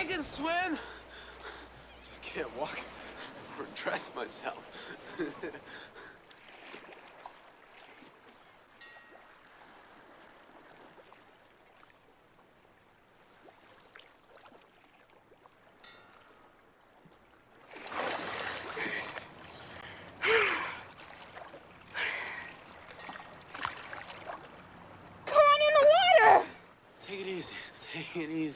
I can swim. Just can't walk or dress myself. Take it easy. Take it easy.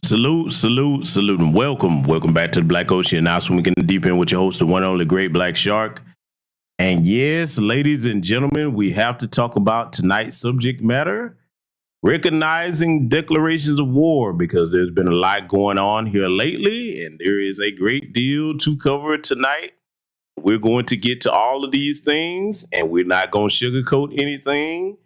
Salute, salute, salute, and welcome. Welcome back to the Black Ocean. Now, so we can deep in with your host, the one and only Great Black Shark. And yes, ladies and gentlemen, we have to talk about tonight's subject matter, recognizing declarations of war, because there's been a lot going on here lately, and there is a great deal to cover tonight. We're going to get to all of these things, and we're not going to sugarcoat anything.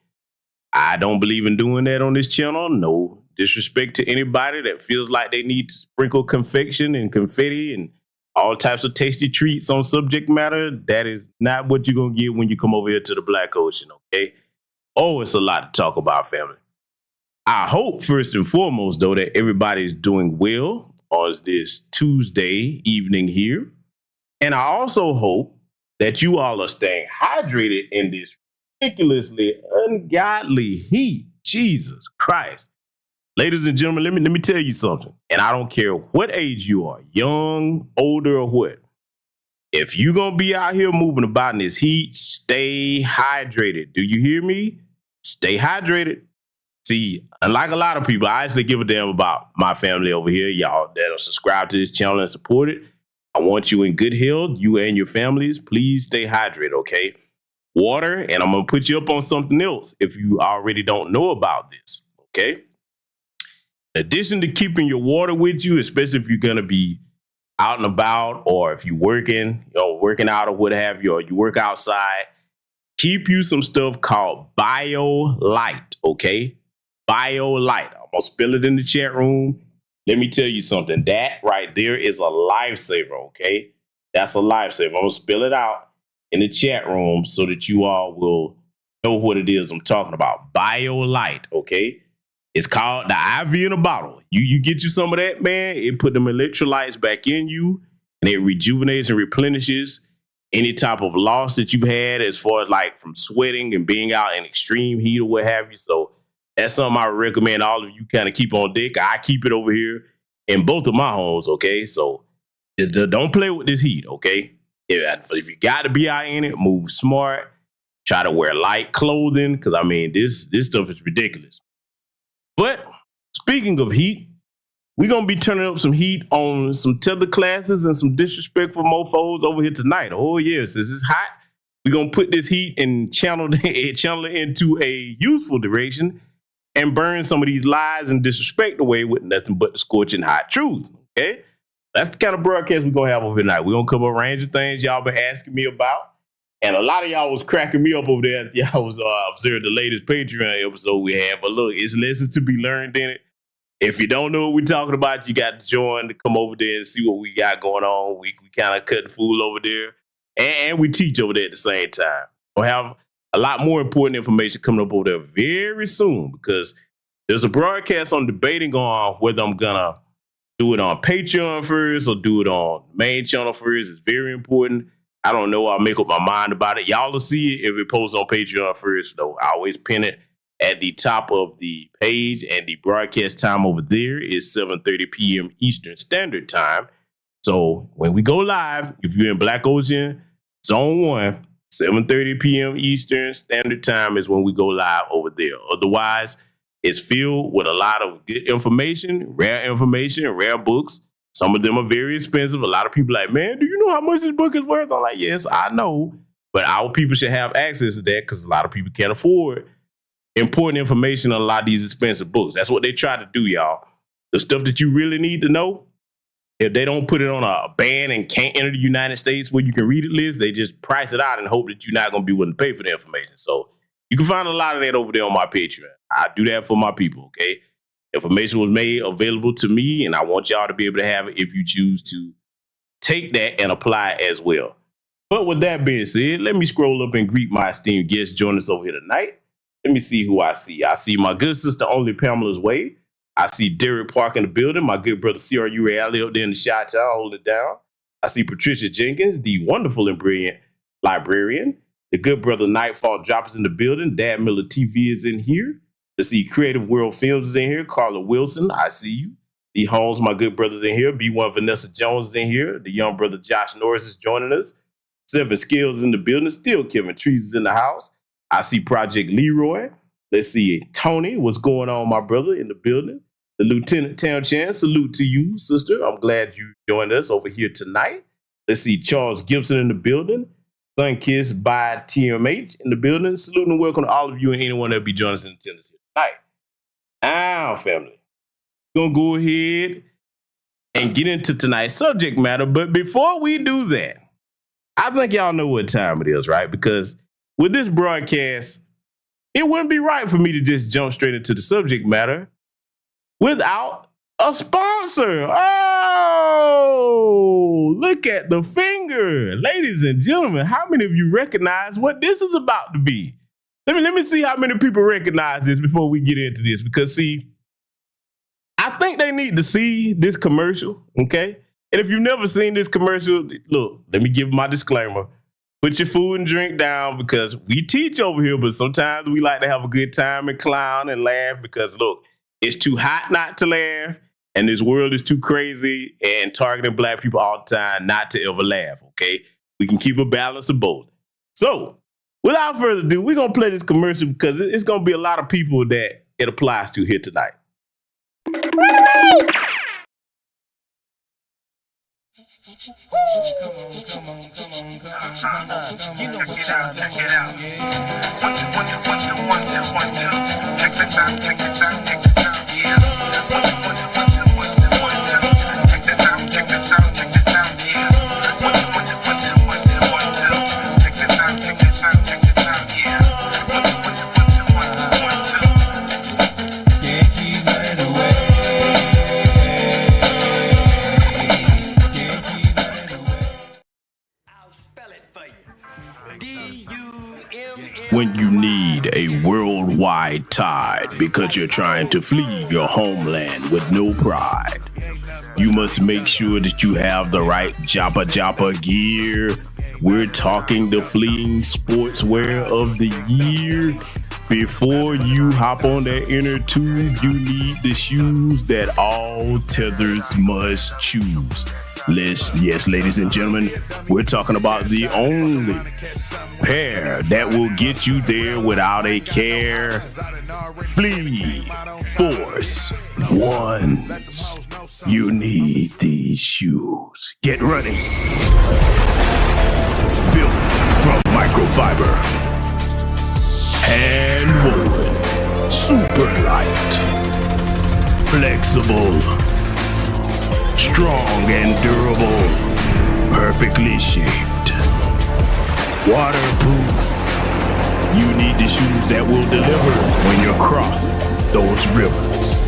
I don't believe in doing that on this channel. No disrespect to anybody that feels like they need to sprinkle confection and confetti and all types of tasty treats on subject matter. That is not what you're going to get when you come over here to the Black Ocean, okay? Oh, it's a lot to talk about, family. I hope, first and foremost, though, that everybody's doing well on this Tuesday evening here. And I also hope that you all are staying hydrated in this ridiculously ungodly heat. Jesus Christ. Ladies and gentlemen, let me tell you something. And I don't care what age you are, young, older, or what. If you're going to be out here moving about in this heat, stay hydrated. Do you hear me? Stay hydrated. See, unlike a lot of people, I actually give a damn about my family over here, y'all that are subscribed to this channel and support it. I want you in good health, you and your families. Please stay hydrated, okay? Water, and I'm going to put you up on something else if you already don't know about this, okay? In addition to keeping your water with you, especially if you're going to be out and about, or if you're working, working out or what have you, or you work outside, keep you some stuff called BioLite, okay? BioLite. I'm going to spill it in the chat room. Let me tell you something. That right there is a lifesaver, okay? That's a lifesaver. I'm going to spill it out in the chat room so that you all will know what it is I'm talking about. BioLite, okay? It's called the IV in a bottle. You get you some of that, man. It put them electrolytes back in you, and it rejuvenates and replenishes any type of loss that you've had as far as like from sweating and being out in extreme heat or what have you. So that's something I recommend all of you kind of keep on deck. I keep it over here in both of my homes, okay? So don't play with this heat, okay? If you got to be out in it, move smart. Try to wear light clothing, because, I mean, this stuff is ridiculous. But speaking of heat, we're going to be turning up some heat on some tether classes and some disrespectful mofos over here tonight. Oh, yes, this is hot. We're going to put this heat and channel it into a useful direction and burn some of these lies and disrespect away with nothing but the scorching hot truth, okay? That's the kind of broadcast we're going to have over tonight. We're going to cover a range of things y'all been asking me about. And a lot of y'all was cracking me up over there. Y'all was observing the latest Patreon episode we had. But look, it's lessons to be learned in it. If you don't know what we're talking about, you got to join to come over there and see what we got going on. We kind of cut the fool over there. And we teach over there at the same time. We'll have a lot more important information coming up over there very soon, because there's a broadcast on debating on whether I'm going to do it on Patreon first or do it on the main channel first. It's very important. I don't know. I'll make up my mind about it. Y'all will see it if it posts on Patreon first, though. I always pin it at the top of the page, and the broadcast time over there is 7:30 p.m. Eastern Standard Time. So when we go live, if you're in Black Ocean, Zone 1, 7:30 p.m. Eastern Standard Time is when we go live over there. Otherwise, it's filled with a lot of good information, rare books. Some of them are very expensive. A lot of people are like, man, do you know how much this book is worth? I'm like, yes, I know. But our people should have access to that, because a lot of people can't afford important information on a lot of these expensive books. That's what they try to do, y'all. The stuff that you really need to know, if they don't put it on a ban and can't enter the United States where you can read it list, they just price it out and hope that you're not going to be willing to pay for the information. So you can find a lot of that over there on my Patreon. I do that for my people, okay? Information was made available to me, and I want y'all to be able to have it if you choose to take that and apply it as well. But with that being said, let me scroll up and greet my esteemed guests joining us over here tonight. Let me see who I see. I see my good sister, Only Pamela's Way. I see Derek Park in the building. My good brother, CRU Reality up there in the shot town, hold it down. I see Patricia Jenkins, the wonderful and brilliant librarian. The good brother Nightfall Droppers in the building. Dad Miller TV is in here. Let's see, Creative World Films is in here. Carla Wilson, I see you. The Holmes, my good brothers in here. B1 Vanessa Jones is in here. The young brother Josh Norris is joining us. Seven Skills in the building. Still Kevin Trees is in the house. I see Project Leroy. Let's see, Tony, what's going on, my brother, in the building? the Lieutenant Town Chan, salute to you, sister. I'm glad you joined us over here tonight. Let's see, Charles Gibson in the building. Sun Kissed by TMH in the building. Salute and welcome to all of you and anyone that be joining us in attendance here tonight. Now, family, we're going to go ahead and get into tonight's subject matter. But before we do that, I think y'all know what time it is, right? Because with this broadcast, it wouldn't be right for me to just jump straight into the subject matter without a sponsor. Oh, look at the finger. Ladies and gentlemen, how many of you recognize what this is about to be? Let me see how many people recognize this before we get into this. Because, see, I think they need to see this commercial, okay? And if you've never seen this commercial, look, let me give my disclaimer. Put your food and drink down because we teach over here, but sometimes we like to have a good time and clown and laugh because, look, it's too hot not to laugh, and this world is too crazy and targeting black people all the time not to ever laugh, okay? We can keep a balance of both. So, without further ado, we're going to play this commercial because it's going to be a lot of people that it applies to here tonight. Come on. You know what's up. Check it out. 1, 2, 1, 2, 1, 2, 1, 2, 1, 2. Check this out. Yeah. 1, 2, 1, 2, 1, 2, 1, 2, 1, 2. Check this out. Yeah. 1, 2, 1, 2, 1, 2, 1, 2, 1, 2. Check this out. Yeah. 1, 2, 1, 2, 1, 2, 1, 2. Can't keep running away. When you need a worldwide tide because you're trying to flee your homeland with no pride, you must make sure that you have the right Joppa gear. We're talking the fleeing sportswear of the year. Before you hop on that inner tube, you need the shoes that all tethers must choose. Yes, ladies and gentlemen, we're talking about the only pair that will get you there without a care. Flee Force Ones. You need these shoes. Get running. Built from microfiber. Hand woven. Super light. Flexible. Strong and durable, perfectly shaped, waterproof. You need the shoes that will deliver when you're crossing those rivers.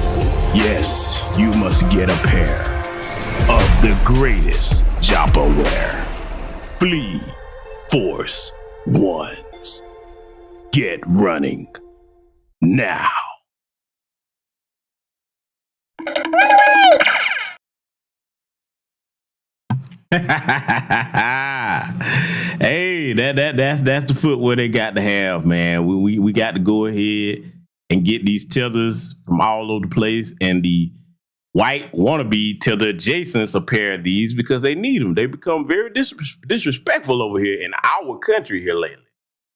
Yes, you must get a pair of the greatest Joppa wear. Flee Force Ones. Get running now. Hey, that's the footwear they got to have, man. We got to go ahead and get these tethers from all over the place, and the white wannabe tether adjacents a pair of these because they need them. They become very disrespectful over here in our country here lately.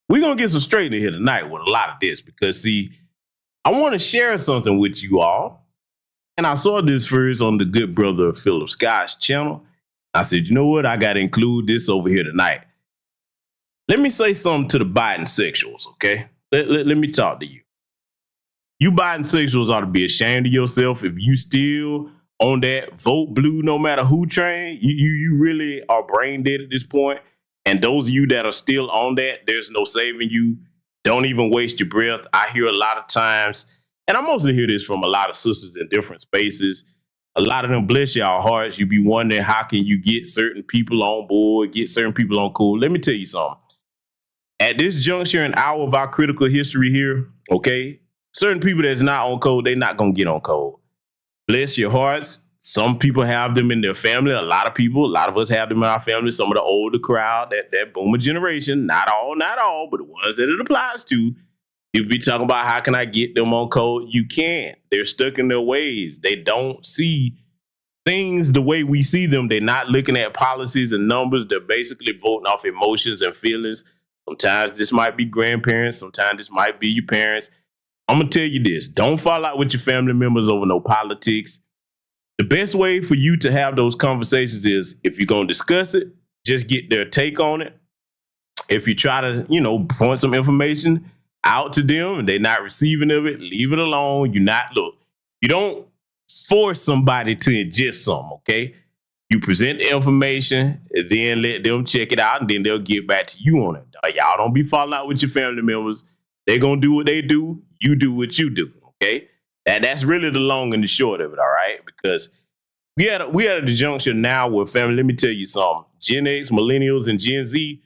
We're gonna get some straight in here tonight with a lot of this because, see, I want to share something with you all, and I saw this first on the good brother Philip Scott's channel. I said, you know what? I got to include this over here tonight. Let me say something to the bisexuals, okay? Let me talk to you. You bisexuals ought to be ashamed of yourself if you still on that vote blue no matter who train. You really are brain dead at this point. And those of you that are still on that, there's no saving you. Don't even waste your breath. I hear a lot of times, and I mostly hear this from a lot of sisters in different spaces. A lot of them, bless y'all hearts, you be wondering how can you get certain people on board, get certain people on cool. Let me tell you something. At this juncture and hour of our critical history here, okay, certain people that's not on code, they're not going to get on code. Bless your hearts. Some people have them in their family. A lot of us have them in our family. Some of the older crowd, that boomer generation, not all, but the ones that it applies to. People be talking about how can I get them on code? You can't. They're stuck in their ways. They don't see things the way we see them. They're not looking at policies and numbers. They're basically voting off emotions and feelings. Sometimes this might be grandparents. Sometimes this might be your parents. I'm going to tell you this. Don't fall out with your family members over no politics. The best way for you to have those conversations is if you're going to discuss it, just get their take on it. If you try to, point some information out to them and they're not receiving of it, leave it alone. You don't force somebody to ingest something, okay? You present the information, and then let them check it out, and then they'll get back to you on it. Y'all don't be falling out with your family members. They're going to do what they do. You do what you do, okay? That's really the long and the short of it, all right? Because we at a junction now where, family, let me tell you something. Gen X, millennials, and Gen Z,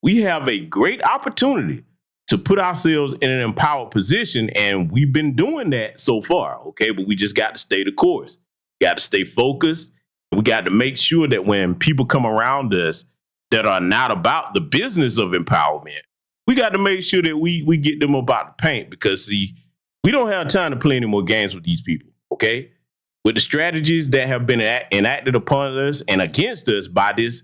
we have a great opportunity to put ourselves in an empowered position, and we've been doing that so far, okay? But we just got to stay the course. Got to stay focused. We got to make sure that when people come around us that are not about the business of empowerment, we got to make sure that we get them about the paint, because, see, we don't have time to play any more games with these people, okay? With the strategies that have been enacted upon us and against us by this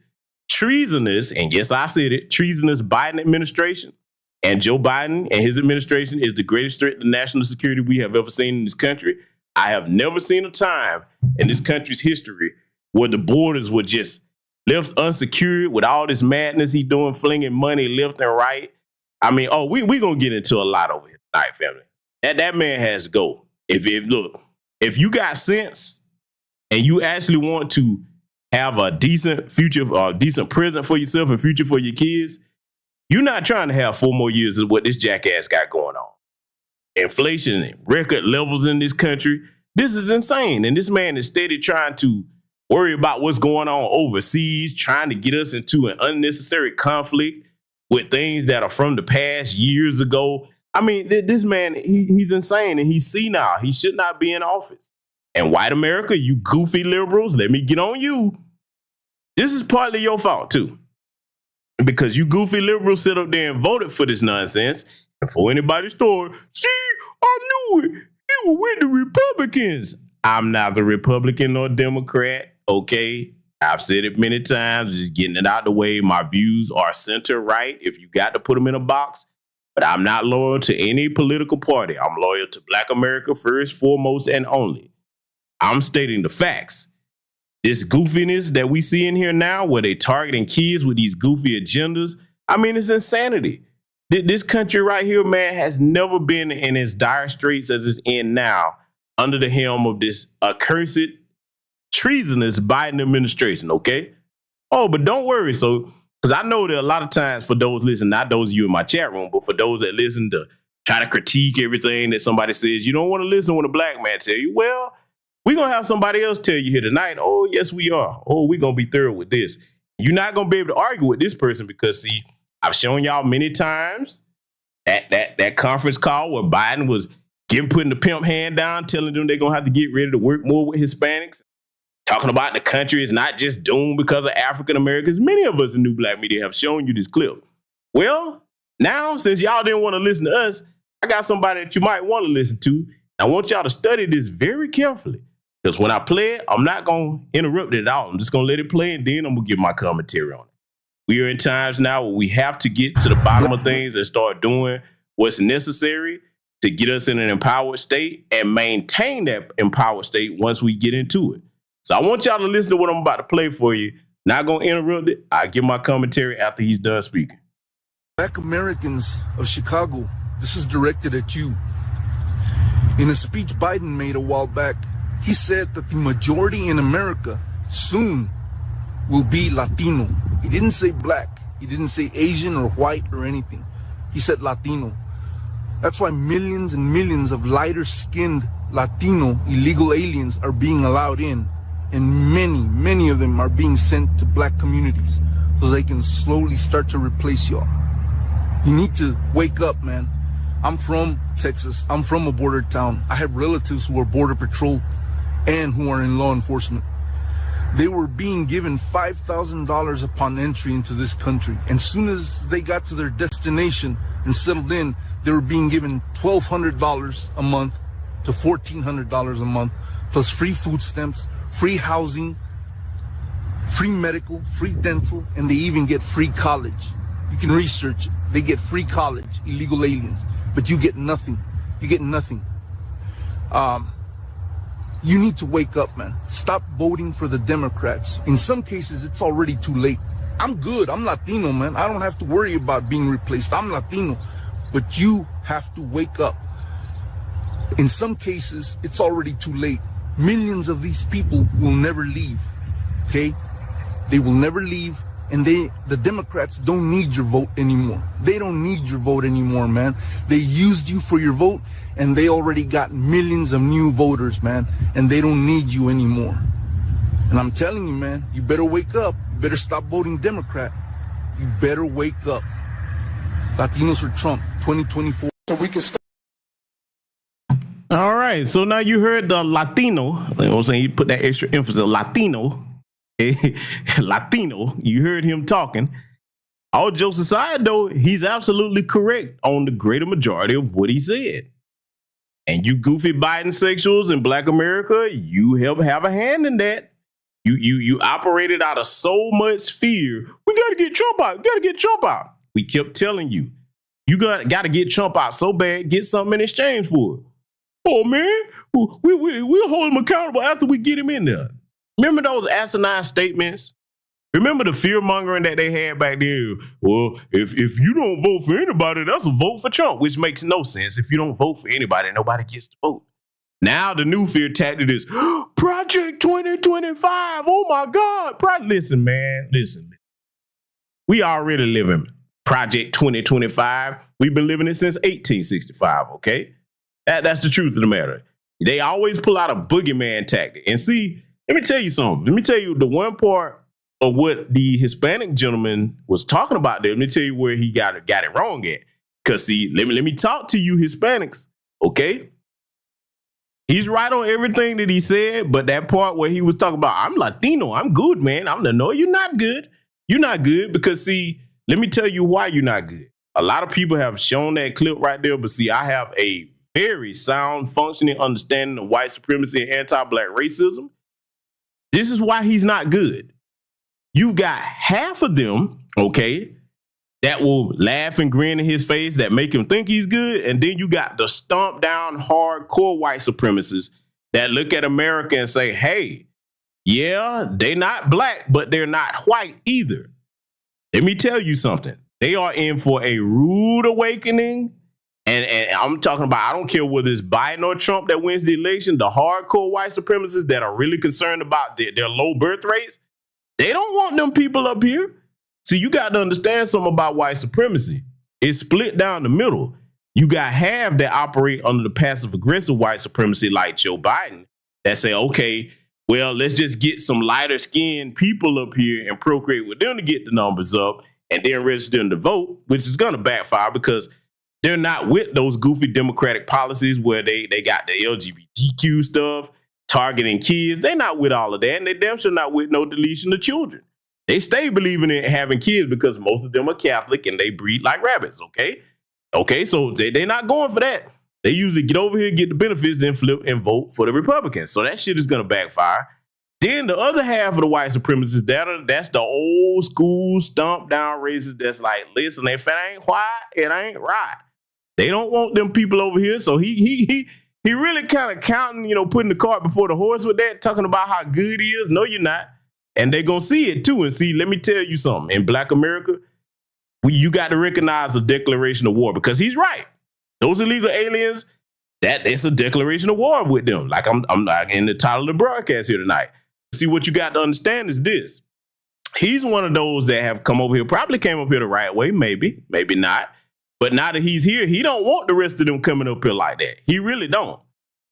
treasonous, and yes, I said it, treasonous Biden administration. And Joe Biden and his administration is the greatest threat to national security we have ever seen in this country. I have never seen a time in this country's history where the borders were just left unsecured with all this madness he doing, flinging money left and right. I mean, we gonna get into a lot over here tonight, family. That man has to go. If you got sense and you actually want to have a decent future, decent present for yourself and future for your kids, you're not trying to have 4 more years of what this jackass got going on. Inflation and record levels in this country. This is insane. And this man is steady trying to worry about what's going on overseas, trying to get us into an unnecessary conflict with things that are from the past years ago. I mean, this man, he's insane and he's senile. He should not be in office. And white America, you goofy liberals, let me get on you. This is partly your fault, too. Because you goofy liberals sit up there and voted for this nonsense. And for anybody's story, see, I knew it. He was with the Republicans. I'm neither Republican nor Democrat, okay? I've said it many times, just getting it out the way. My views are center right if you got to put them in a box. But I'm not loyal to any political party. I'm loyal to Black America first, foremost, and only. I'm stating the facts. This goofiness that we see in here now, where they targeting kids with these goofy agendas, I mean, it's insanity. This country right here, man, has never been in as dire straits as it's in now under the helm of this accursed, treasonous Biden administration, okay? Oh, but don't worry. So, because I know that a lot of times for those listening, not those of you in my chat room, but for those that listen to try to critique everything that somebody says, you don't want to listen when a black man tell you, well, we're going to have somebody else tell you here tonight, oh, yes, we are. Oh, we're going to be thorough with this. You're not going to be able to argue with this person because, see, I've shown y'all many times that conference call where Biden was putting the pimp hand down, telling them they're going to have to get ready to work more with Hispanics, talking about the country is not just doomed because of African Americans. Many of us in New Black Media have shown you this clip. Well, now, since y'all didn't want to listen to us, I got somebody that you might want to listen to. I want y'all to study this very carefully. Because when I play it, I'm not going to interrupt it at all. I'm just going to let it play, and then I'm going to give my commentary on it. We are in times now where we have to get to the bottom of things and start doing what's necessary to get us in an empowered state and maintain that empowered state once we get into it. So I want y'all to listen to what I'm about to play for you. Not going to interrupt it. I'll give my commentary after he's done speaking. Black Americans of Chicago, this is directed at you. In a speech Biden made a while back, he said that the majority in America soon will be Latino. He didn't say black. He didn't say Asian or white or anything. He said Latino. That's why millions and millions of lighter-skinned Latino illegal aliens are being allowed in. And many of them are being sent to black communities so they can slowly start to replace y'all. You need to wake up, man. I'm from Texas. I'm from a border town. I have relatives who are border patrol and who are in law enforcement. They were being given $5,000 upon entry into this country. And soon as they got to their destination and settled in, they were being given $1,200 a month to $1,400 a month, plus free food stamps, free housing, free medical, free dental, and they even get free college. You can research it. They get free college, illegal aliens, but you get nothing. You get nothing. You need to wake up, man. Stop voting for the Democrats. In some cases, it's already too late. I'm good. I'm Latino, man. I don't have to worry about being replaced. I'm Latino. But you have to wake up. In some cases, it's already too late. Millions of these people will never leave. Okay? They will never leave. And the Democrats don't need your vote anymore. They don't need your vote anymore, man. They used you for your vote, and they already got millions of new voters, man. And they don't need you anymore. And I'm telling you, man, you better wake up. You better stop voting Democrat. You better wake up. Latinos for Trump, 2024. So we can start. All right. So now you heard the Latino. You know what I'm saying? You put that extra emphasis, Latino. Latino, you heard him talking. All jokes aside, though, he's absolutely correct on the greater majority of what he said. And you goofy Biden sexuals in Black America, you have a hand in that. You operated out of so much fear. We got to get Trump out. We got to get Trump out. We kept telling you, you got to get Trump out so bad, get something in exchange for it. Oh, man, we'll hold him accountable after we get him in there. Remember those asinine statements? Remember the fear mongering that they had back then? Well, if you don't vote for anybody, that's a vote for Trump, which makes no sense. If you don't vote for anybody, nobody gets to vote. Now the new fear tactic is Project 2025. Oh my God. Listen, man. Listen. We already living Project 2025. We've been living it since 1865, okay? That's the truth of the matter. They always pull out a boogeyman tactic. And see, let me tell you something. Let me tell you the one part of what the Hispanic gentleman was talking about there. Let me tell you where he got it wrong at. Because see, let me talk to you Hispanics, okay? He's right on everything that he said, but that part where he was talking about, I'm Latino, I'm good, man. No, you're not good. You're not good because see, let me tell you why you're not good. A lot of people have shown that clip right there, but see, I have a very sound, functioning understanding of white supremacy and anti-Black racism. This is why he's not good. You got half of them, okay, that will laugh and grin in his face that make him think he's good. And then you got the stomp down hardcore white supremacists that look at America and say, hey, yeah, they're not Black, but they're not white either. Let me tell you something. They are in for a rude awakening. And I'm talking about, I don't care whether it's Biden or Trump that wins the election, the hardcore white supremacists that are really concerned about their low birth rates, they don't want them people up here. See, you got to understand something about white supremacy. It's split down the middle. You got half that operate under the passive aggressive white supremacy like Joe Biden that say, okay, well, let's just get some lighter skinned people up here and procreate with them to get the numbers up and then register them to vote, which is going to backfire because they're not with those goofy Democratic policies where they got the LGBTQ stuff, targeting kids. They're not with all of that. And they damn sure not with no deletion of children. They stay believing in having kids because most of them are Catholic and they breed like rabbits, okay? Okay, so they're not going for that. They usually get over here, get the benefits, then flip and vote for the Republicans. So that shit is going to backfire. Then the other half of the white supremacists, that's the old school stomp down racists that's like, listen, if it ain't white, it ain't right. They don't want them people over here. So he really kind of counting, putting the cart before the horse with that, talking about how good he is. No, you're not. And they're going to see it too. And see, let me tell you something. In Black America, you got to recognize a declaration of war because he's right. Those illegal aliens, that's a declaration of war with them. Like I'm in the title of the broadcast here tonight. See, what you got to understand is this. He's one of those that have come over here, probably came up here the right way, maybe not. But now that he's here, he don't want the rest of them coming up here like that. He really don't.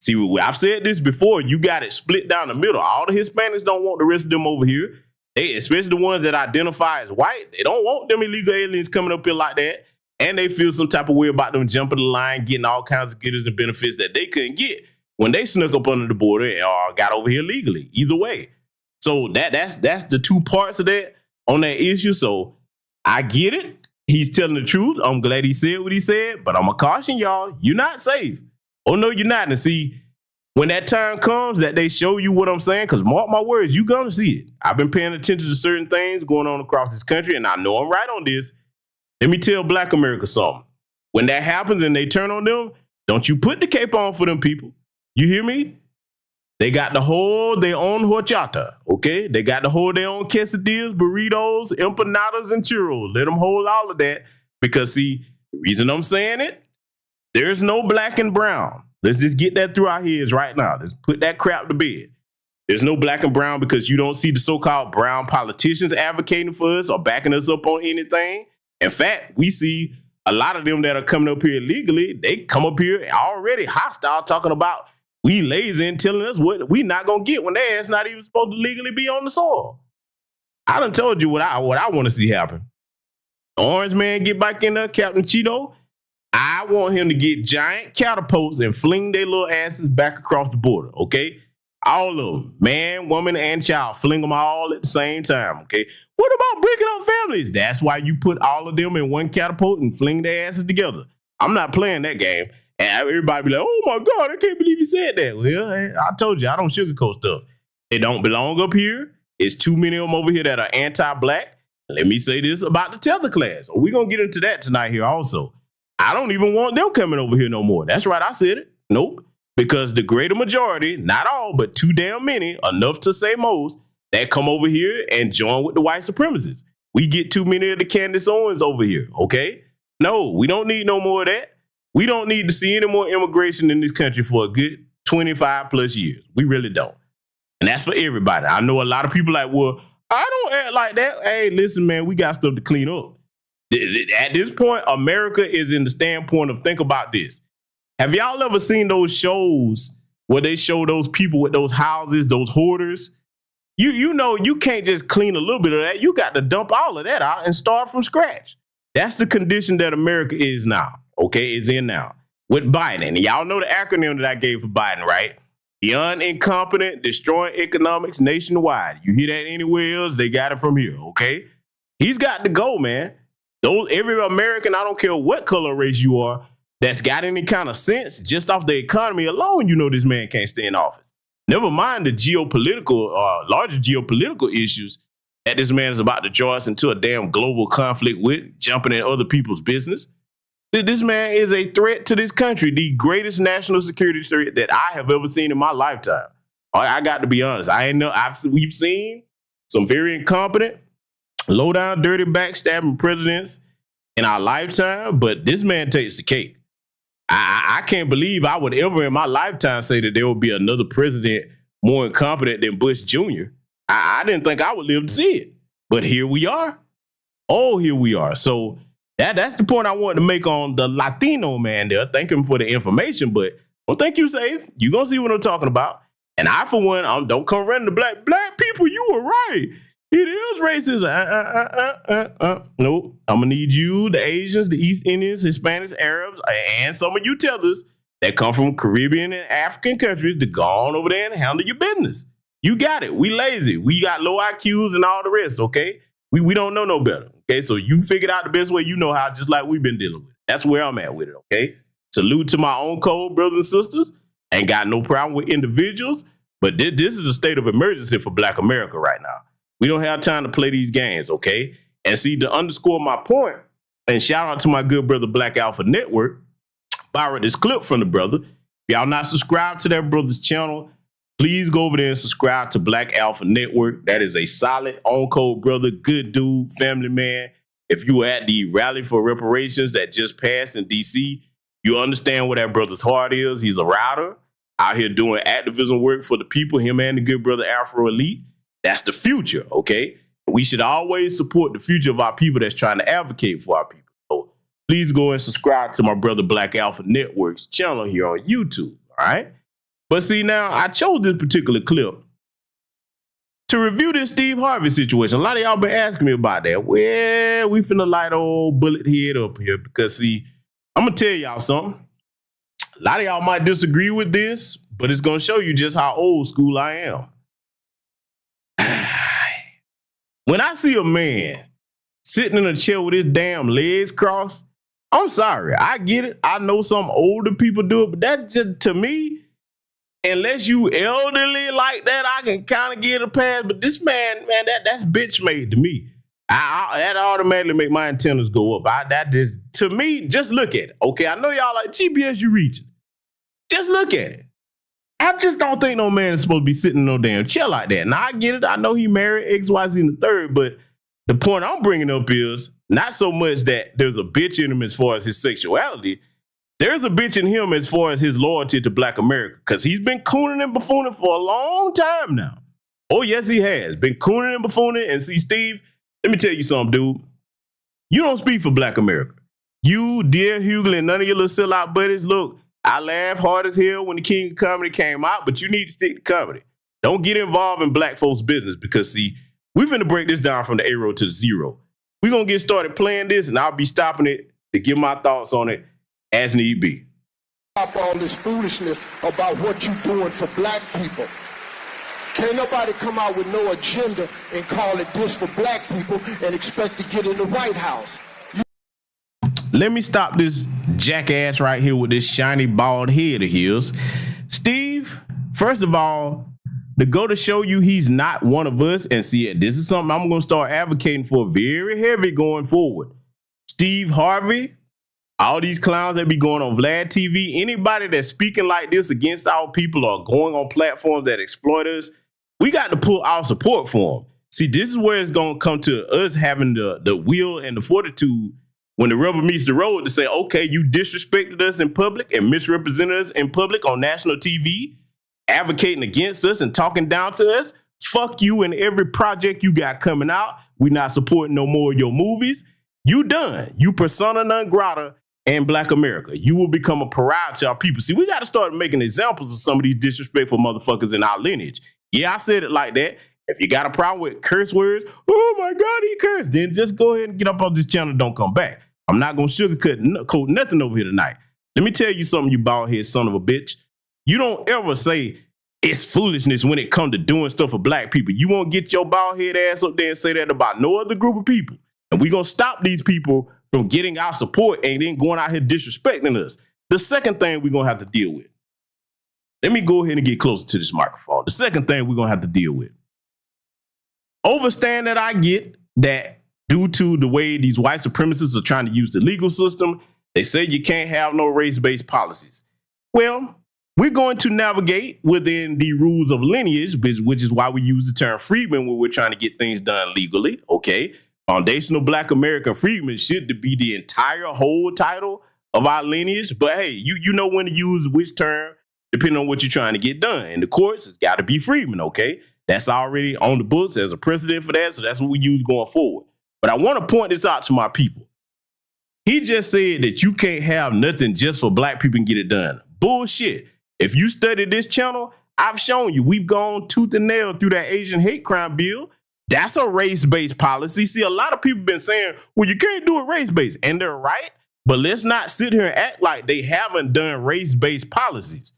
See, I've said this before. You got it split down the middle. All the Hispanics don't want the rest of them over here. They, especially the ones that identify as white, they don't want them illegal aliens coming up here like that. And they feel some type of way about them jumping the line, getting all kinds of goodies and benefits that they couldn't get when they snuck up under the border or got over here legally. Either way. So that's the two parts of that on that issue. So I get it. He's telling the truth. I'm glad he said what he said, but I'm going to caution y'all, you're not safe. Oh, no, you're not. And see, when that time comes that they show you what I'm saying, because mark my words, you're going to see it. I've been paying attention to certain things going on across this country, and I know I'm right on this. Let me tell Black America something. When that happens and they turn on them, Don't you put the cape on for them people. You hear me? They got to hold their own horchata, okay? They got to hold their own quesadillas, burritos, empanadas, and churros. Let them hold all of that because, see, the reason I'm saying it, there's no black and brown. Let's just get that through our heads right now. Let's put that crap to bed. There's no black and brown because you don't see the so-called brown politicians advocating for us or backing us up on anything. In fact, we see a lot of them that are coming up here illegally. They come up here already hostile, talking about we lazy and telling us what we not gonna get when their ass not even supposed to legally be on the soil. I done told you what I want to see happen. Orange man get back in there, Captain Cheeto. I want him to get giant catapults and fling their little asses back across the border, okay? All of them, man, woman, and child, fling them all at the same time, okay? What about breaking up families? That's why you put all of them in one catapult and fling their asses together. I'm not playing that game. And everybody be like, oh my God, I can't believe you said that. Well, I told you, I don't sugarcoat stuff. They don't belong up here. It's too many of them over here that are anti-black. Let me say this about the tether class. We're going to get into that tonight here also. I don't even want them coming over here no more. That's right, I said it. Nope. Because the greater majority, not all, but too damn many, enough to say most, that come over here and join with the white supremacists. We get too many of the Candace Owens over here, okay? No, we don't need no more of that. We don't need to see any more immigration in this country for a good 25 plus years. We really don't. And that's for everybody. I know a lot of people like, well, I don't act like that. Hey, listen, man, we got stuff to clean up. At this point, America is in the standpoint of, think about this. Have y'all ever seen those shows where they show those people with those houses, those hoarders? You know, you can't just clean a little bit of that. You got to dump all of that out and start from scratch. That's the condition that America is now. Okay, is in now with Biden. And y'all know the acronym that I gave for Biden, right? Beyond incompetent, destroying economics nationwide. You hear that anywhere else? They got it from here, okay? He's got to go, man. Every American, I don't care what color race you are, that's got any kind of sense, just off the economy alone, you know this man can't stay in office. Never mind the larger geopolitical issues that this man is about to draw us into a damn global conflict with, jumping in other people's business. This man is a threat to this country, the greatest national security threat that I have ever seen in my lifetime. I got to be honest. We've seen some very incompetent, low down, dirty, backstabbing presidents in our lifetime, but this man takes the cake. I can't believe I would ever in my lifetime say that there would be another president more incompetent than Bush Jr. I didn't think I would live to see it, but here we are. Oh, here we are. So that's the point I wanted to make on the Latino man there. Thank him for the information, but don't think you safe. You're going to see what I'm talking about. And I, for one, don't come running to black people. You were right. It is racist. Nope. I'm going to need you, the Asians, the East Indians, Hispanics, Arabs, and some of you tethers that come from Caribbean and African countries to go on over there and handle your business. You got it. We lazy. We got low IQs and all the rest, okay? We don't know no better, okay? So you figured out the best way you know how, just like we've been dealing with it. That's where I'm at with it, okay? Salute to my own code, brothers and sisters. Ain't got no problem with individuals, but this is a state of emergency for Black America right now. We don't have time to play these games, okay? And see, to underscore my point, and shout out to my good brother Black Alpha Network, borrowed this clip from the brother. If y'all not subscribed to that brother's channel, please go over there and subscribe to Black Alpha Network. That is a solid on-code brother, good dude, family man. If you were at the rally for reparations that just passed in D.C., you understand where that brother's heart is. He's a router out here doing activism work for the people, him and the good brother Afro Elite. That's the future, okay? We should always support the future of our people that's trying to advocate for our people. So please go and subscribe to my brother Black Alpha Network's channel here on YouTube, all right? But see, now I chose this particular clip to review this Steve Harvey situation. A lot of y'all been asking me about that. Well, we finna light old bullet head up here because, see, I'm gonna tell y'all something. A lot of y'all might disagree with this, but it's gonna show you just how old school I am. When I see a man sitting in a chair with his damn legs crossed, I'm sorry. I get it. I know some older people do it, but that just, to me, unless you elderly like that, I can kind of get a pass. But this man, that's bitch made to me. That automatically make my antennas go up. To me, just look at it. Okay, I know y'all like, GPS, you reaching. Just look at it. I just don't think no man is supposed to be sitting in no damn chair like that. Now, I get it. I know he married XYZ in the third, but the point I'm bringing up is not so much that there's a bitch in him as far as his sexuality. There's a bitch in him as far as his loyalty to Black America, because he's been cooning and buffooning for a long time now. Oh, yes, he has. Been cooning and buffooning. And see, Steve, let me tell you something, dude. You don't speak for Black America. You, dear Hughley, and none of your little sellout buddies, look, I laughed hard as hell when the King of Comedy came out, but you need to stick to comedy. Don't get involved in Black folks' business, because, see, we're finna break this down from the A-road to the zero. We're going to get started playing this, and I'll be stopping it to give my thoughts on it as need be. Stop all this foolishness about what you're doing for Black people. Can't nobody come out with no agenda and call it this for Black people and expect to get in the White House. Let me stop this jackass right here with this shiny bald head of his. Steve, first of all, to go to show you he's not one of us, and see, this is something I'm going to start advocating for very heavy going forward. Steve Harvey, all these clowns that be going on Vlad TV, anybody that's speaking like this against our people or going on platforms that exploit us, we got to pull our support for them. See, this is where it's going to come to us having the will and the fortitude when the rubber meets the road to say, okay, you disrespected us in public and misrepresented us in public on national TV, advocating against us and talking down to us. Fuck you and every project you got coming out. We not supporting no more of your movies. You done. You persona non grata in Black America. You will become a pariah to our people. See, we got to start making examples of some of these disrespectful motherfuckers in our lineage. Yeah, I said it like that. If you got a problem with curse words, oh my God, he cursed, then just go ahead and get up on this channel and don't come back. I'm not going to sugarcoat nothing over here tonight. Let me tell you something, you bald head son of a bitch. You don't ever say it's foolishness when it comes to doing stuff for Black people. You won't get your bald head ass up there and say that about no other group of people. And we're going to stop these people from getting our support and then going out here disrespecting us. The second thing we're going to have to deal with. Let me go ahead and get closer to this microphone. The second thing we're going to have to deal with. Overstand that I get that due to the way these white supremacists are trying to use the legal system, they say you can't have no race-based policies. Well, we're going to navigate within the rules of lineage, which is why we use the term freedmen when we're trying to get things done legally, okay? Foundational Black American freedmen should be the entire whole title of our lineage, but hey, you know when to use which term depending on what you're trying to get done. In the courts, it's got to be freedmen, okay? That's already on the books as a precedent for that, so that's what we use going forward. But I want to point this out to my people. He just said that you can't have nothing just for Black people and get it done. Bullshit. If you study this channel, I've shown you we've gone tooth and nail through that Asian hate crime bill. That's a race-based policy. See, a lot of people been saying, well, you can't do it race-based, and they're right. But let's not sit here and act like they haven't done race-based policies.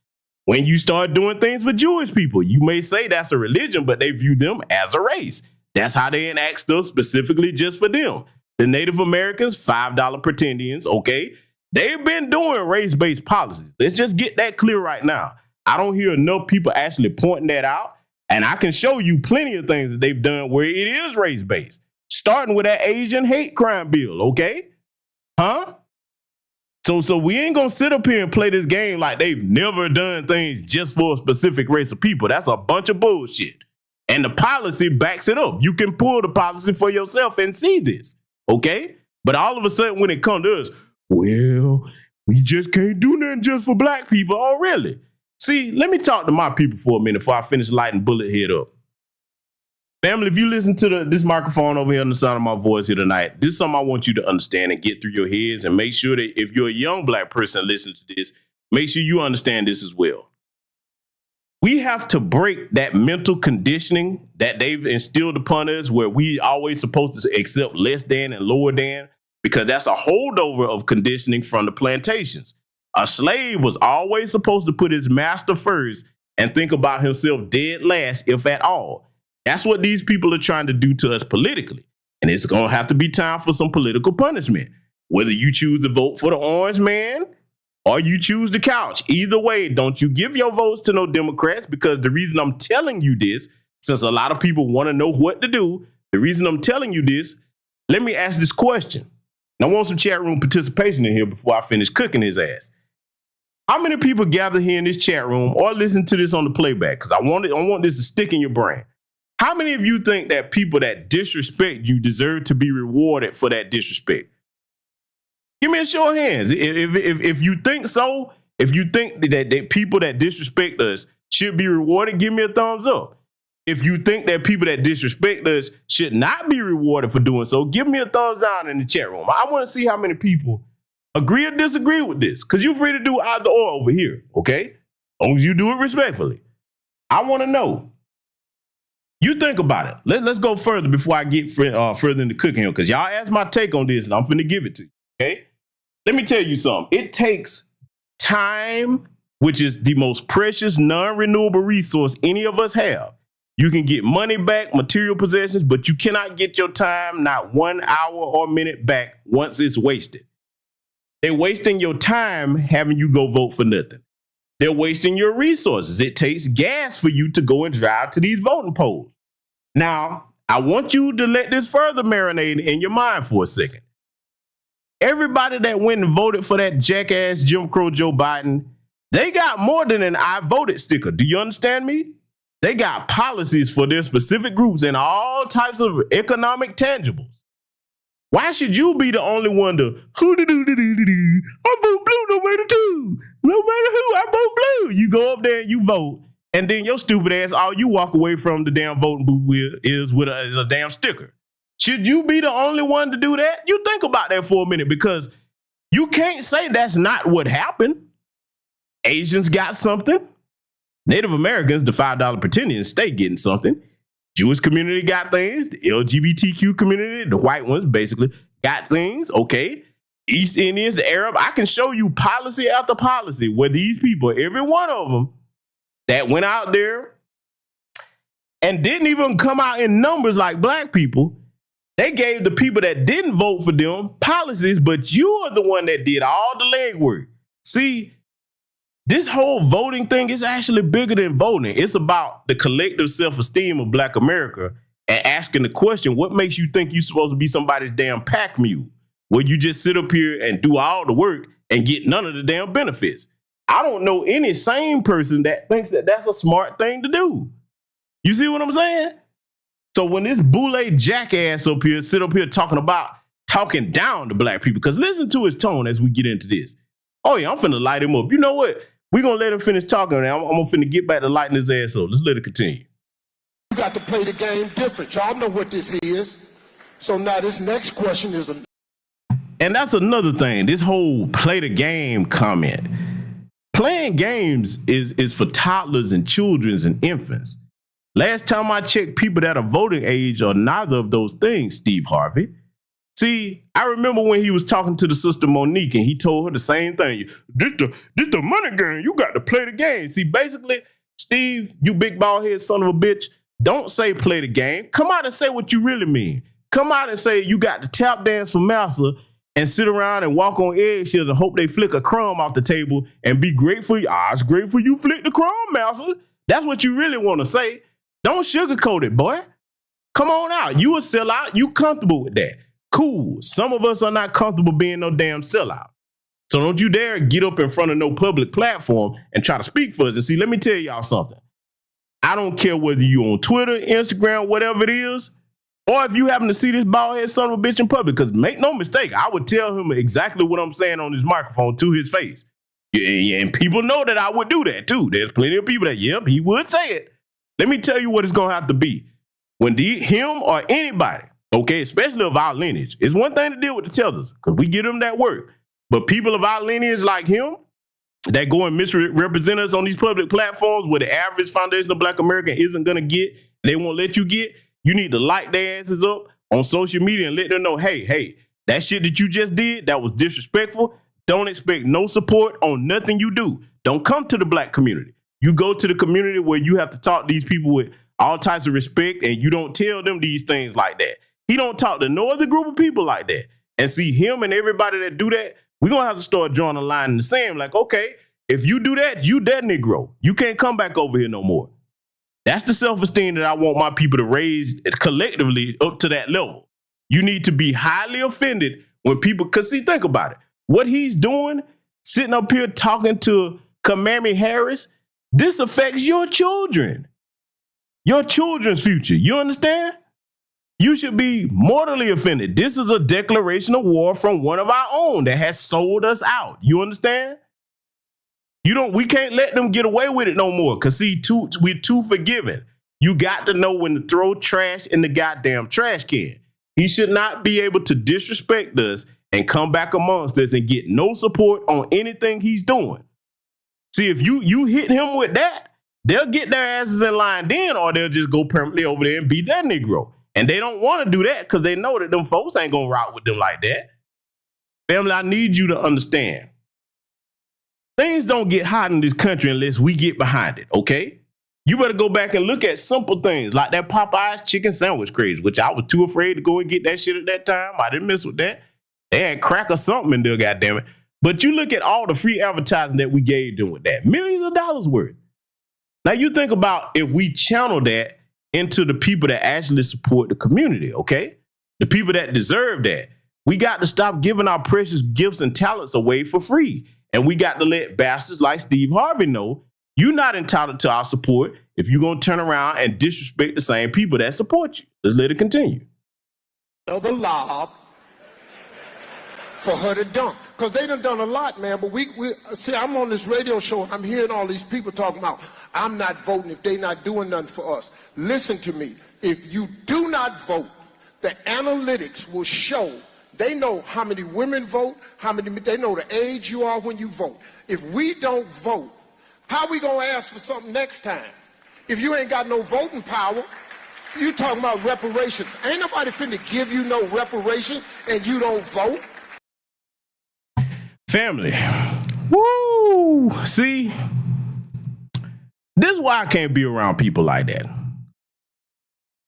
When you start doing things for Jewish people, you may say that's a religion, but they view them as a race. That's how they enact stuff specifically just for them. The Native Americans, $5 pretendians, okay? They've been doing race-based policies. Let's just get that clear right now. I don't hear enough people actually pointing that out, and I can show you plenty of things that they've done where it is race-based, starting with that Asian hate crime bill, okay? Huh? So we ain't gonna sit up here and play this game like they've never done things just for a specific race of people. That's a bunch of bullshit. And the policy backs it up. You can pull the policy for yourself and see this, okay? But all of a sudden when it comes to us, well, we just can't do nothing just for Black people. Oh, really? See, let me talk to my people for a minute before I finish lighting bullet head up. Family, if you listen to this microphone over here on the sound of my voice here tonight, this is something I want you to understand and get through your heads, and make sure that if you're a young Black person listening to this, make sure you understand this as well. We have to break that mental conditioning that they've instilled upon us where we always supposed to accept less than and lower than, because that's a holdover of conditioning from the plantations. A slave was always supposed to put his master first and think about himself dead last, if at all. That's what these people are trying to do to us politically. And it's going to have to be time for some political punishment. Whether you choose to vote for the orange man or you choose the couch. Either way, don't you give your votes to no Democrats, because the reason I'm telling you this, since a lot of people want to know what to do, the reason I'm telling you this, let me ask this question. And I want some chat room participation in here before I finish cooking his ass. How many people gather here in this chat room or listen to this on the playback? Because I want this to stick in your brain. How many of you think that people that disrespect you deserve to be rewarded for that disrespect? Give me a show of hands. If you think so, if you think that people that disrespect us should be rewarded, give me a thumbs up. If you think that people that disrespect us should not be rewarded for doing so, give me a thumbs down in the chat room. I want to see how many people agree or disagree with this, because you're free to do either or over here, okay? As long as you do it respectfully. I want to know. You think about it. Let's go further before I get further into cooking here, because y'all asked my take on this, and I'm finna give it to you, okay? Let me tell you something. It takes time, which is the most precious, non-renewable resource any of us have. You can get money back, material possessions, but you cannot get your time, not 1 hour or minute back once it's wasted. They're wasting your time having you go vote for nothing. They're wasting your resources. It takes gas for you to go and drive to these voting polls. Now, I want you to let this further marinate in your mind for a second. Everybody that went and voted for that jackass Jim Crow Joe Biden, they got more than an I voted sticker. Do you understand me? They got policies for their specific groups and all types of economic tangibles. Why should you be the only one to I vote blue no matter who? No matter who, I vote blue. You go up there and you vote, and then your stupid ass, all you walk away from the damn voting booth is with a damn sticker. Should you be the only one to do that? You think about that for a minute, because you can't say that's not what happened. Asians got something. Native Americans, the $5 pretenders, stay getting something. Jewish community got things. The LGBTQ community, the white ones basically, got things. Okay. East Indians, the Arab. I can show you policy after policy where these people, every one of them that went out there and didn't even come out in numbers like black people, they gave the people that didn't vote for them policies, but you are the one that did all the legwork. See, this whole voting thing is actually bigger than voting. It's about the collective self-esteem of Black America and asking the question, what makes you think you're supposed to be somebody's damn pack mule, where you just sit up here and do all the work and get none of the damn benefits? I don't know any sane person that thinks that that's a smart thing to do. You see what I'm saying? So when this boule jackass up here sit up here talking down to black people, because listen to his tone as we get into this. Oh yeah, I'm finna light him up. You know what? We're going to let him finish talking. I'm finna get back to lighting his ass up. Let's let it continue. You got to play the game different. Y'all know what this is. So now this next question is... And that's another thing, this whole play the game comment. Playing games is for toddlers and children and infants. Last time I checked, people that are voting age are neither of those things, Steve Harvey. See, I remember when he was talking to the sister Monique and he told her the same thing. This the money game. You got to play the game. See, basically, Steve, you big bald head son of a bitch, don't say play the game. Come out and say what you really mean. Come out and say you got to tap dance for Massa and sit around and walk on eggshells and hope they flick a crumb off the table and be grateful. It's grateful you flick the crumb, Massa. That's what you really want to say. Don't sugarcoat it, boy. Come on out. You a sellout. You comfortable with that. Cool. Some of us are not comfortable being no damn sellout. So don't you dare get up in front of no public platform and try to speak for us. And see, let me tell y'all something. I don't care whether you on Twitter, Instagram, whatever it is, or if you happen to see this bald head son of a bitch in public, because make no mistake, I would tell him exactly what I'm saying on his microphone to his face. Yeah, and people know that I would do that too. There's plenty of people that, yep, he would say it. Let me tell you what it's going to have to be. When him or anybody, okay, especially of our lineage. It's one thing to deal with the tethers, because we get them that work. But people of our lineage like him that go and misrepresent us on these public platforms where the average foundation of Black American isn't going to get, they won't let you get, you need to light their asses up on social media and let them know, hey, that shit that you just did, that was disrespectful. Don't expect no support on nothing you do. Don't come to the Black community. You go to the community where you have to talk to these people with all types of respect, and you don't tell them these things like that. He don't talk to no other group of people like that. And see, him and everybody that do that, we're going to have to start drawing a line in the sand. Like, okay, if you do that, you that Negro. You can't come back over here no more. That's the self-esteem that I want my people to raise collectively up to that level. You need to be highly offended when people, because see, think about it. What he's doing sitting up here talking to Kamala Harris, this affects your children, your children's future. You understand? You should be mortally offended. This is a declaration of war from one of our own that has sold us out. You understand? We can't let them get away with it no more. Cause see, we're too forgiving. You got to know when to throw trash in the goddamn trash can. He should not be able to disrespect us and come back amongst us and get no support on anything he's doing. See, if you hit him with that, they'll get their asses in line then, or they'll just go permanently over there and beat that Negro. And they don't want to do that because they know that them folks ain't gonna rock with them like that. Family, I need you to understand. Things don't get hot in this country unless we get behind it, okay? You better go back and look at simple things like that Popeye's chicken sandwich craze, which I was too afraid to go and get that shit at that time. I didn't mess with that. They had crack or something in there, goddammit. But you look at all the free advertising that we gave them with that, millions of dollars worth. Now you think about if we channel that into the people that actually support the community, okay? The people that deserve that. We got to stop giving our precious gifts and talents away for free. And we got to let bastards like Steve Harvey know you're not entitled to our support if you're going to turn around and disrespect the same people that support you. Let's let it continue. The lob for her to dunk. Because they done a lot, man. But we see, I'm on this radio show and I'm hearing all these people talking about, I'm not voting if they not doing nothing for us. Listen to me. If you do not vote, the analytics will show. They know how many women vote, they know the age you are when you vote. If we don't vote, how we gonna ask for something next time? If you ain't got no voting power, you talking about reparations. Ain't nobody finna give you no reparations and you don't vote. Family. Woo! See, this is why I can't be around people like that.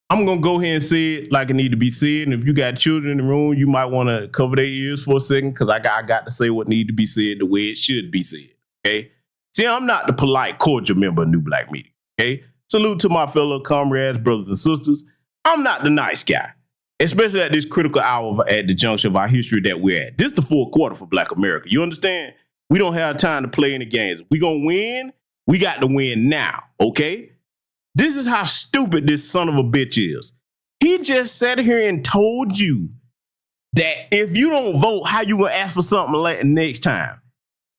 I'm going to go ahead and say it like it need to be said. And if you got children in the room, you might want to cover their ears for a second because I got to say what need to be said the way it should be said, okay? See, I'm not the polite, cordial member of New Black Media, okay? Salute to my fellow comrades, brothers and sisters. I'm not the nice guy, especially at this critical hour at the junction of our history that we're at. This is the fourth quarter for Black America. You understand? We don't have time to play any games. If we going to win, we got to win now, okay? This is how stupid this son of a bitch is. He just sat here and told you that if you don't vote, how you gonna ask for something like next time?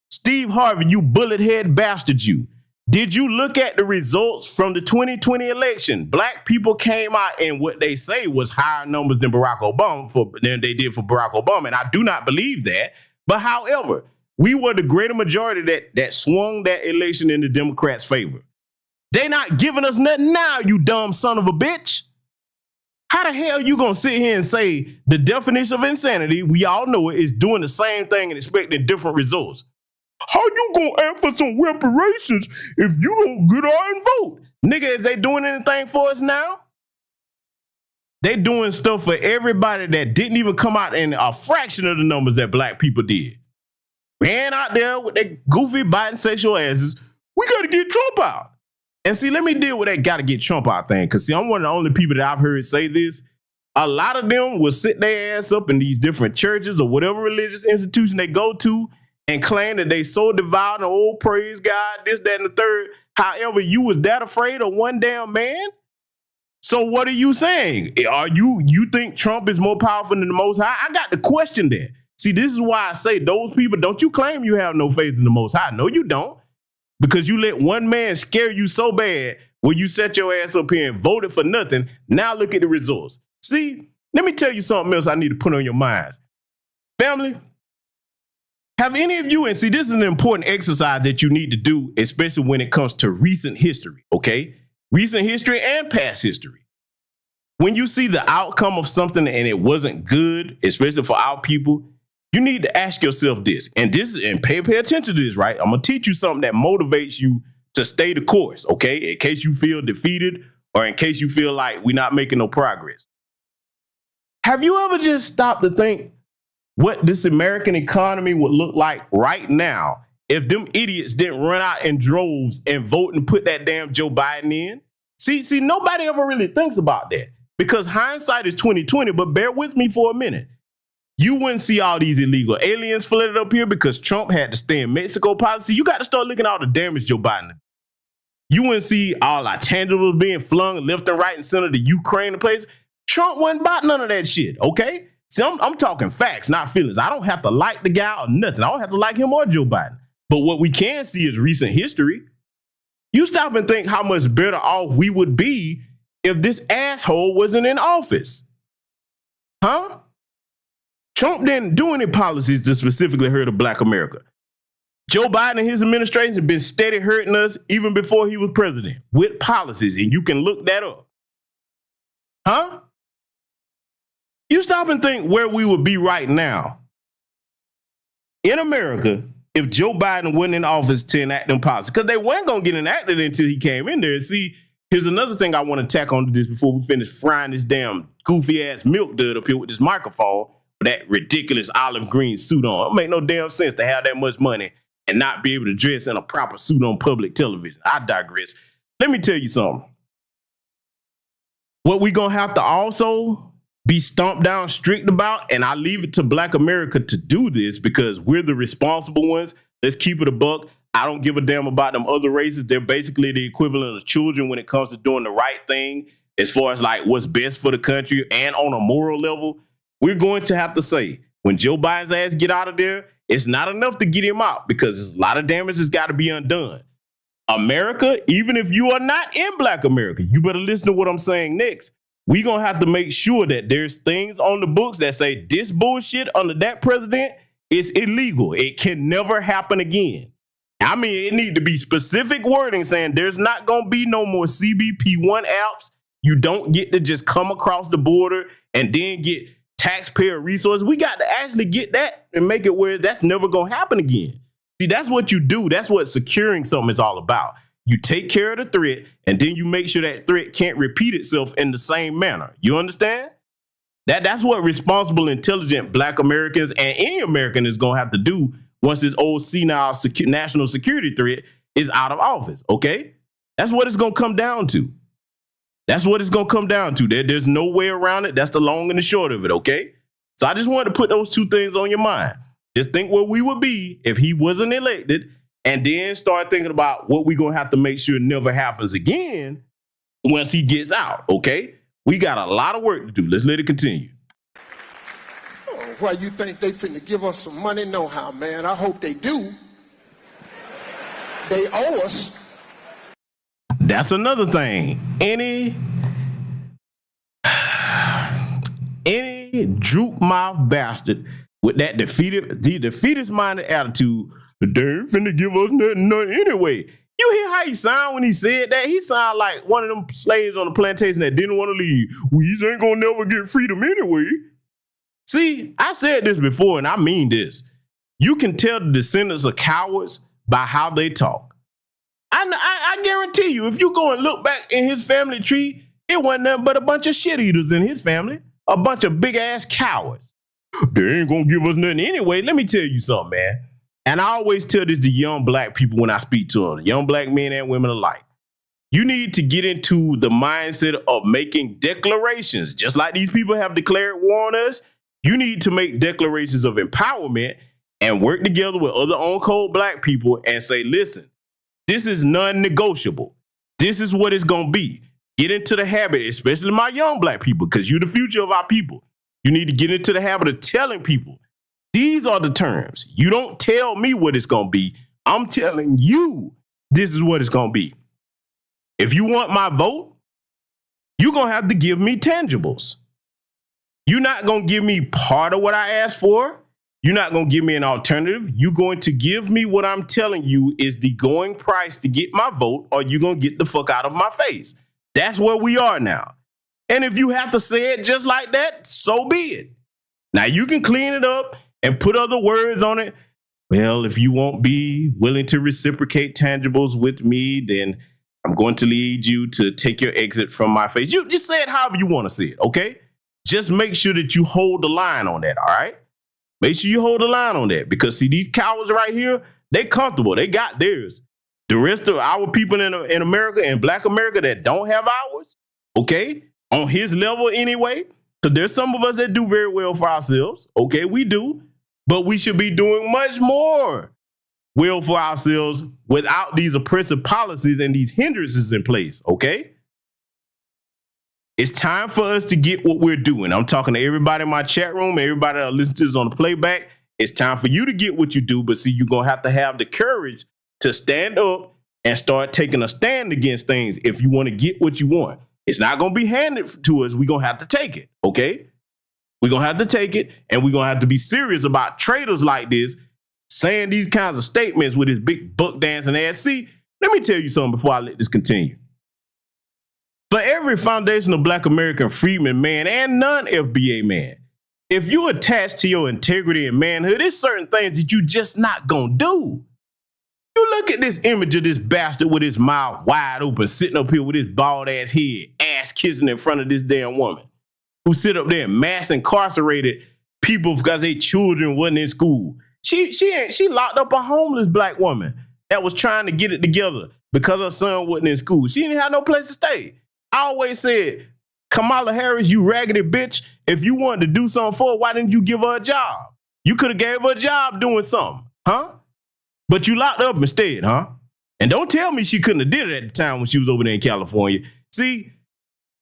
Steve Harvey, you bullet head bastard, you. Did you look at the results from the 2020 election? Black people came out and what they say was higher numbers than than they did for Barack Obama. And I do not believe that. But however, we were the greater majority that swung that election in the Democrats' favor. They not giving us nothing now, you dumb son of a bitch. How the hell you gonna sit here and say the definition of insanity, we all know it, is doing the same thing and expecting different results? How you gonna ask for some reparations if you don't get out and vote? Nigga, is they doing anything for us now? They doing stuff for everybody that didn't even come out in a fraction of the numbers that black people did. Ran out there with their goofy biting sexual asses. We gotta get Trump out. And see, let me deal with that gotta get Trump out thing. Because see, I'm one of the only people that I've heard say this. A lot of them will sit their ass up in these different churches or whatever religious institution they go to and claim that they so devout and oh, praise God, this, that, and the third. However, you was that afraid of one damn man? So what are you saying? Are you think Trump is more powerful than the Most High? I got the question there. See, this is why I say those people, don't you claim you have no faith in the Most High? No, you don't. Because you let one man scare you so bad where you set your ass up here and voted for nothing. Now look at the results. See, let me tell you something else I need to put on your minds. Family, have any of you, and see, this is an important exercise that you need to do, especially when it comes to recent history, okay? Recent history and past history. When you see the outcome of something and it wasn't good, especially for our people, you need to ask yourself this, and pay attention to this, right? I'm gonna teach you something that motivates you to stay the course, okay? In case you feel defeated or in case you feel like we're not making no progress. Have you ever just stopped to think what this American economy would look like right now if them idiots didn't run out in droves and vote and put that damn Joe Biden in? See, nobody ever really thinks about that because hindsight is 2020, but bear with me for a minute. You wouldn't see all these illegal aliens flooded up here because Trump had to stay in Mexico policy. You got to start looking at all the damage Joe Biden. You wouldn't see all our tangibles being flung left and right and center to Ukraine and places. Trump wasn't about none of that shit, okay? See, I'm talking facts, not feelings. I don't have to like the guy or nothing. I don't have to like him or Joe Biden. But what we can see is recent history. You stop and think how much better off we would be if this asshole wasn't in office. Huh? Trump didn't do any policies to specifically hurt Black America. Joe Biden and his administration have been steady hurting us even before he was president with policies, and you can look that up. Huh? You stop and think where we would be right now in America if Joe Biden wasn't in office to enact them policies, because they weren't going to get enacted until he came in there. See, here's another thing I want to tack onto this before we finish frying this damn goofy-ass milk dud up here with this microphone with that ridiculous olive green suit on. It make no damn sense to have that much money and not be able to dress in a proper suit on public television. I digress. Let me tell you something. What we going to have to also be stomped down strict about, and I leave it to Black America to do this because we're the responsible ones. Let's keep it a buck. I don't give a damn about them other races. They're basically the equivalent of children when it comes to doing the right thing as far as like what's best for the country and on a moral level. We're going to have to say when Joe Biden's ass get out of there, it's not enough to get him out because a lot of damage has got to be undone. America, even if you are not in Black America, you better listen to what I'm saying next. We're going to have to make sure that there's things on the books that say this bullshit under that president is illegal. It can never happen again. I mean, it need to be specific wording saying there's not going to be no more CBP1 apps. You don't get to just come across the border and then get taxpayer resources. We got to actually get that and make it where that's never going to happen again. See, that's what you do. That's what securing something is all about. You take care of the threat, and then you make sure that threat can't repeat itself in the same manner. You understand? That's what responsible, intelligent Black Americans and any American is going to have to do once this old senile national security threat is out of office, okay? That's what it's going to come down to. That's what it's going to come down to. There's no way around it. That's the long and the short of it, okay? So I just wanted to put those two things on your mind. Just think where we would be if he wasn't elected, and then start thinking about what we're going to have to make sure never happens again once he gets out, okay? We got a lot of work to do. Let's let it continue. Oh, why you think they finna give us some money? No how, man. I hope they do. They owe us. That's another thing. Any droop mouth bastard with that defeatist minded attitude, they ain't finna give us nothing anyway. You hear how he sound when he said that? He sound like one of them slaves on the plantation that didn't want to leave. We ain't gonna never get freedom anyway. See, I said this before, and I mean this. You can tell the descendants of cowards by how they talk. I guarantee you, if you go and look back in his family tree, it wasn't nothing but a bunch of shit eaters in his family, a bunch of big ass cowards. They ain't gonna give us nothing anyway. Let me tell you something, man. And I always tell this to young Black people when I speak to them, young Black men and women alike. You need to get into the mindset of making declarations. Just like these people have declared war on us, you need to make declarations of empowerment and work together with other on-code Black people and say, listen, this is non-negotiable. This is what it's gonna be. Get into the habit, especially my young Black people, because you're the future of our people. You need to get into the habit of telling people, these are the terms. You don't tell me what it's going to be. I'm telling you this is what it's going to be. If you want my vote, you're going to have to give me tangibles. You're not going to give me part of what I asked for. You're not going to give me an alternative. You're going to give me what I'm telling you is the going price to get my vote, or you're going to get the fuck out of my face. That's where we are now. And if you have to say it just like that, so be it. Now, you can clean it up and put other words on it. Well, if you won't be willing to reciprocate tangibles with me, then I'm going to lead you to take your exit from my face. You just say it however you want to say it, okay? Just make sure that you hold the line on that, all right? Make sure you hold the line on that, because, see, these cowards right here, they comfortable. They got theirs. The rest of our people in America and Black America that don't have ours, okay, on his level anyway, Because there's some of us that do very well for ourselves. Okay, we do. But we should be doing much more well for ourselves without these oppressive policies and these hindrances in place. Okay? It's time for us to get what we're doing. I'm talking to everybody in my chat room, everybody that listens to this on the playback. It's time for you to get what you do. But see, you're going to have the courage to stand up and start taking a stand against things if you want to get what you want. It's not going to be handed to us. We're going to have to take it, okay? We're going to have to take it, and we're going to have to be serious about traitors like this saying these kinds of statements with his big buck dancing ass. See, let me tell you something before I let this continue. For every foundational Black American freedman man and non-FBA man, if you attach to your integrity and manhood, there's certain things that you just not going to do. You look at this image of this bastard with his mouth wide open, sitting up here with his bald ass head, ass kissing in front of this damn woman who sit up there and mass incarcerated people because their children wasn't in school. She locked up a homeless Black woman that was trying to get it together because her son wasn't in school. She didn't have no place to stay. I always said, Kamala Harris, you raggedy bitch, if you wanted to do something for her, why didn't you give her a job? You could have gave her a job doing something, huh? But you locked up instead, huh? And don't tell me she couldn't have did it at the time when she was over there in California. See,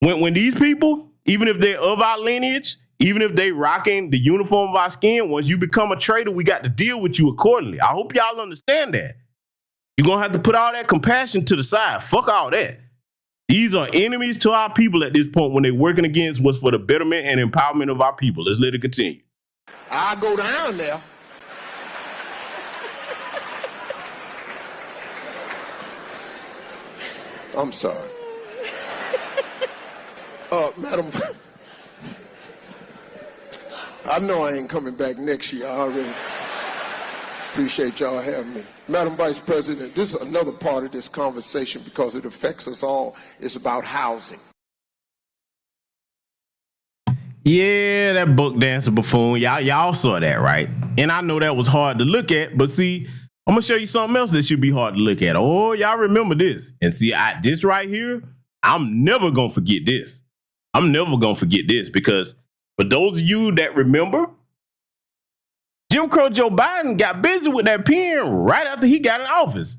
when these people, even if they're of our lineage, even if they rocking the uniform of our skin, once you become a traitor, we got to deal with you accordingly. I hope y'all understand that. You're going to have to put all that compassion to the side. Fuck all that. These are enemies to our people at this point when they're working against what's for the betterment and empowerment of our people. Let's let it continue. I go down there. I'm sorry. Madam, I know I ain't coming back next year. I already appreciate y'all having me. Madam Vice President, this is another part of this conversation because it affects us all. It's about housing. Yeah, that buck dancer buffoon. Y'all saw that, right? And I know that was hard to look at, but see, I'm going to show you something else that should be hard to look at. Oh, y'all remember this. And see, this right here, I'm never going to forget this. I'm never going to forget this because for those of you that remember, Jim Crow Joe Biden got busy with that pen right after he got in office.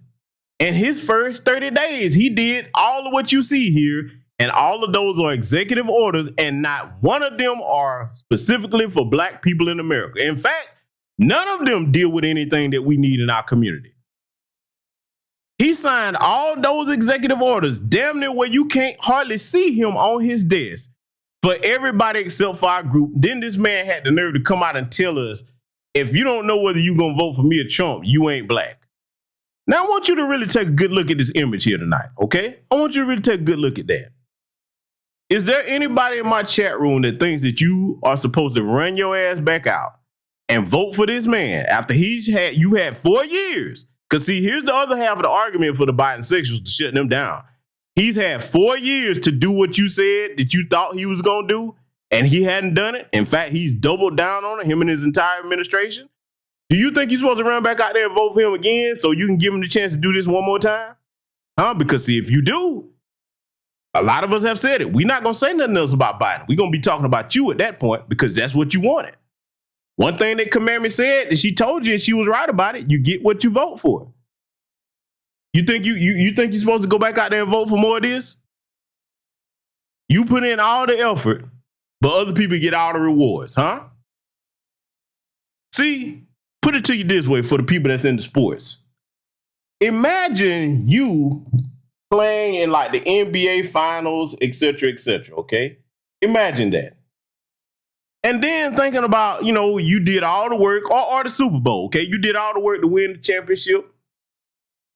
And his first 30 days, he did all of what you see here. And all of those are executive orders, and not one of them are specifically for Black people in America. In fact, none of them deal with anything that we need in our community. He signed all those executive orders, damn near where you can't hardly see him on his desk, for everybody except for our group. Then this man had the nerve to come out and tell us, if you don't know whether you're going to vote for me or Trump, you ain't Black. Now, I want you to really take a good look at this image here tonight, okay? I want you to really take a good look at that. Is there anybody in my chat room that thinks that you are supposed to run your ass back out and vote for this man after you had 4 years? Because see, here's the other half of the argument for the Biden sexuals to shut them down. He's had 4 years to do what you said that you thought he was going to do, and he hadn't done it. In fact, he's doubled down on it, him and his entire administration. Do you think you're supposed to run back out there and vote for him again so you can give him the chance to do this one more time? Huh? Because see, if you do, a lot of us have said it. We're not going to say nothing else about Biden. We're going to be talking about you at that point because that's what you wanted. One thing that Commandment said that she told you and she was right about it, you get what you vote for. You think you think you're supposed to go back out there and vote for more of this? You put in all the effort, but other people get all the rewards, huh? See, put it to you this way for the people that's into sports. Imagine you playing in like the NBA finals, et cetera, okay? Imagine that. And then thinking about, you did all the work, or the Super Bowl, okay? You did all the work to win the championship.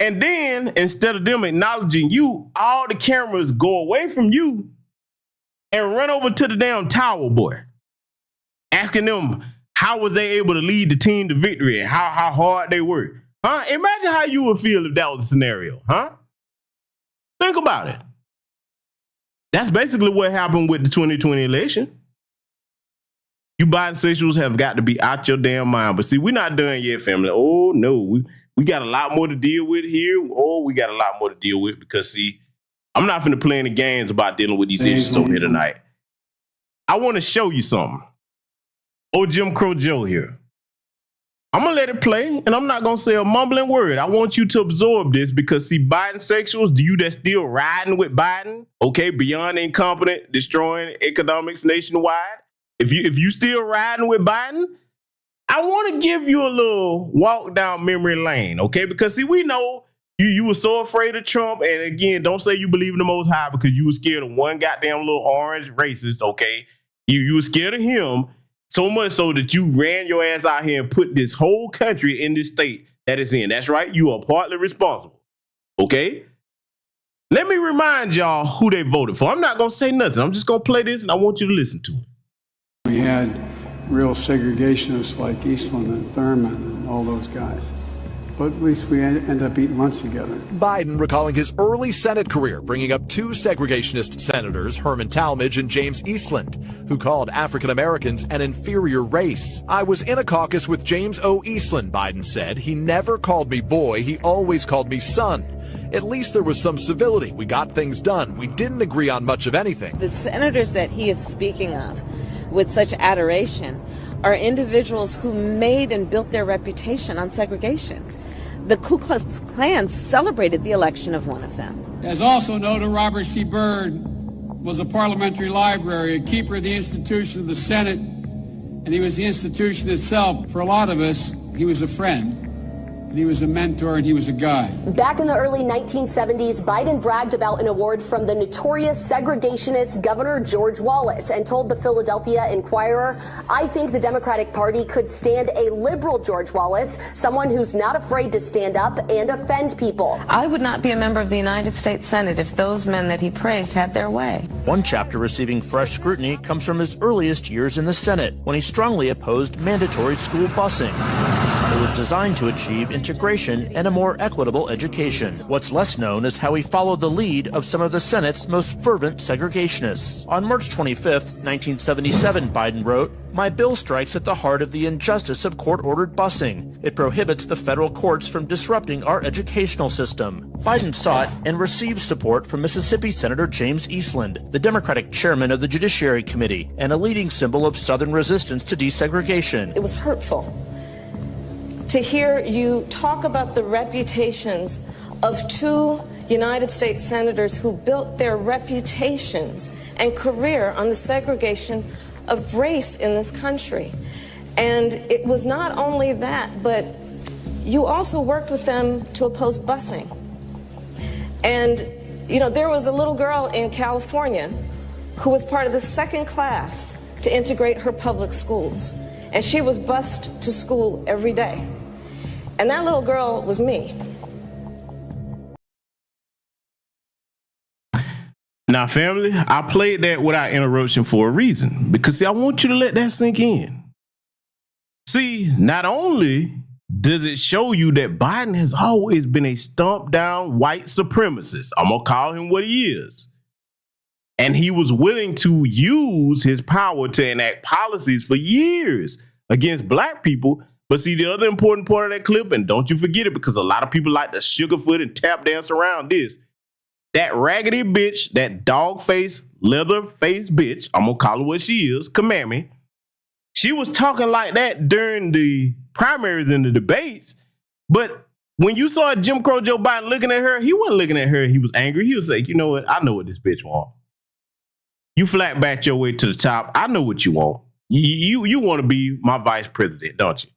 And then instead of them acknowledging you, all the cameras go away from you and run over to the damn Tower Boy, asking them how was they able to lead the team to victory and how hard they worked. Huh? Imagine how you would feel if that was a scenario, huh? Think about it. That's basically what happened with the 2020 election. You bisexuals have got to be out your damn mind. But see, we're not done yet, family. Oh, no. We got a lot more to deal with here. Oh, we got a lot more to deal with because, see, I'm not finna play any games about dealing with these issues over here tonight. I want to show you something. Oh, Jim Crow Joe here. I'm going to let it play, and I'm not going to say a mumbling word. I want you to absorb this because, see, Biden sexuals, do you that still riding with Biden, okay, beyond incompetent, destroying economics nationwide, if you still riding with Biden, I want to give you a little walk down memory lane, okay? Because, see, we know you were so afraid of Trump, and again, don't say you believe in the Most High because you were scared of one goddamn little orange racist, okay? You were scared of him. So much so that you ran your ass out here and put this whole country in this state that it's in. That's right. You are partly responsible. Okay? Let me remind y'all who they voted for. I'm not going to say nothing. I'm just going to play this and I want you to listen to it. We had real segregationists like Eastland and Thurman and all those guys. But at least we end up eating lunch together. Biden recalling his early Senate career, bringing up two segregationist senators, Herman Talmadge and James Eastland, who called African Americans an inferior race. I was in a caucus with James O. Eastland, Biden said. He never called me boy. He always called me son. At least there was some civility. We got things done. We didn't agree on much of anything. The senators that he is speaking of with such adoration are individuals who made and built their reputation on segregation. The Ku Klux Klan celebrated the election of one of them. As also noted, Robert C. Byrd was a parliamentary library, a keeper of the institution of the Senate, and he was the institution itself. For a lot of us, he was a friend. And he was a mentor, and he was a guy. Back in the early 1970s, Biden bragged about an award from the notorious segregationist Governor George Wallace and told the Philadelphia Inquirer, I think the Democratic Party could stand a liberal George Wallace, someone who's not afraid to stand up and offend people. I would not be a member of the United States Senate if those men that he praised had their way. One chapter receiving fresh scrutiny comes from his earliest years in the Senate, when he strongly opposed mandatory school busing. It was designed to achieve integration and a more equitable education. What's less known is how he followed the lead of some of the Senate's most fervent segregationists. On March 25, 1977, Biden wrote, "My bill strikes at the heart of the injustice of court-ordered busing. It prohibits the federal courts from disrupting our educational system." Biden sought and received support from Mississippi Senator James Eastland, the Democratic chairman of the Judiciary Committee, and a leading symbol of Southern resistance to desegregation. It was hurtful to hear you talk about the reputations of two United States senators who built their reputations and career on the segregation of race in this country. And it was not only that, but you also worked with them to oppose busing. And, you know, there was a little girl in California who was part of the second class to integrate her public schools. And she was bused to school every day. And that little girl was me. Now, family, I played that without interruption for a reason. Because, see, I want you to let that sink in. See, not only does it show you that Biden has always been a stomped down white supremacist. I'm going to call him what he is. And he was willing to use his power to enact policies for years against black people. But see, the other important part of that clip, and don't you forget it, because a lot of people like to sugarfoot and tap dance around this. That raggedy bitch, that dog-faced, leather-faced bitch, I'm going to call her what she is, Kamami, she was talking like that during the primaries and the debates. But when you saw Jim Crow Joe Biden looking at her, he wasn't looking at her. He was angry. He was like, you know what? I know what this bitch wants. You flat back your way to the top. I know what you want. You want to be my vice president, don't you?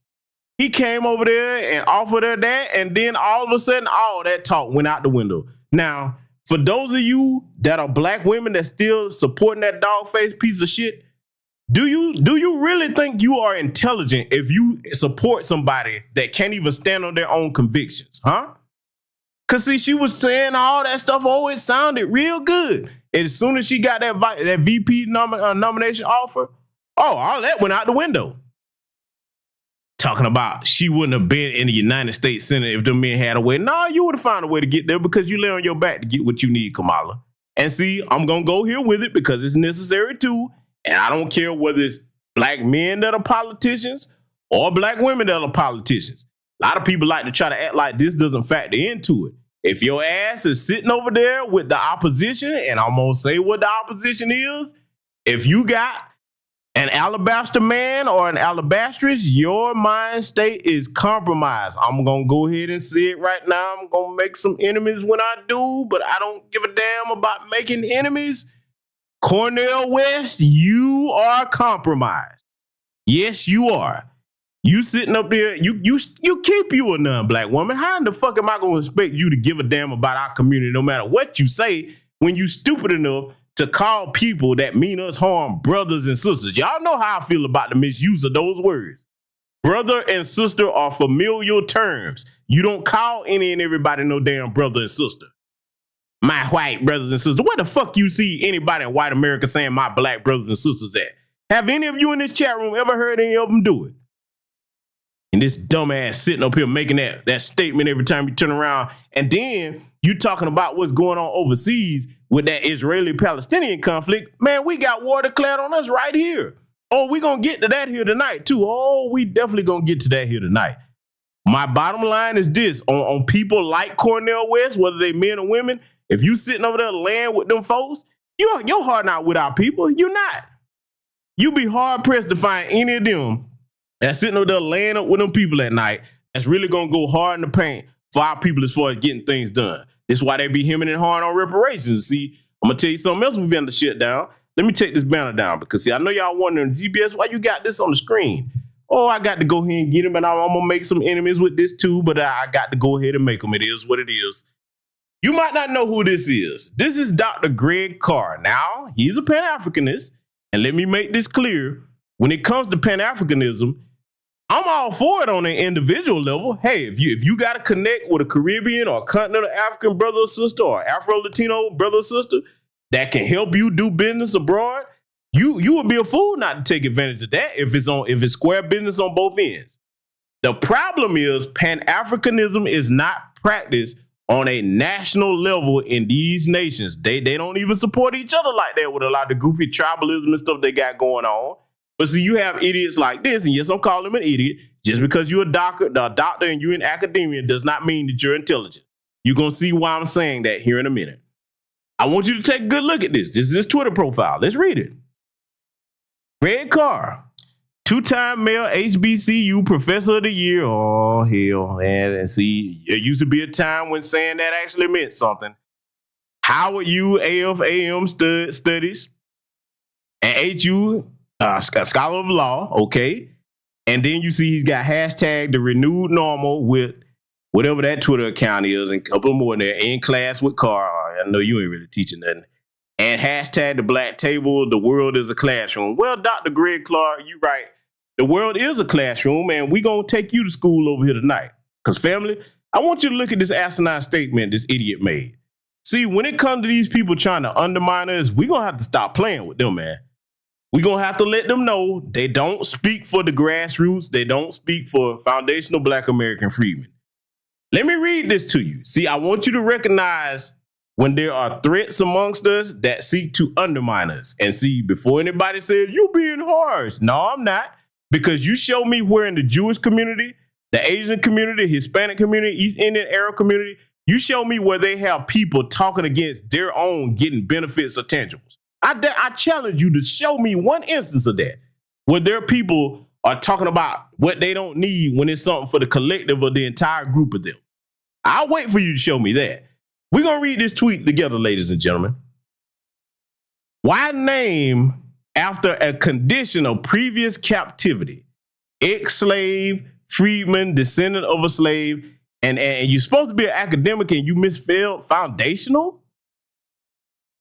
He came over there and offered her that, and then all of a sudden, all that talk went out the window. Now, for those of you that are black women that still supporting that dog-faced piece of shit, do you really think you are intelligent if you support somebody that can't even stand on their own convictions, huh? Because, see, she was saying all that stuff always sounded real good. And as soon as she got that VP nomination offer, all that went out the window. Talking about she wouldn't have been in the United States Senate if them men had a way. No, you would have found a way to get there because you lay on your back to get what you need, Kamala. And see, I'm going to go here with it because it's necessary too. And I don't care whether it's black men that are politicians or black women that are politicians. A lot of people like to try to act like this doesn't factor into it. If your ass is sitting over there with the opposition, and I'm going to say what the opposition is, if you got An alabaster man or an alabastress, your mind state is compromised. I'm going to go ahead and say it right now. I'm going to make some enemies when I do, but I don't give a damn about making enemies. Cornel West, you are compromised. Yes, you are. You sitting up there, you keep you a non-black woman. How in the fuck am I going to expect you to give a damn about our community no matter what you say when you stupid enough to call people that mean us harm brothers and sisters? Y'all know how I feel about the misuse of those words. Brother and sister are familial terms. You don't call any and everybody no damn brother and sister. My white brothers and sisters. Where the fuck you see anybody in white America saying my black brothers and sisters at? Have any of you in this chat room ever heard any of them do it? And this dumbass sitting up here making that statement every time you turn around. And then you talking about what's going on overseas with that Israeli-Palestinian conflict. Man, we got war declared on us right here. Oh, we going to get to that here tonight too. Oh, we definitely going to get to that here tonight. My bottom line is this. On people like Cornel West, whether they men or women, if you sitting over there laying with them folks, your heart not with our people. You're not. You be hard pressed to find any of them that's sitting over there laying up with them people at night that's really going to go hard in the paint for our people as far as getting things done. This is why they be hemming and hawing on reparations. See, I'm going to tell you something else we've been to shut down. Let me take this banner down because, see, I know y'all wondering, GBS, why you got this on the screen? Oh, I got to go ahead and get him, and I'm going to make some enemies with this too, but I got to go ahead and make them. It is what it is. You might not know who this is. This is Dr. Greg Carr. Now, he's a Pan-Africanist, and let me make this clear. When it comes to Pan-Africanism, I'm all for it on an individual level. Hey, if you got to connect with a Caribbean or continental African brother or sister or Afro-Latino brother or sister that can help you do business abroad, you would be a fool not to take advantage of that if it's square business on both ends. The problem is Pan-Africanism is not practiced on a national level in these nations. They don't even support each other like that with a lot of goofy tribalism and stuff they got going on. But see, you have idiots like this, and yes, I'm calling him an idiot. Just because you're a doctor and you're in academia does not mean that you're intelligent. You're going to see why I'm saying that here in a minute. I want you to take a good look at this. This is his Twitter profile. Let's read it. Greg Carr, two-time male HBCU Professor of the Year. Oh, hell, man. And see, there used to be a time when saying that actually meant something. Howard U. AFAM Studies. And HU, Scholar of Law, okay? And then you see he's got hashtag the renewed normal with whatever that Twitter account is and a couple more in there. In class with Carr. I know you ain't really teaching nothing. And hashtag the black table, the world is a classroom. Well, Dr. Greg Clark, you right. The world is a classroom, and we going to take you to school over here tonight. Because, family, I want you to look at this asinine statement this idiot made. See, when it comes to these people trying to undermine us, we're going to have to stop playing with them, man. We're going to have to let them know they don't speak for the grassroots. They don't speak for foundational Black American freedmen. Let me read this to you. See, I want you to recognize when there are threats amongst us that seek to undermine us. And see, before anybody says, you being harsh. No, I'm not. Because you show me where in the Jewish community, the Asian community, Hispanic community, East Indian Arab community, you show me where they have people talking against their own getting benefits or tangibles. I challenge you to show me one instance of that, where their people are talking about what they don't need when it's something for the collective of the entire group of them. I'll wait for you to show me that. We're going to read this tweet together, ladies and gentlemen. Why name after a condition of previous captivity, ex-slave, freedman, descendant of a slave, and you're supposed to be an academic and you misspelled foundational?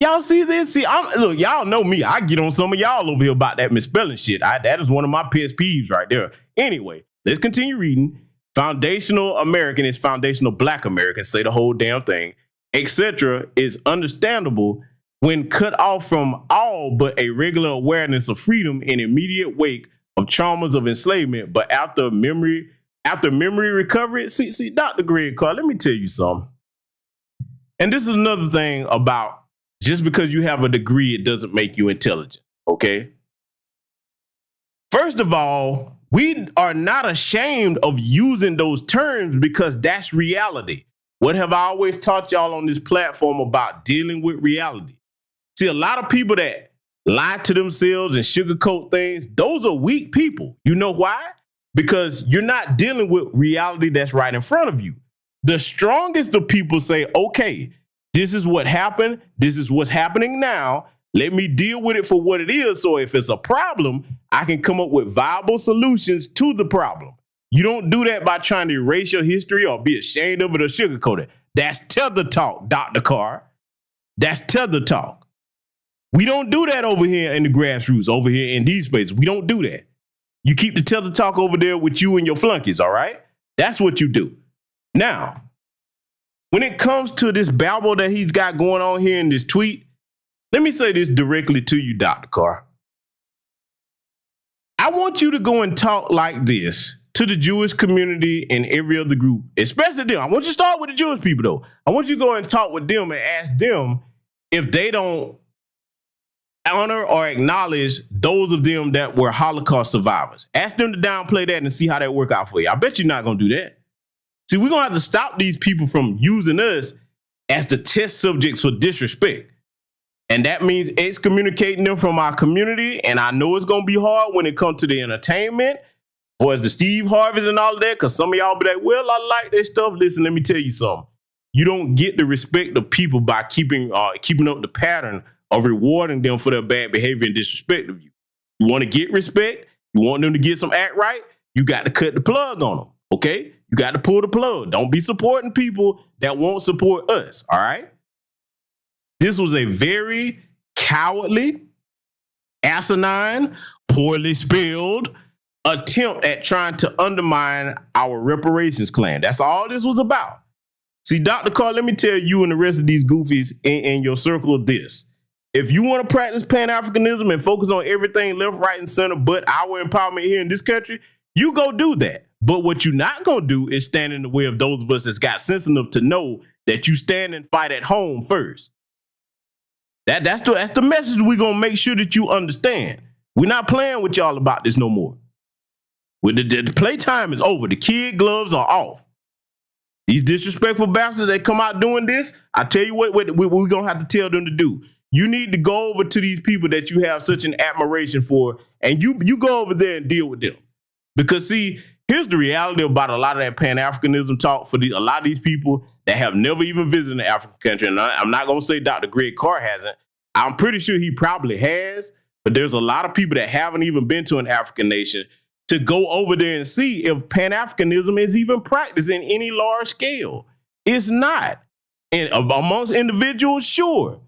Y'all see this? See, look, y'all know me. I get on some of y'all over here about that misspelling shit. That is one of my pet peeves right there. Anyway, let's continue reading. Foundational American is foundational Black American. Say the whole damn thing. Etc. is understandable when cut off from all but a regular awareness of freedom in immediate wake of traumas of enslavement, but after memory recovery. See, Dr. Greg Carr, let me tell you something. And this is another thing about just because you have a degree, it doesn't make you intelligent, okay? First of all, we are not ashamed of using those terms because that's reality. What have I always taught y'all on this platform about dealing with reality? See, a lot of people that lie to themselves and sugarcoat things, those are weak people. You know why? Because you're not dealing with reality that's right in front of you. The strongest of people say, okay, this is what happened. This is what's happening now. Let me deal with it for what it is. So if it's a problem, I can come up with viable solutions to the problem. You don't do that by trying to erase your history or be ashamed of it or sugarcoat it. That's tether talk, Dr. Carr. That's tether talk. We don't do that over here in the grassroots, over here in these spaces. We don't do that. You keep the tether talk over there with you and your flunkies, all right? That's what you do. Now, when it comes to this babble that he's got going on here in this tweet, let me say this directly to you, Dr. Carr. I want you to go and talk like this to the Jewish community and every other group, especially them. I want you to start with the Jewish people, though. I want you to go and talk with them and ask them if they don't honor or acknowledge those of them that were Holocaust survivors. Ask them to downplay that and see how that work out for you. I bet you're not going to do that. See, we're going to have to stop these people from using us as the test subjects for disrespect. And that means excommunicating them from our community. And I know it's going to be hard when it comes to the entertainment or as the Steve Harveys and all of that, because some of y'all be like, well, I like that stuff. Listen, let me tell you something. You don't get the respect of people by keeping up the pattern of rewarding them for their bad behavior and disrespect of you. You want to get respect? You want them to get some act right? You got to cut the plug on them, okay? You got to pull the plug. Don't be supporting people that won't support us, all right? This was a very cowardly, asinine, poorly spelled attempt at trying to undermine our reparations claim. That's all this was about. See, Dr. Carr, let me tell you and the rest of these goofies in your circle of this. If you want to practice Pan-Africanism and focus on everything left, right, and center but our empowerment here in this country, you go do that. But what you're not going to do is stand in the way of those of us that's got sense enough to know that you stand and fight at home first. That's the message we're going to make sure that you understand. We're not playing with y'all about this no more. The playtime is over. The kid gloves are off. These disrespectful bastards that come out doing this, I tell you what we're going to have to tell them to do. You need to go over to these people that you have such an admiration for, and you go over there and deal with them. Because, see, here's the reality about a lot of that Pan-Africanism talk for a lot of these people that have never even visited an African country. And I'm not going to say Dr. Greg Carr hasn't. I'm pretty sure he probably has, but there's a lot of people that haven't even been to an African nation to go over there and see if Pan-Africanism is even practiced in any large scale. It's not. And amongst individuals, sure.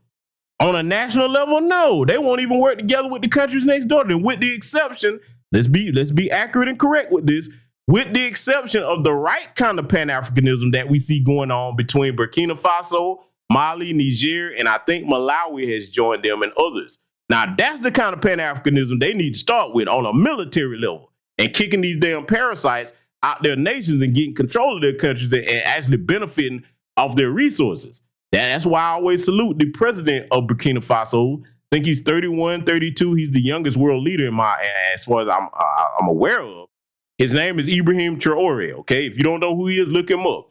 On a national level, no. They won't even work together with the countries next door. Then with the exception, let's be accurate and correct with this, with the exception of the right kind of Pan-Africanism that we see going on between Burkina Faso, Mali, Niger, and I think Malawi has joined them and others. Now, that's the kind of Pan-Africanism they need to start with on a military level and kicking these damn parasites out their nations and getting control of their countries and actually benefiting off their resources. That's why I always salute the president of Burkina Faso. I think he's 31, 32. He's the youngest world leader as far as I'm aware of. His name is Ibrahim Traore, okay? If you don't know who he is, look him up.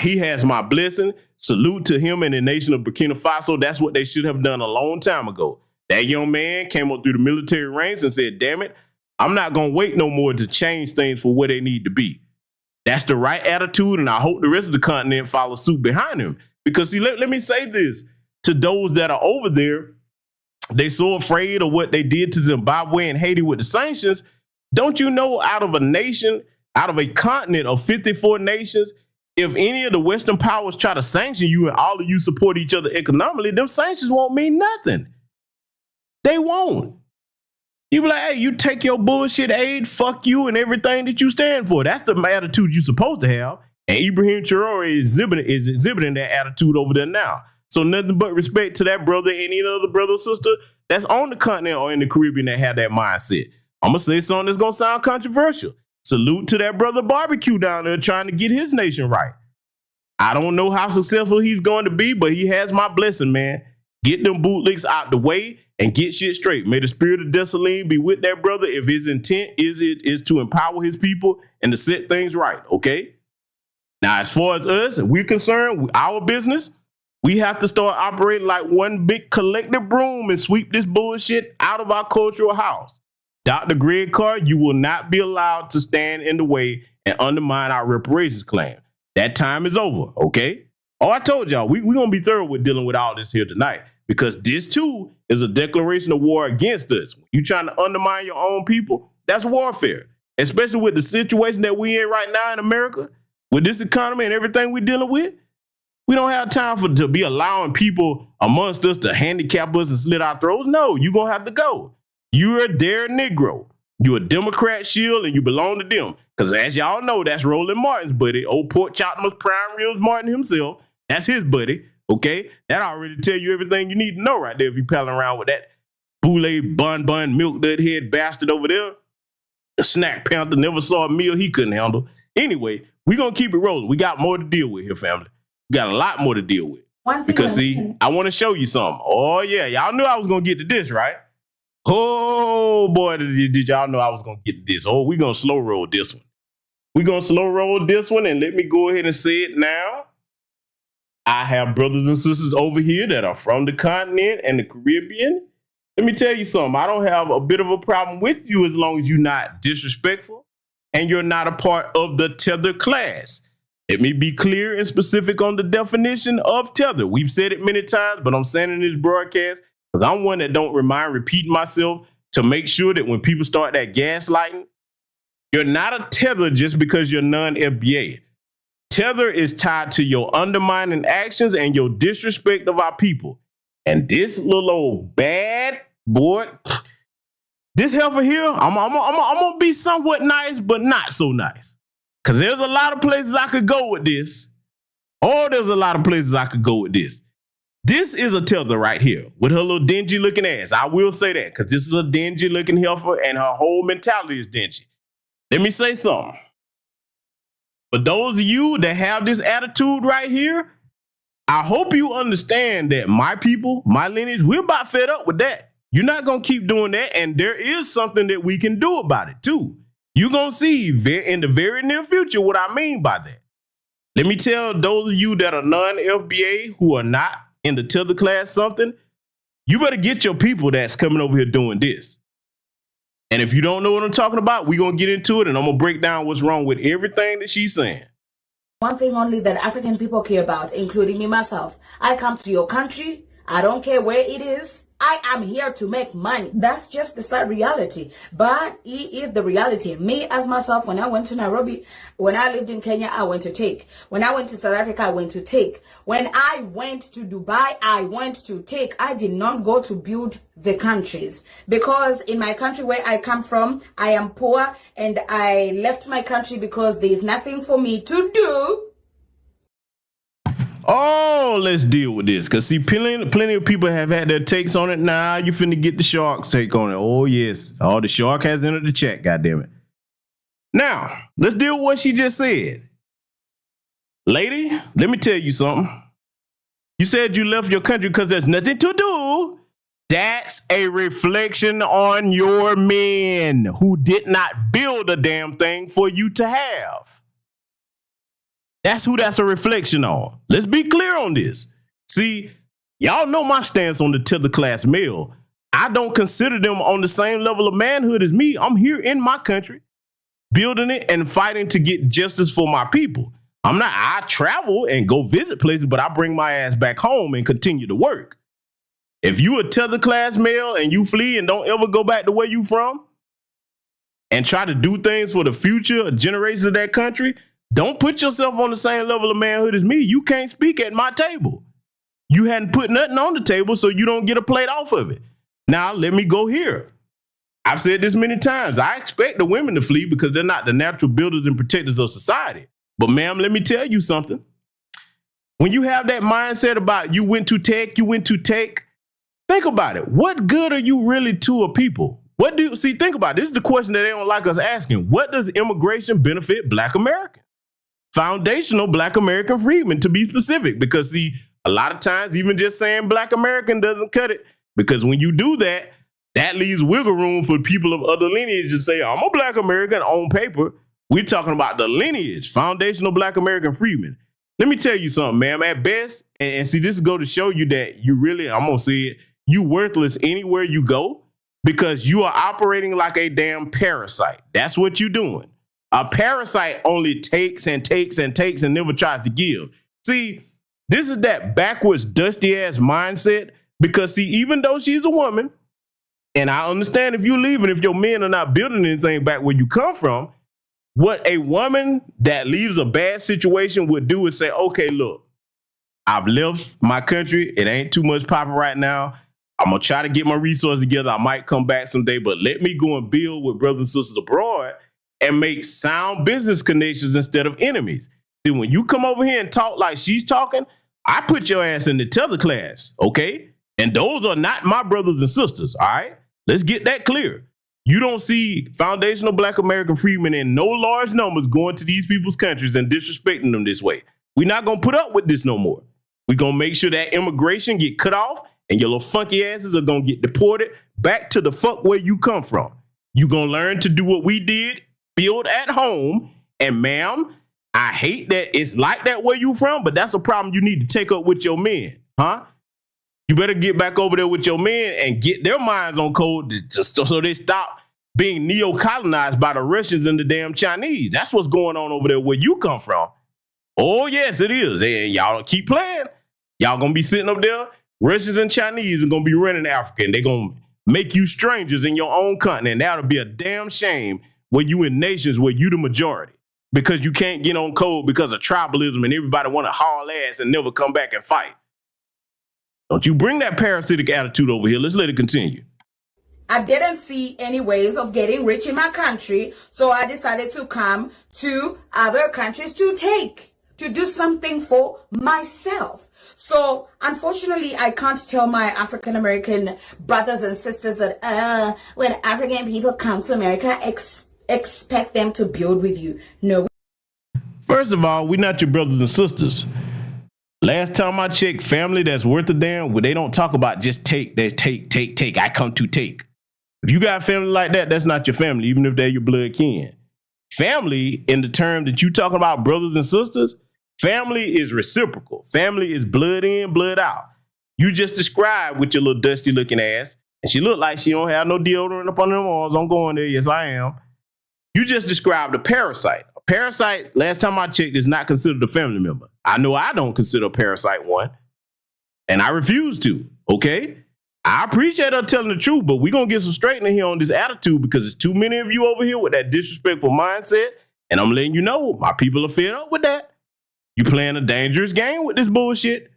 He has my blessing. Salute to him and the nation of Burkina Faso. That's what they should have done a long time ago. That young man came up through the military ranks and said, damn it, I'm not going to wait no more to change things for where they need to be. That's the right attitude, and I hope the rest of the continent follows suit behind him. Because, see, let me say this to those that are over there. They so afraid of what they did to Zimbabwe and Haiti with the sanctions. Don't you know, out of a nation, out of a continent of 54 nations, if any of the Western powers try to sanction you and all of you support each other economically, them sanctions won't mean nothing. They won't. You be like, hey, you take your bullshit aid, fuck you and everything that you stand for. That's the attitude you're supposed to have. And Ibrahim Traore is exhibiting that attitude over there now. So nothing but respect to that brother and any other brother or sister that's on the continent or in the Caribbean that have that mindset. I'm going to say something that's going to sound controversial. Salute to that brother Barbecue down there trying to get his nation right. I don't know how successful he's going to be, but he has my blessing, man. Get them bootlicks out the way and get shit straight. May the spirit of Dessalines be with that brother if his intent is to empower his people and to set things right, okay? Now, as far as us, we're concerned, our business, We have to start operating like one big collective broom and sweep this bullshit out of our cultural house. Dr. Greg Carr, you will not be allowed to stand in the way and undermine our reparations claim. That time is over, okay? Oh, I told y'all, we're going to be thorough with dealing with all this here tonight, because this, too, is a declaration of war against us. When you're trying to undermine your own people, that's warfare, especially with the situation that we're in right now in America, with this economy and everything we're dealing with. We don't have time to be allowing people amongst us to handicap us and slit our throats. No, you're going to have to go. You're their Negro. You're a Democrat shield and you belong to them. Because as y'all know, that's Roland Martin's buddy. Old Port Chotmas Prime Ribs Martin himself. That's his buddy. Okay? That already tell you everything you need to know right there if you're palling around with that boule bun milk dud head bastard over there. The snack panther never saw a meal he couldn't handle. Anyway, we're going to keep it rolling. We got more to deal with here, family. We got a lot more to deal with. Because, see, I want to show you something. Oh, yeah. Y'all knew I was going to get to this, right? Oh, boy, did y'all know I was going to get to this. Oh, we're going to slow roll this one. We're going to slow roll this one, and let me go ahead and say it now. I have brothers and sisters over here that are from the continent and the Caribbean. Let me tell you something. I don't have a bit of a problem with you as long as you're not disrespectful and you're not a part of the tether class. Let me be clear and specific on the definition of tether. We've said it many times, but I'm saying in this broadcast because I'm one that don't mind repeating myself to make sure that when people start that gaslighting, you're not a tether just because you're non-FBA. Tether is tied to your undermining actions and your disrespect of our people. And this little old bad boy, this heifer here, I'm gonna be somewhat nice, but not so nice. Because there's a lot of places I could go with this. Oh, there's a lot of places I could go with this. This is a tether right here with her little dingy looking ass. I will say that because this is a dingy looking heifer and her whole mentality is dingy. Let me say something. For those of you that have this attitude right here, I hope you understand that my people, my lineage, we're about fed up with that. You're not going to keep doing that. And there is something that we can do about it too. You're going to see in the very near future what I mean by that. Let me tell those of you that are non-FBA who are not in the tether class something, you better get your people that's coming over here doing this. And if you don't know what I'm talking about, we're going to get into it and I'm going to break down what's wrong with everything that she's saying. One thing only that African people care about, including me myself. I come to your country. I don't care where it is. I am here to make money. That's just the sad reality. But it is the reality. Me as myself, when I went to Nairobi, when I lived in Kenya, I went to take. When I went to South Africa, I went to take. When I went to Dubai, I went to take. I did not go to build the countries. Because in my country where I come from, I am poor and I left my country because there is nothing for me to do. Oh, let's deal with this. Because, see, plenty of people have had their takes on it. Now you finna get the shark's take on it. Oh, yes. Oh, the shark has entered the chat, goddammit. Now, let's deal with what she just said. Lady, let me tell you something. You said you left your country because there's nothing to do. That's a reflection on your men who did not build a damn thing for you to have. That's who that's a reflection on. Let's be clear on this. See, y'all know my stance on the tether class male. I don't consider them on the same level of manhood as me. I'm here in my country, building it and fighting to get justice for my people. I travel and go visit places, but I bring my ass back home and continue to work. If you a tether class male and you flee and don't ever go back to where you from and try to do things for the future generations of that country, don't put yourself on the same level of manhood as me. You can't speak at my table. You hadn't put nothing on the table, so you don't get a plate off of it. Now, let me go here. I've said this many times. I expect the women to flee because they're not the natural builders and protectors of society. But, ma'am, let me tell you something. When you have that mindset about you went to take, think about it. What good are you really to a people? Think about it. This is the question that they don't like us asking. What does immigration benefit Black Americans? Foundational Black American freedmen, to be specific, because see, a lot of times even just saying Black American doesn't cut it, because when you do that, that leaves wiggle room for people of other lineage to say, I'm a Black American on paper. We're talking about the lineage, foundational Black American freedmen. Let me tell you something, ma'am. At best, and see, this is go to show you that you really, I'm gonna say it, you worthless anywhere you go because you are operating like a damn parasite. That's what you're doing. A parasite only takes and takes and takes and never tries to give. See, this is that backwards, dusty ass mindset because see, even though she's a woman, and I understand if you leave and if your men are not building anything back where you come from, what a woman that leaves a bad situation would do is say, okay, look, I've left my country. It ain't too much popping right now. I'm going to try to get my resources together. I might come back someday, but let me go and build with brothers and sisters abroad and make sound business connections instead of enemies. Then when you come over here and talk like she's talking, I put your ass in the tether class, okay? And those are not my brothers and sisters, all right? Let's get that clear. You don't see foundational Black American freedmen in no large numbers going to these people's countries and disrespecting them this way. We're not going to put up with this no more. We're going to make sure that immigration get cut off and your little funky asses are going to get deported back to the fuck where you come from. You're going to learn to do what we did, build at home. And ma'am, I hate that it's like that where you from, but that's a problem you need to take up with your men, huh? You better get back over there with your men and get their minds on code so they stop being neo-colonized by the Russians and the damn Chinese. That's what's going on over there where you come from. Oh, yes, it is. And y'all keep playing. Y'all going to be sitting up there. Russians and Chinese are going to be running Africa, and they're going to make you strangers in your own continent. That'll be a damn shame when you in nations where you the majority because you can't get on code because of tribalism and everybody want to haul ass and never come back and fight. Don't you bring that parasitic attitude over here. Let's let it continue. I didn't see any ways of getting rich in my country, so I decided to come to other countries to do something for myself. So unfortunately, I can't tell my African American brothers and sisters that when African people come to America, expect them to build with you. No. First of all, we're not your brothers and sisters. Last time I checked, family that's worth a damn, well, they don't talk about just take. They take. I come to take. If you got family like that, that's not your family, even if they're your blood kin. Family, in the term that you talking about, brothers and sisters, family is reciprocal. Family is blood in, blood out. You just described with your little dusty looking ass, and she looked like she don't have no deodorant up on her arms. I'm going there. Yes, I am. You just described a parasite. A parasite, last time I checked, is not considered a family member. I know I don't consider a parasite one, and I refuse to, okay? I appreciate her telling the truth, but we're going to get some straightening here on this attitude because there's too many of you over here with that disrespectful mindset, and I'm letting you know my people are fed up with that. You playing a dangerous game with this bullshit.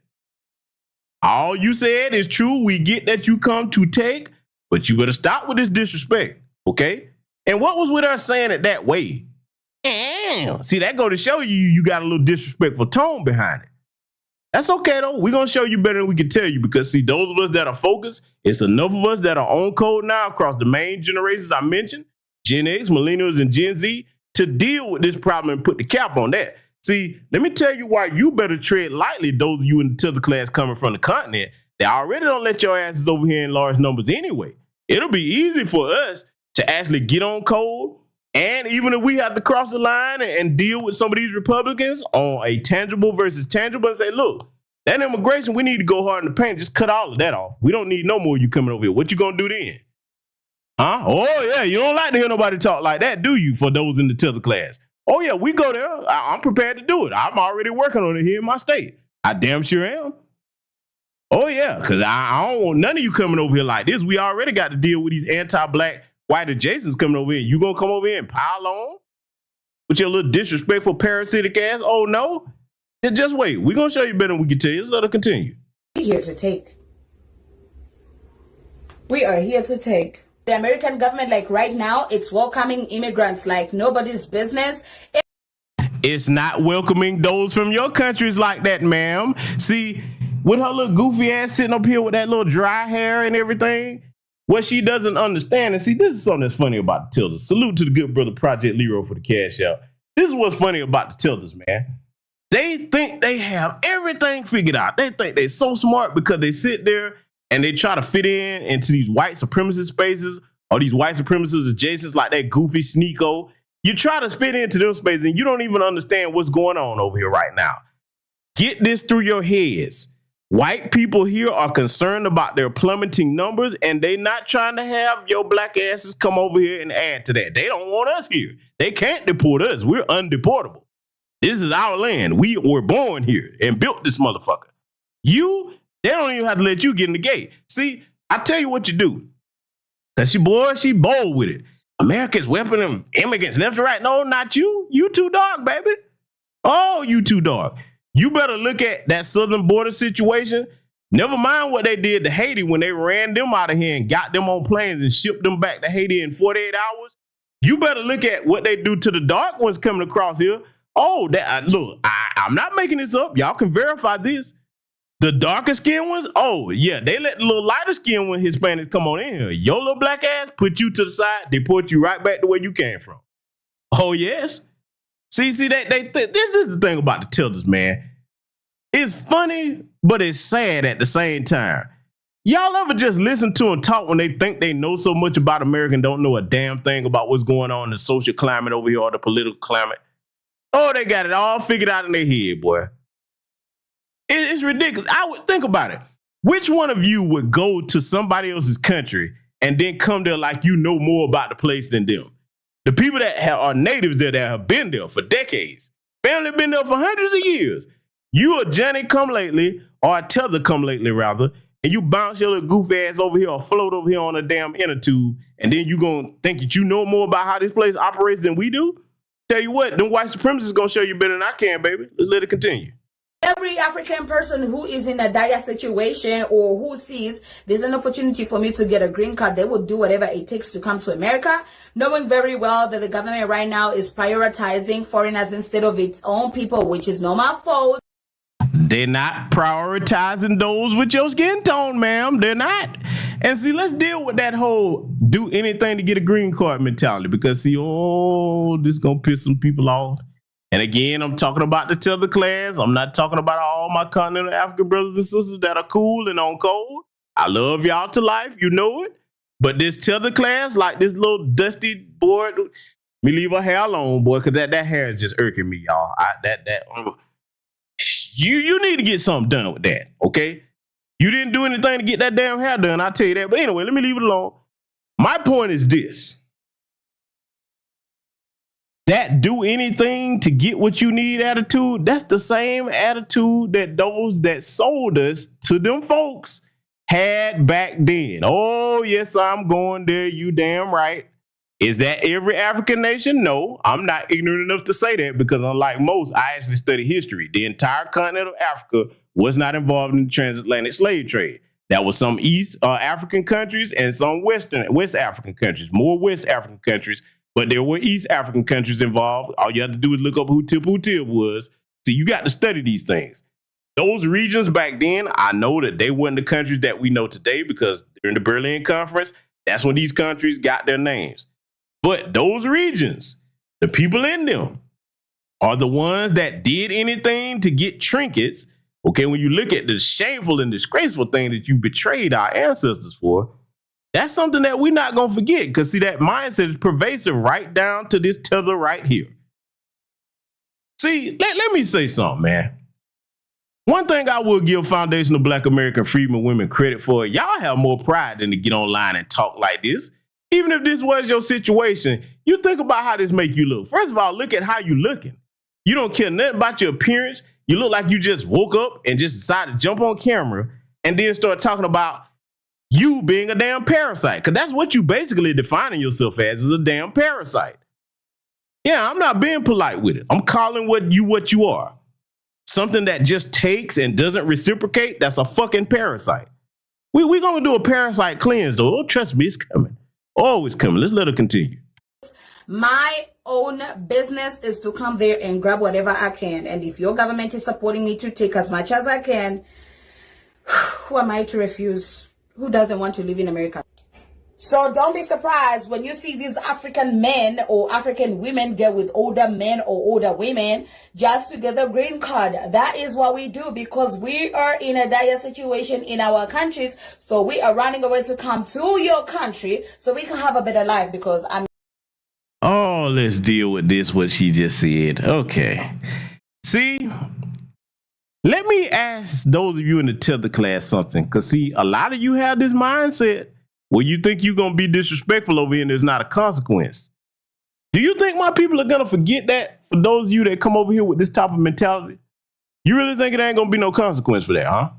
All you said is true. We get that you come to take, but you better stop with this disrespect, okay? And what was with her saying it that way? See, that go to show you got a little disrespectful tone behind it. That's okay, though. We're going to show you better than we can tell you because, see, those of us that are focused, it's enough of us that are on code now across the main generations I mentioned, Gen X, Millennials, and Gen Z, to deal with this problem and put the cap on that. See, let me tell you why you better tread lightly, those of you in the tether class coming from the continent. They already don't let your asses over here in large numbers anyway. It'll be easy for us to actually get on code. And even if we have to cross the line and deal with some of these Republicans on a tangible versus tangible and say, look, that immigration, we need to go hard in the paint. Just cut all of that off. We don't need no more of you coming over here. What you going to do then? Huh? Oh, yeah, you don't like to hear nobody talk like that, do you, for those in the tether class? Oh, yeah, we go there. I'm prepared to do it. I'm already working on it here in my state. I damn sure am. Oh, yeah, because I don't want none of you coming over here like this. We already got to deal with these anti-black white adjacents coming over here. You gonna come over here and pile on with your little disrespectful parasitic ass? Oh no, just wait. We're gonna show you better than we can tell you. Just let her continue. We're here to take. We are here to take. The American government, like right now, it's welcoming immigrants like nobody's business. It's not welcoming those from your countries like that, ma'am. See, with her little goofy ass sitting up here with that little dry hair and everything, what she doesn't understand, and see, this is something that's funny about the Tilters. Salute to the good brother Project Leroy for the cash out. This is what's funny about the Tilters, man. They think they have everything figured out. They think they're so smart because they sit there and they try to fit in into these white supremacist spaces or these white supremacist adjacents like that goofy Sneeko. You try to fit into those spaces and you don't even understand what's going on over here right now. Get this through your heads. White people here are concerned about their plummeting numbers, and they not trying to have your black asses come over here and add to that. They don't want us here. They can't deport us. We're undeportable. This is our land. We were born here and built this motherfucker. They don't even have to let you get in the gate. See, I tell you what you do. Cause she bold with it. America's welcoming immigrants left and right. No, not you. You too dark, baby. Oh, you too dark. You better look at that southern border situation. Never mind what they did to Haiti when they ran them out of here and got them on planes and shipped them back to Haiti in 48 hours. You better look at what they do to the dark ones coming across here. Oh, look, I'm not making this up. Y'all can verify this. The darker skinned ones, oh, yeah, they let the little lighter skinned one Hispanics come on in here. Your little black ass, put you to the side, deport you right back to where you came from. Oh, yes. See, this is the thing about the Tilters, man. It's funny, but it's sad at the same time. Y'all ever just listen to them talk when they think they know so much about America and don't know a damn thing about what's going on in the social climate over here or the political climate? Oh, they got it all figured out in their head, boy. It's ridiculous. I would think about it. Which one of you would go to somebody else's country and then come there like you know more about the place than them? The people that are natives there that have been there for decades. Family been there for hundreds of years. You a Johnny come lately, or a tether come lately rather, and you bounce your little goof ass over here or float over here on a damn inner tube, and then you gonna think that you know more about how this place operates than we do? Tell you what, them white supremacists gonna show you better than I can, baby. Let's let it continue. Every African person who is in a dire situation or who sees there's an opportunity for me to get a green card, they will do whatever it takes to come to America, knowing very well that the government right now is prioritizing foreigners instead of its own people, which is not my fault. They're not prioritizing those with your skin tone, ma'am. They're not. And see, let's deal with that whole do anything to get a green card mentality, because see, this is going to piss some people off. And again, I'm talking about the tether class. I'm not talking about all my continental African brothers and sisters that are cool and on code. I love y'all to life. You know it. But this tether class, like this little dusty boy, me leave her hair alone, boy, because that hair is just irking me, y'all. You need to get something done with that, okay? You didn't do anything to get that damn hair done, I'll tell you that. But anyway, let me leave it alone. My point is this. That do anything to get what you need attitude, that's the same attitude that those that sold us to them folks had back then. Oh, yes, I'm going there. You damn right. Is that every African nation? No, I'm not ignorant enough to say that, because unlike most, I actually study history. The entire continent of Africa was not involved in the transatlantic slave trade. That was some East African countries and some West African countries, more West African countries, but there were East African countries involved. All you have to do is look up who Tip was. So you got to study these things. Those regions back then, I know that they weren't the countries that we know today, because during the Berlin Conference, that's when these countries got their names. But those regions, the people in them, are the ones that did anything to get trinkets. Okay, when you look at the shameful and disgraceful thing that you betrayed our ancestors for, that's something that we're not going to forget, because, see, that mindset is pervasive right down to this tether right here. See, let me say something, man. One thing I will give Foundational Black American Freedmen Women credit for, y'all have more pride than to get online and talk like this. Even if this was your situation, you think about how this make you look. First of all, look at how you looking. You don't care nothing about your appearance. You look like you just woke up and just decided to jump on camera and then start talking about you being a damn parasite. Because that's what you basically defining yourself as, is a damn parasite. Yeah, I'm not being polite with it. I'm calling what you are. Something that just takes and doesn't reciprocate, that's a fucking parasite. We're going to do a parasite cleanse, though. Oh, trust me, it's coming. Oh, it's coming. Let's let her continue. My own business is to come there and grab whatever I can. And if your government is supporting me to take as much as I can, who am I to refuse? Who doesn't want to live in America? So don't be surprised when you see these African men or African women get with older men or older women just to get the green card. That is what we do, because we are in a dire situation in our countries. So we are running away to come to your country so we can have a better life, because Oh, let's deal with this, what she just said. Okay. See, Let me ask those of you in the tether class something, because see, a lot of you have this mindset where you think you're going to be disrespectful over here and there's not a consequence. Do you think my people are going to forget that for those of you that come over here with this type of mentality? You really think it ain't going to be no consequence for that, huh?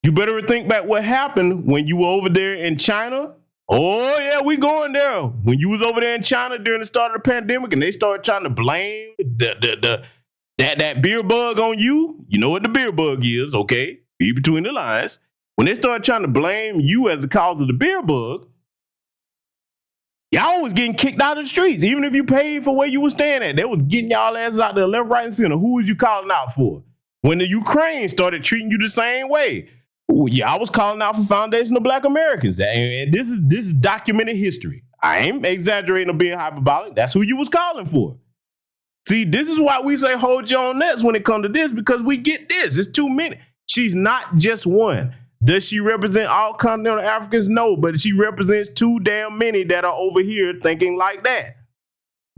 You better think back what happened when you were over there in China. Oh, yeah, we going there. When you was over there in China during the start of the pandemic and they started trying to blame that beer bug on you. You know what the beer bug is, okay? Be between the lines. When they started trying to blame you as the cause of the beer bug, y'all was getting kicked out of the streets. Even if you paid for where you was staying at, they was getting y'all asses out there left, right, and center. Who was you calling out for? When the Ukraine started treating you the same way, yeah, I was calling out for Foundation of Black Americans. And this is documented history. I ain't exaggerating or being hyperbolic. That's who you was calling for. See, this is why we say hold your own nuts when it comes to this, because we get this. It's too many. She's not just one. Does she represent all continental Africans? No, but she represents too damn many that are over here thinking like that.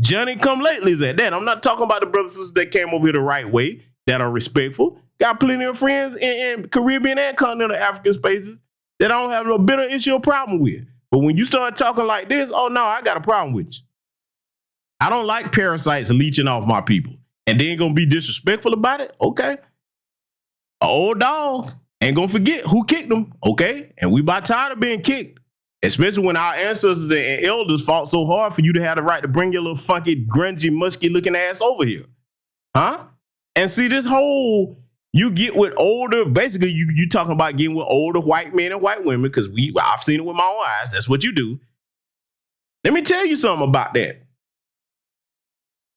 Johnny come lately is at that. I'm not talking about the brothers and sisters that came over here the right way, that are respectful. Got plenty of friends in Caribbean and continental African spaces that I don't have no bitter issue or problem with. But when you start talking like this, oh no, I got a problem with you. I don't like parasites leeching off my people. And they ain't gonna be disrespectful about it, okay? An old dog ain't gonna forget who kicked them, okay? And we about tired of being kicked. Especially when our ancestors and elders fought so hard for you to have the right to bring your little funky, grungy, musky looking ass over here. Huh? And see, this whole, you get with older, basically you talking about getting with older white men and white women, because I've seen it with my own eyes. That's what you do. Let me tell you something about that.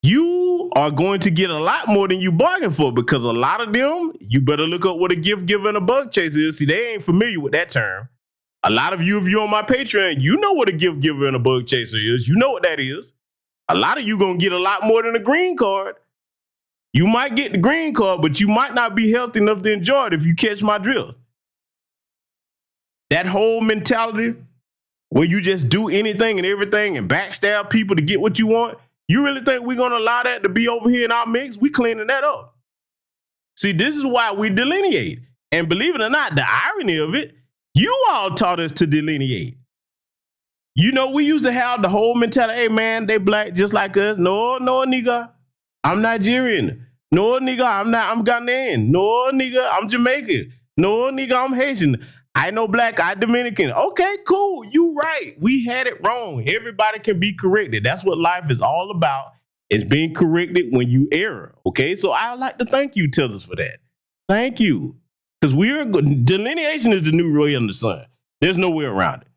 You are going to get a lot more than you bargained for, because a lot of them, you better look up what a gift giver and a bug chaser is. See, they ain't familiar with that term. A lot of you, if you're on my Patreon, you know what a gift giver and a bug chaser is. You know what that is. A lot of you going to get a lot more than a green card. You might get the green card, but you might not be healthy enough to enjoy it if you catch my drift. That whole mentality where you just do anything and everything and backstab people to get what you want, you really think we're going to allow that to be over here in our mix? We cleaning that up. See, this is why we delineate. And believe it or not, the irony of it, you all taught us to delineate. You know, we used to have the whole mentality, hey, man, they black just like us. No, nigga, I'm Nigerian. No, nigga, I'm Ghanaian. No, nigga, I'm Jamaican. No, nigga, I'm Haitian. I know black, I Dominican. Okay, cool. You right. We had it wrong. Everybody can be corrected. That's what life is all about, is being corrected when you err. Okay, so I like to thank you, Tethers, for that. Thank you. Because delineation is the new ray in the sun. There's no way around it.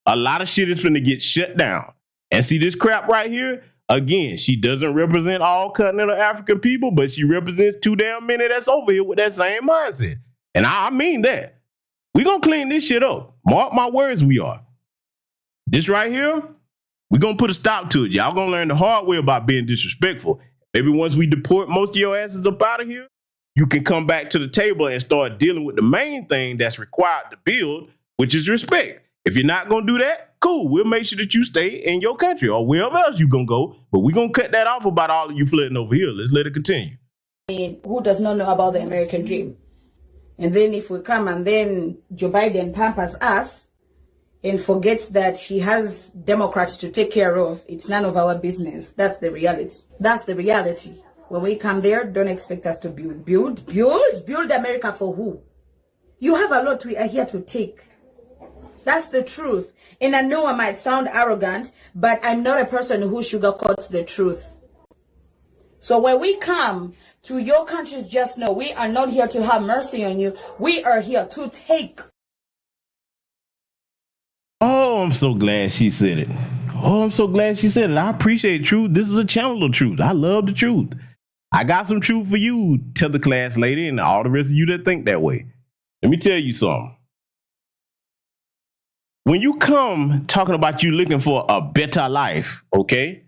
A lot of shit is finna get shut down. And see this crap right here? Again, she doesn't represent all continental African people, but she represents too damn many that's over here with that same mindset. And I mean that. We're going to clean this shit up. Mark my words, we are. This right here, we're going to put a stop to it. Y'all going to learn the hard way about being disrespectful. Maybe once we deport most of your asses up out of here, you can come back to the table and start dealing with the main thing that's required to build, which is respect. If you're not going to do that, cool. We'll make sure that you stay in your country or wherever else you're going to go. But we're going to cut that off about all of you flirting over here. Let's let it continue. Who does not know about the American dream? And then if we come and then Joe Biden pampers us and forgets that he has Democrats to take care of, it's none of our business. That's the reality. That's the reality. When we come there, don't expect us to build America for who? You have a lot we are here to take. That's the truth. And I know I might sound arrogant, but I'm not a person who sugarcoats the truth. So when we come to your countries, just know we are not here to have mercy on you. We are here to take. Oh, I'm so glad she said it. Oh, I'm so glad she said it. I appreciate truth. This is a channel of truth. I love the truth. I got some truth for you, tether class lady, and all the rest of you that think that way. Let me tell you something. When you come talking about you looking for a better life, okay?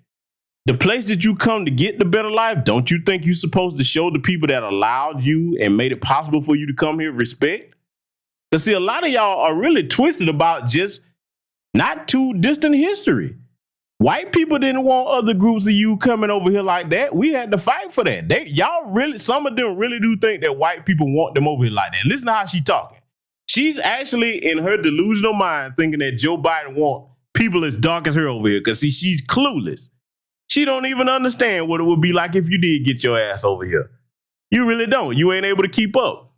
The place that you come to get the better life, don't you think you're supposed to show the people that allowed you and made it possible for you to come here respect? Because see, a lot of y'all are really twisted about just not too distant history. White people didn't want other groups of you coming over here like that. We had to fight for that. Some of them really do think that white people want them over here like that. Listen to how she's talking. She's actually in her delusional mind thinking that Joe Biden want people as dark as her over here because see, she's clueless. She don't even understand what it would be like if you did get your ass over here. You really don't. You ain't able to keep up.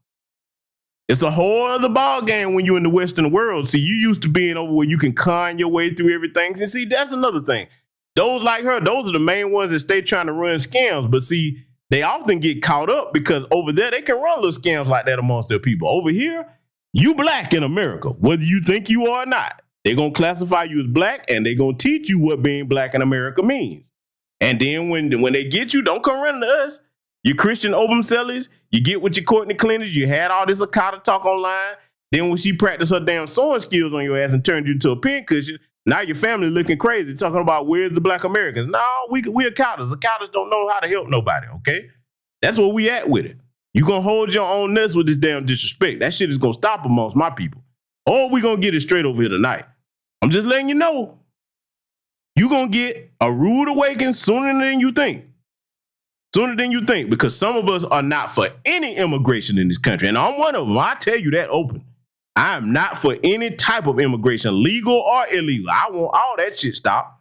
It's a whole other ball game when you're in the Western world. See, you used to being over where you can con your way through everything. And see, that's another thing. Those like her, those are the main ones that stay trying to run scams. But see, they often get caught up because over there, they can run little scams like that amongst their people. Over here, you black in America, whether you think you are or not. They're going to classify you as black and they're going to teach you what being black in America means. And then when they get you, don't come running to us. You Christian opium sellers, you get with your Courtney Clintons, you had all this Akata talk online. Then when she practiced her damn sewing skills on your ass and turned you into a pincushion, now your family looking crazy, talking about where's the black Americans. No, we Akatas. Akatas don't know how to help nobody, okay? That's where we at with it. You gonna hold your own nuts with this damn disrespect. That shit is gonna stop amongst my people. Or we gonna get it straight over here tonight. I'm just letting you know, you gonna get a rude awakening sooner than you think. Sooner than you think, because some of us are not for any immigration in this country. And I'm one of them. I tell you that open. I am not for any type of immigration, legal or illegal. I want all that shit stopped.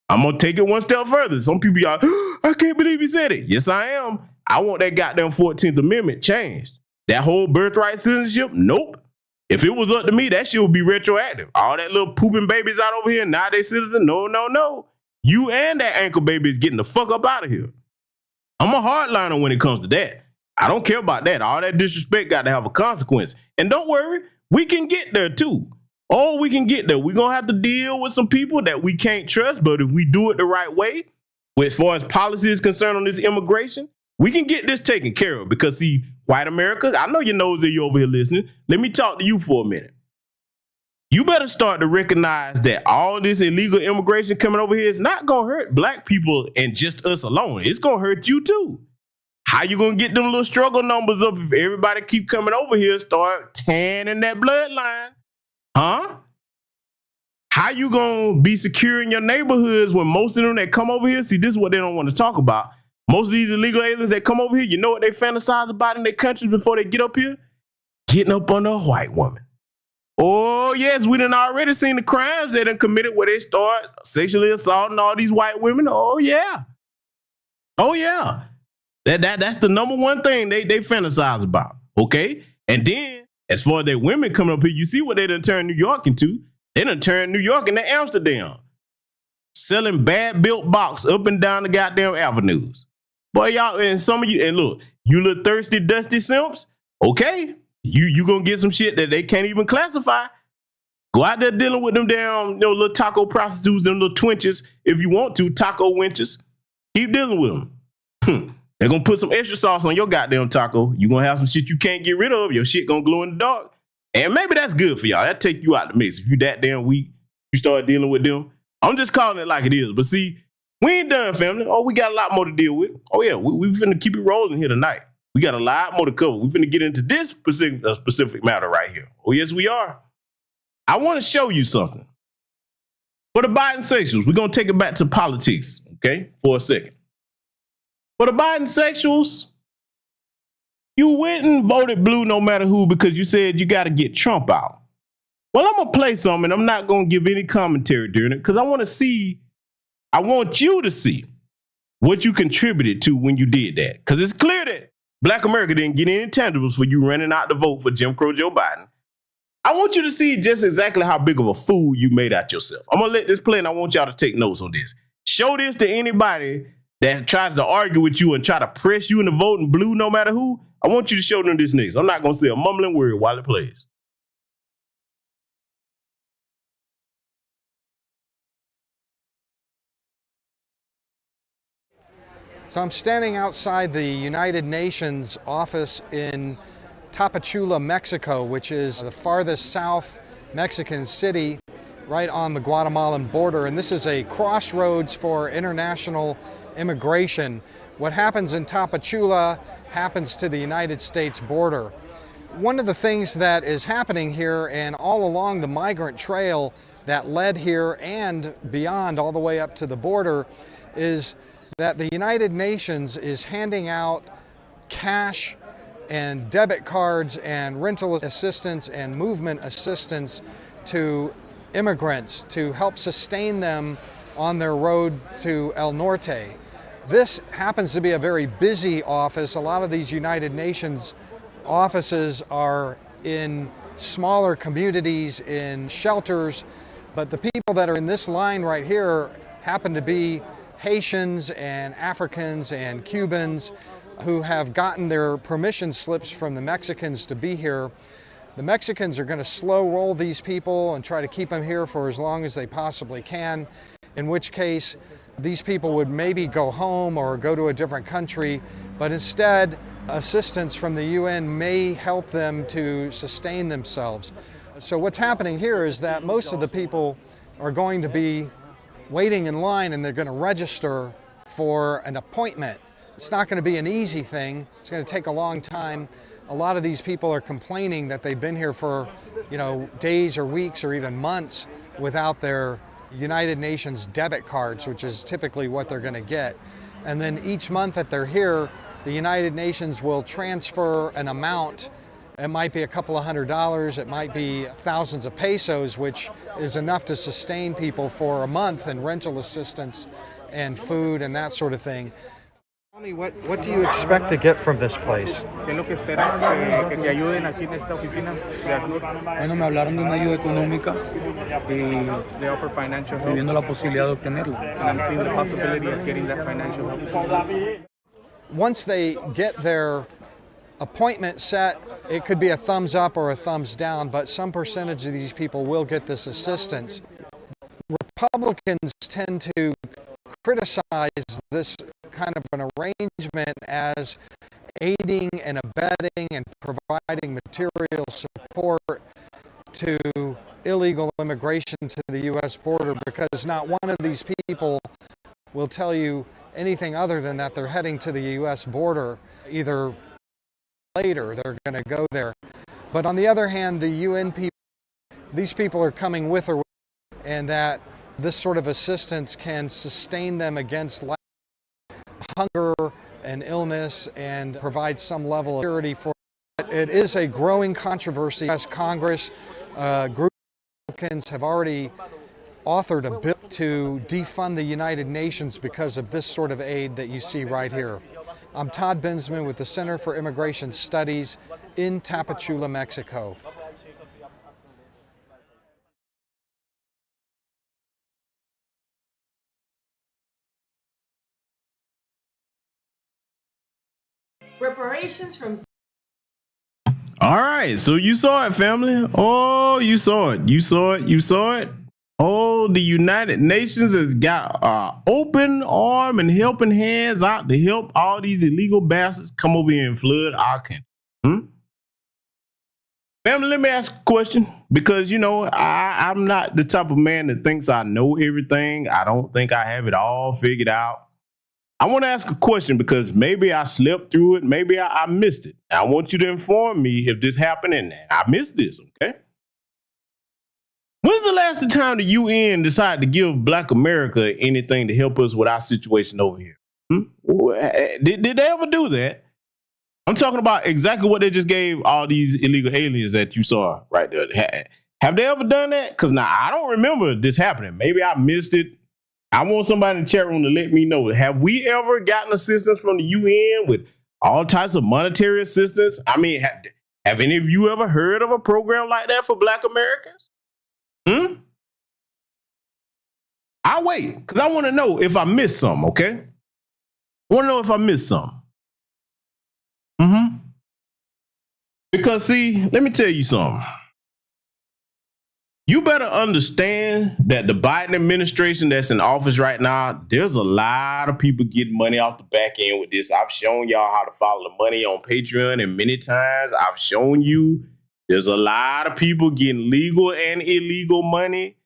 I'm going to take it one step further. Some people are, I can't believe he said it. Yes, I am. I want that goddamn 14th Amendment changed. That whole birthright citizenship, nope. If it was up to me, that shit would be retroactive. All that little pooping babies out over here, now they citizen, no. You and that ankle baby is getting the fuck up out of here. I'm a hardliner when it comes to that. I don't care about that. All that disrespect got to have a consequence. And don't worry, we can get there too. Oh, we can get there. We're going to have to deal with some people that we can't trust, but if we do it the right way, as far as policy is concerned on this immigration, we can get this taken care of because see, white America, I know your nose that you over here listening. Let me talk to you for a minute. You better start to recognize that all this illegal immigration coming over here is not going to hurt black people and just us alone. It's going to hurt you too. How you going to get them little struggle numbers up if everybody keep coming over here, start tanning that bloodline? Huh? How you going to be secure in your neighborhoods when most of them that come over here, see, this is what they don't want to talk about. Most of these illegal aliens that come over here, you know what they fantasize about in their countries before they get up here? Getting up on a white woman. Oh, yes, we done already seen the crimes they done committed where they start sexually assaulting all these white women. Oh, yeah. Oh, yeah. That's the number one thing they fantasize about, okay? And then, as far as their women coming up here, you see what they done turned New York into. They done turned New York into Amsterdam. Selling bad-built box up and down the goddamn avenues. Boy, y'all, and some of you, and look, you little thirsty, dusty simps, okay? You gonna get some shit that they can't even classify. Go out there dealing with them damn little taco prostitutes, them little twinches, if you want to, taco wenches. Keep dealing with them. They're gonna put some extra sauce on your goddamn taco. You're gonna have some shit you can't get rid of. Your shit gonna glow in the dark. And maybe that's good for y'all. That take you out the mix. If you that damn weak, you start dealing with them. I'm just calling it like it is. But see, we ain't done, family. Oh, we got a lot more to deal with. Oh yeah, we finna keep it rolling here tonight. We got a lot more to cover. We're finna get into this specific matter right here. Oh, yes, we are. I want to show you something. For the Biden sexuals, we're going to take it back to politics, okay, for a second. For the Biden sexuals, you went and voted blue no matter who because you said you got to get Trump out. Well, I'm going to play some, and I'm not going to give any commentary during it because I want you to see what you contributed to when you did that. Because it's clear that Black America didn't get any tangibles for you running out to vote for Jim Crow Joe Biden. I want you to see just exactly how big of a fool you made out yourself. I'm going to let this play, and I want y'all to take notes on this. Show this to anybody that tries to argue with you and try to press you into voting blue no matter who. I want you to show them this next. I'm not going to say a mumbling word while it plays. So I'm standing outside the United Nations office in Tapachula, Mexico, which is the farthest south Mexican city right on the Guatemalan border. And this is a crossroads for international immigration. What happens in Tapachula happens to the United States border. One of the things that is happening here and all along the migrant trail that led here and beyond, all the way up to the border, is that the United Nations is handing out cash and debit cards and rental assistance and movement assistance to immigrants to help sustain them on their road to El Norte. This happens to be a very busy office. A lot of these United Nations offices are in smaller communities, in shelters, but the people that are in this line right here happen to be Haitians and Africans and Cubans who have gotten their permission slips from the Mexicans to be here. The Mexicans are going to slow roll these people and try to keep them here for as long as they possibly can, in which case these people would maybe go home or go to a different country, but instead assistance from the UN may help them to sustain themselves. So what's happening here is that most of the people are going to be waiting in line and they're going to register for an appointment. It's not going to be an easy thing. It's going to take a long time. A lot of these people are complaining that they've been here for, days or weeks or even months without their United Nations debit cards, which is typically what they're going to get. And then each month that they're here, the United Nations will transfer an amount. It might be a couple of $100, it might be thousands of pesos, which is enough to sustain people for a month in rental assistance and food and that sort of thing. Tell me, what do you expect to get from this place? Bueno, me hablaron de una ayuda económica y estoy viendo la posibilidad de obtenerla. Once they get their appointment set, it could be a thumbs up or a thumbs down, but some percentage of these people will get this assistance. Republicans tend to criticize this kind of an arrangement as aiding and abetting and providing material support to illegal immigration to the U.S. border, because not one of these people will tell you anything other than that they're heading to the U.S. border either later, they're going to go there. But on the other hand, the UN people, these people are coming with or without, and that this sort of assistance can sustain them against hunger and illness and provide some level of security for it. It is a growing controversy. As Congress, groups of Republicans have already authored a bill to defund the United Nations because of this sort of aid that you see right here. I'm Todd Bensman with the Center for Immigration Studies in Tapachula, Mexico. Reparations from... All right, so you saw it, family. Oh, you saw it. You saw it. You saw it. Oh, the United Nations has got open arm and helping hands out to help all these illegal bastards come over here and flood our country. Family, let me ask a question, because, I'm not the type of man that thinks I know everything. I don't think I have it all figured out. I want to ask a question because maybe I slept through it. Maybe I missed it. I want you to inform me if this happened and I missed this, okay? When's the last time the UN decided to give Black America anything to help us with our situation over here? Did they ever do that? I'm talking about exactly what they just gave all these illegal aliens that you saw right there. Have they ever done that? Because now I don't remember this happening. Maybe I missed it. I want somebody in the chat room to let me know. Have we ever gotten assistance from the UN with all types of monetary assistance? I mean, have any of you ever heard of a program like that for Black Americans? I'll wait, because I want to know if I missed something, okay? I want to know if I missed something. Because, see, let me tell you something. You better understand that the Biden administration that's in office right now, there's a lot of people getting money off the back end with this. I've shown y'all how to follow the money on Patreon, and many times I've shown you there's a lot of people getting legal and illegal money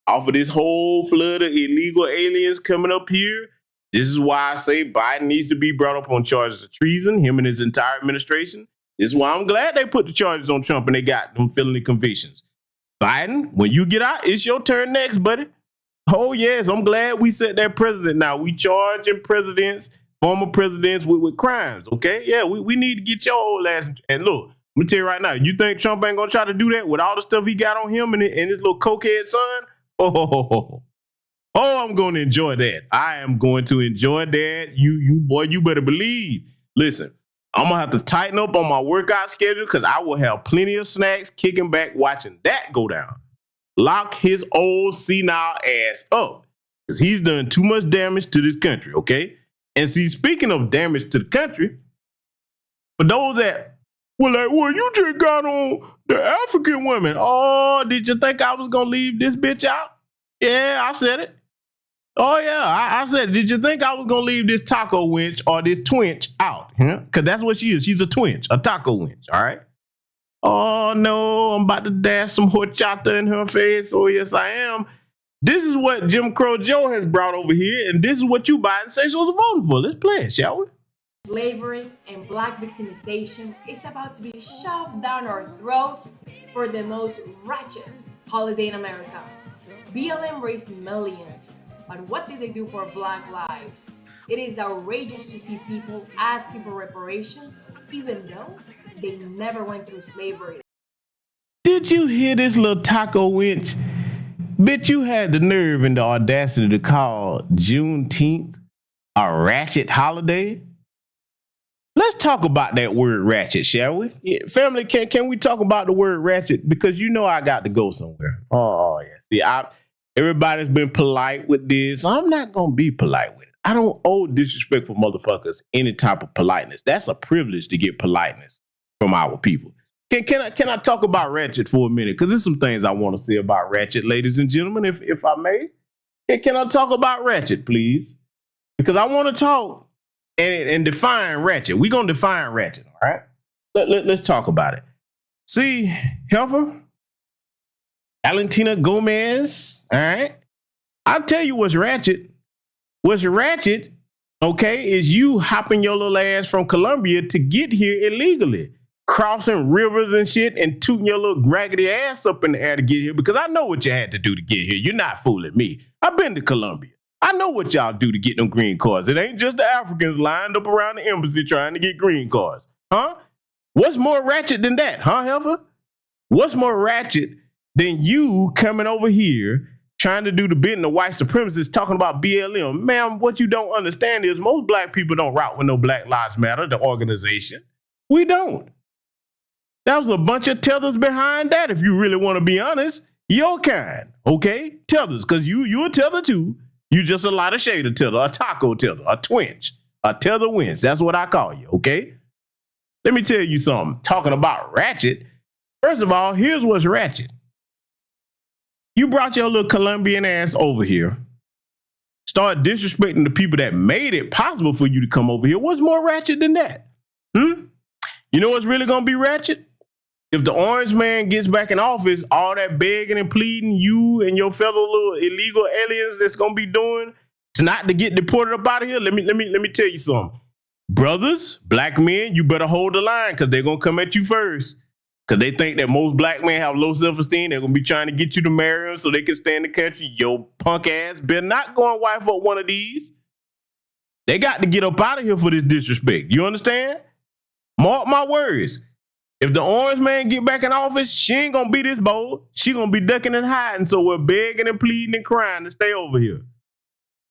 off of this whole flood of illegal aliens coming up here. This is why I say Biden needs to be brought up on charges of treason, him and his entire administration. This is why I'm glad they put the charges on Trump and they got them felony convictions. Biden, when you get out, it's your turn next, buddy. Oh, yes, I'm glad we set that precedent now. We charging presidents, former presidents with crimes, okay? Yeah, we need to get your old ass. And look, let me tell you right now, you think Trump ain't going to try to do that with all the stuff he got on him and his little cokehead son? Oh, I'm going to enjoy that. I am going to enjoy that. You better believe. Listen, I'm going to have to tighten up on my workout schedule because I will have plenty of snacks kicking back watching that go down. Lock his old senile ass up because he's done too much damage to this country, okay? And see, speaking of damage to the country, for those that were like, well, you just got on the African women. Oh, did you think I was going to leave this bitch out? Yeah, I said it. Oh, yeah, I said it. Did you think I was going to leave this taco wench or this twinch out? Because that's what she is. She's a twinch, a taco wench, all right? Oh, no, I'm about to dash some horchata in her face. Oh, yes, I am. This is what Jim Crow Joe has brought over here, and this is what you Biden say so voting for. Let's play it, shall we? Slavery and black victimization is about to be shoved down our throats for the most wretched holiday in America. BLM raised millions, but what did they do for black lives? It is outrageous to see people asking for reparations, even though they never went through slavery. Did you hear this little taco wench? Bitch, you had the nerve and the audacity to call Juneteenth a ratchet holiday? Let's talk about that word ratchet, shall we? Yeah, family, can we talk about the word ratchet? Because you know I got to go somewhere. Oh, yeah. See, everybody's been polite with this. I'm not going to be polite with it. I don't owe disrespectful motherfuckers any type of politeness. That's a privilege to get politeness from our people. Can I talk about ratchet for a minute? Because there's some things I want to say about ratchet, ladies and gentlemen, if I may. Can I talk about ratchet, please? Because I want to talk and define ratchet. We're going to define ratchet, all right? Let's talk about it. See, Helfer, Valentina Gomez, all right? I'll tell you what's ratchet. What's ratchet, okay, is you hopping your little ass from Colombia to get here illegally, crossing rivers and shit and tooting your little raggedy ass up in the air to get here because I know what you had to do to get here. You're not fooling me. I've been to Colombia. I know what y'all do to get them green cards. It ain't just the Africans lined up around the embassy trying to get green cards. Huh? What's more ratchet than that, huh, Helfer? What's more ratchet than you coming over here trying to do the bidding of white supremacists talking about BLM? Ma'am, what you don't understand is most black people don't route with no Black Lives Matter, the organization. We don't. That was a bunch of tethers behind that, if you really want to be honest. Your kind, okay? Tethers, because you a tether too. You just a lot of shade of tether, a taco tether, a twinch, a tether winch. That's what I call you, okay? Let me tell you something. Talking about ratchet, first of all, here's what's ratchet. You brought your little Colombian ass over here, start disrespecting the people that made it possible for you to come over here. What's more ratchet than that? You know what's really going to be ratchet? If the orange man gets back in office, all that begging and pleading you and your fellow little illegal aliens that's gonna be doing to not to get deported up out of here. Let me tell you something. Brothers, black men, you better hold the line because they're gonna come at you first. Because they think that most black men have low self-esteem. They're gonna be trying to get you to marry them so they can stay in the country. Yo, punk ass better not go and wife up one of these. They got to get up out of here for this disrespect. You understand? Mark my words. If the orange man get back in office, she ain't gonna be this bold. She gonna be ducking and hiding, so we're begging and pleading and crying to stay over here.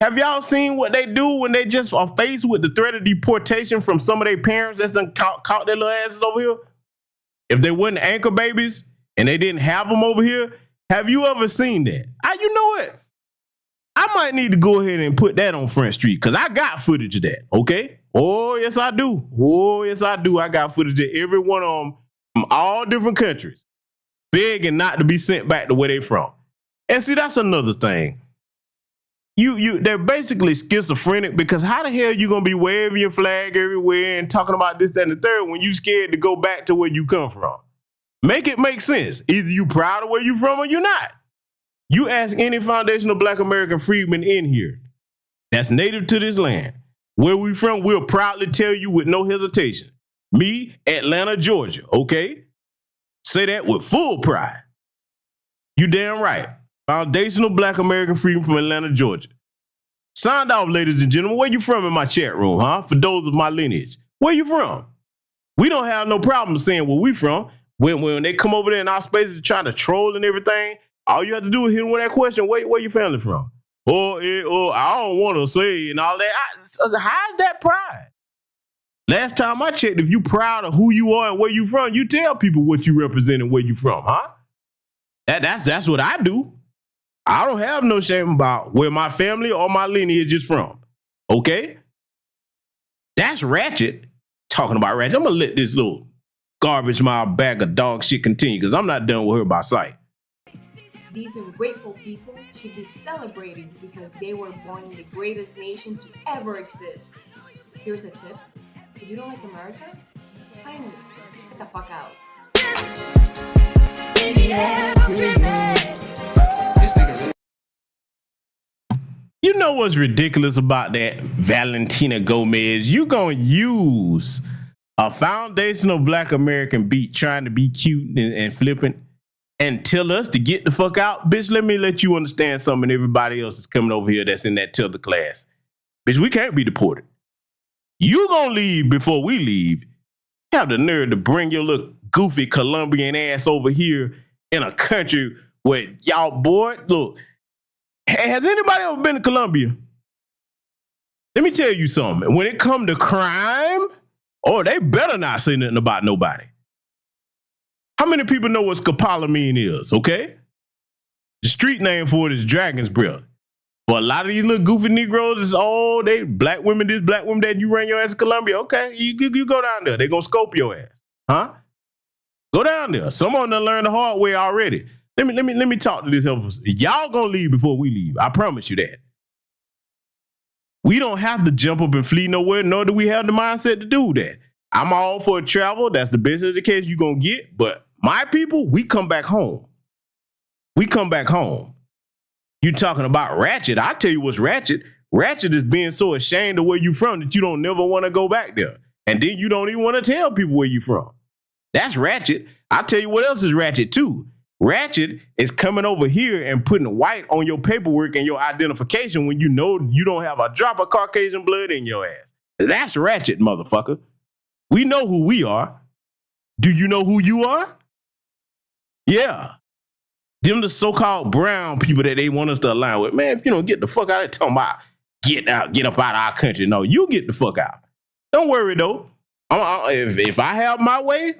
Have y'all seen what they do when they just are faced with the threat of deportation from some of their parents that's done caught their little asses over here? If they wasn't anchor babies and they didn't have them over here, have you ever seen that? You know what? I might need to go ahead and put that on Front Street because I got footage of that, okay? Oh, yes, I do. Oh, yes, I do. I got footage of every one of them from all different countries begging not to be sent back to where they from. And see, that's another thing. They're basically schizophrenic because how the hell you going to be waving your flag everywhere and talking about this, that, and the third when you scared to go back to where you come from? Make it make sense. Either you proud of where you from or you not. You ask any foundational Black American freedman in here that's native to this land, where we from, we'll proudly tell you with no hesitation. Me, Atlanta, Georgia, okay? Say that with full pride. You damn right. Foundational Black American Freedom from Atlanta, Georgia. Signed off, ladies and gentlemen. Where you from in my chat room, huh? For those of my lineage. Where you from? We don't have no problem saying where we from. When they come over there in our spaces trying to troll and everything, all you have to do is hit them with that question, where your family from? Or I don't want to say and all that. How's that pride? Last time I checked, if you proud of who you are and where you from, you tell people what you represent and where you from, huh? That's what I do. I don't have no shame about where my family or my lineage is from. Okay? That's ratchet. Talking about ratchet. I'm going to let this little garbage mouth bag of dog shit continue because I'm not done with her by sight. These ungrateful people should be celebrated because they were born in the greatest nation to ever exist. Here's a tip. If you don't like America, kindly get the fuck out. You know what's ridiculous about that, Valentina Gomez? You gonna use a foundational Black American beat trying to be cute and flippant and tell us to get the fuck out? Bitch, let you understand something. Everybody else is coming over here that's in that Tilda class. Bitch, we can't be deported. You gonna leave before we leave. You have the nerve to bring your little goofy Colombian ass over here in a country where y'all, boy, look, has anybody ever been to Colombia? Let me tell you something. When it come to crime, they better not say nothing about nobody. How many people know what scopolamine is, okay? The street name for it is dragon's breath. But a lot of these little goofy Negroes is, they black women, this black woman that you ran your ass to Colombia. Okay, you go down there. They gonna scope your ass, huh? Go down there. Someone done learned the hard way already. Let me talk to this helpful. Y'all gonna leave before we leave. I promise you that. We don't have to jump up and flee nowhere, nor do we have the mindset to do that. I'm all for travel. That's the best education you're gonna get. But my people, we come back home. We come back home. You talking about ratchet? I tell you what's ratchet. Ratchet is being so ashamed of where you from that you don't never want to go back there. And then you don't even want to tell people where you from. That's ratchet. I tell you what else is ratchet too. Ratchet is coming over here and putting white on your paperwork and your identification when you know you don't have a drop of Caucasian blood in your ass. That's ratchet, motherfucker. We know who we are. Do you know who you are? Yeah. Them the so-called brown people that they want us to align with. Man, if you don't get the fuck out of there, talking about get up out of our country. No, you get the fuck out. Don't worry though. If I have my way,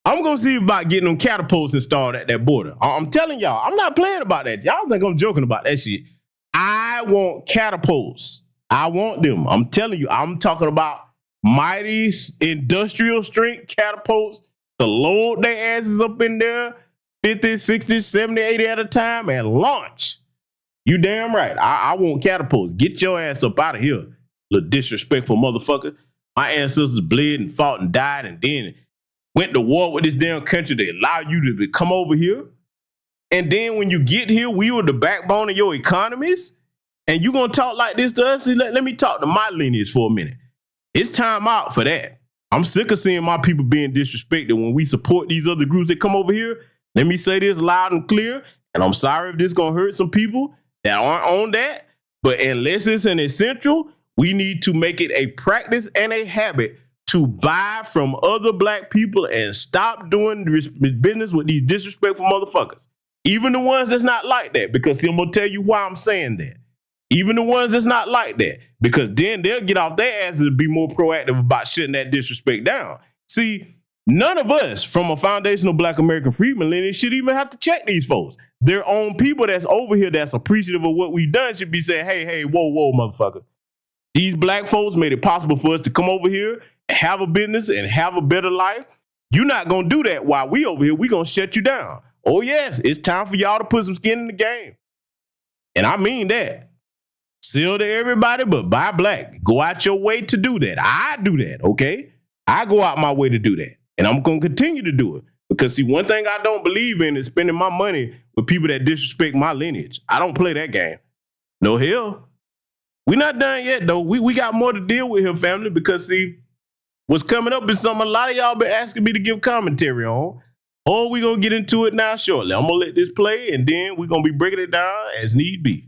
I'm going to see about getting them catapults installed at that border. I'm telling y'all, I'm not playing about that. Y'all think I'm joking about that shit. I want catapults. I want them. I'm telling you, I'm talking about mighty industrial strength catapults to load their asses up in there 50, 60, 70, 80 at a time and launch. You damn right. I want catapults. Get your ass up out of here, little disrespectful motherfucker. My ancestors bled and fought and died and then went to war with this damn country to allow you to come over here. And then when you get here, we were the backbone of your economies. And you gonna talk like this to us? Let me talk to my lineage for a minute. It's time out for that. I'm sick of seeing my people being disrespected when we support these other groups that come over here. Let me say this loud and clear. And I'm sorry if this gonna hurt some people that aren't on that. But unless it's an essential, we need to make it a practice and a habit to buy from other black people and stop doing business with these disrespectful motherfuckers. Even the ones that's not like that, because I'm gonna tell you why I'm saying that. Even the ones that's not like that, because then they'll get off their asses and be more proactive about shutting that disrespect down. See, none of us from a foundational Black American freedom lineage should even have to check these folks. Their own people that's over here that's appreciative of what we've done should be saying, hey, whoa, motherfucker. These black folks made it possible for us to come over here and have a business and have a better life. You're not going to do that while we over here. We're going to shut you down. Oh, yes, it's time for y'all to put some skin in the game. And I mean that. Sell to everybody, but buy black. Go out your way to do that. I do that, okay? I go out my way to do that. And I'm going to continue to do it. Because, see, one thing I don't believe in is spending my money with people that disrespect my lineage. I don't play that game. No hell. We're not done yet, though. We got more to deal with here, family, because, see, what's coming up is something a lot of y'all been asking me to give commentary on. or we going to get into it now shortly. I'm going to let this play, and then we're going to be breaking it down as need be.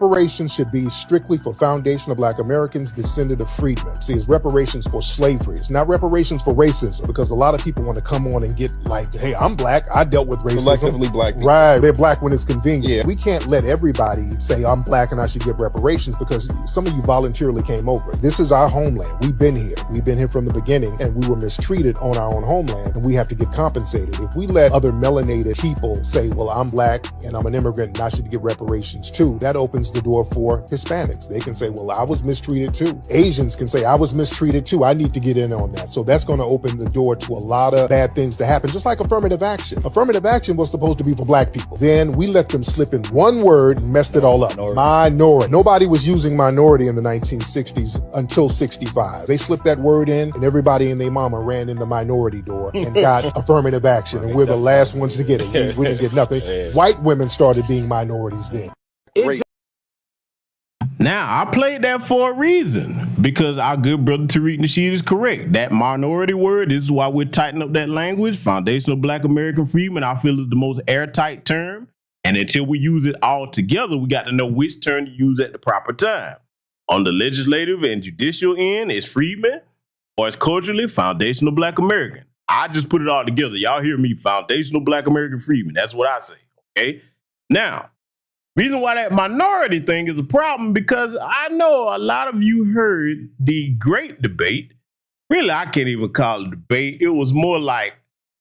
Reparations should be strictly for foundational Black Americans descended of freedmen. See, it's reparations for slavery. It's not reparations for racism, because a lot of people want to come on and get like, hey, I'm Black. I dealt with racism. Selectively Black people. Right. They're Black when it's convenient. Yeah. We can't let everybody say I'm Black and I should get reparations, because some of you voluntarily came over. This is our homeland. We've been here. We've been here from the beginning, and we were mistreated on our own homeland, and we have to get compensated. If we let other melanated people say, well, I'm Black and I'm an immigrant and I should get reparations too, that opens the door for Hispanics. They can say, well, I was mistreated too. Asians can say, I was mistreated too. I need to get in on that. So that's going to open the door to a lot of bad things to happen, just like affirmative action. Affirmative action was supposed to be for Black people. Then we let them slip in one word and messed it all up. Minority. Nobody was using minority in the 1960s until 65. They slipped that word in, and everybody and their mama ran in the minority door and got affirmative action. And we're the last ones to get it. We didn't get nothing. White women started being minorities then. Now, I played that for a reason, because our good brother Tariq Nasheed is correct. That minority word, this is why we're tightening up that language. Foundational Black American freedmen, I feel, is the most airtight term. And until we use it all together, we got to know which term to use at the proper time. On the legislative and judicial end, it's freedmen, or it's culturally foundational Black American. I just put it all together. Y'all hear me? Foundational Black American freedmen. That's what I say. Okay. Now, reason why that minority thing is a problem, because I know a lot of you heard the great debate. Really, I can't even call it a debate. It was more like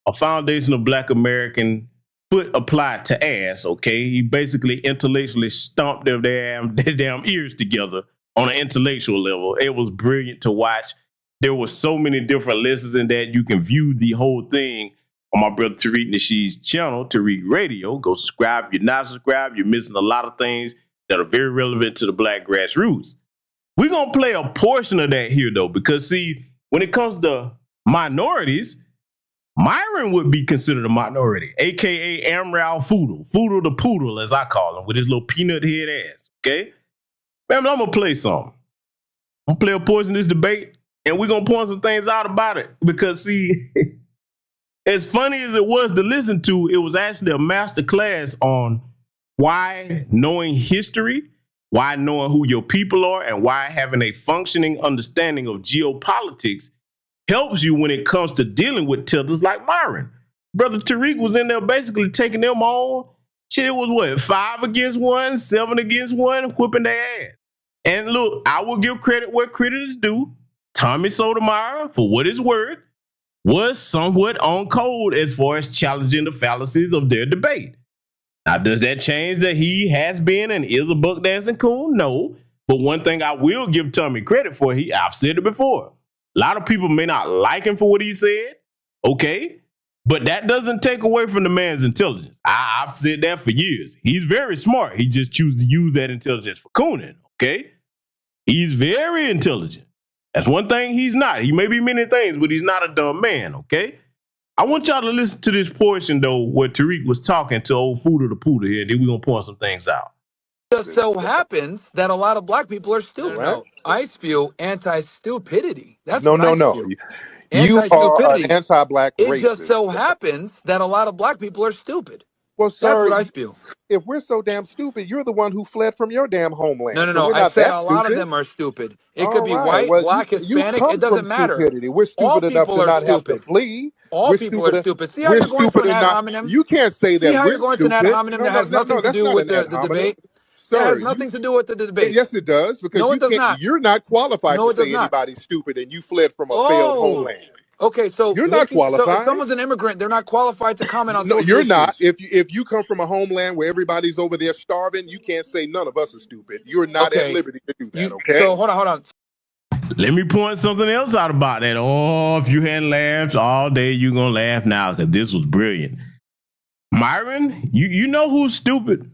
a foundational Black American foot applied to ass, okay? He basically intellectually stomped their damn ears together on an intellectual level. It was brilliant to watch. There were so many different lessons in that. You can view the whole thing on my brother Tariq Nasheed's channel, Tariq Radio. Go subscribe. If you're not subscribed, you're missing a lot of things that are very relevant to the Black grassroots. We're going to play a portion of that here, though, because, see, when it comes to minorities, Myron would be considered a minority, a.k.a. Amral Foodle. Foodle the Poodle, as I call him, with his little peanut head ass, okay? Man, I'm going to play something. I'm going to play a portion of this debate, and we're going to point some things out about it, because, see, as funny as it was to listen to, it was actually a master class on why knowing history, why knowing who your people are, and why having a functioning understanding of geopolitics helps you when it comes to dealing with tilters like Myron. Brother Tariq was in there basically taking them on. Shit, it was what, 5 against 1, 7 against 1, whipping their ass. And look, I will give credit where credit is due. Tommy Sotomayor, for what it's worth, was somewhat on code as far as challenging the fallacies of their debate. Now, does that change that he has been and is a buck dancing coon? No. But one thing I will give Tommy credit for, I've said it before. A lot of people may not like him for what he said, okay? But that doesn't take away from the man's intelligence. I've said that for years. He's very smart. He just chooses to use that intelligence for cooning, okay? He's very intelligent. That's one thing he's not. He may be many things, but he's not a dumb man, okay? I want y'all to listen to this portion, though, where Tariq was talking to old Foodle the Poodle here, and then we're going to point some things out. Just so happens that a lot of Black people are stupid. No, I spew anti-stupidity. That's No, what no, I no. spew. You are an Anti-stupidity. anti-Black It racist. just so happens that a lot of Black people are stupid. Well, That's sir, what I spew. if we're so damn stupid, you're the one who fled from your damn homeland. No, no, So no. we're I not said that a lot of stupid. them are stupid. It All could be right. white, Well, Black, you Hispanic. come It doesn't from matter. stupidity. We're All stupid enough people to are not have to stupid. flee. All We're people are stupid. See how We're you're going to stupid an ad enough. hominem? You can't say See that how we're you're going to an ad stupid. hominem No, that no, has no, nothing no. to That's do not with an ad the hominem. debate? That Sir, has nothing to do with the debate. yes, it does, because No, you it does can't. not. You're not qualified No, to it does say not. anybody's stupid, and you fled from a failed Oh, homeland. okay. So You're not so if qualified. someone's an immigrant, they're not qualified to comment on No, social you're issues. not. If you come from a homeland where everybody's over there starving, you can't say none of us are stupid. You're not at Okay. liberty to do that, okay? So hold on. Let me point something else out about that. Oh, if you hadn't laughed all day, you're going to laugh now, because this was brilliant. Myron, you know who's stupid?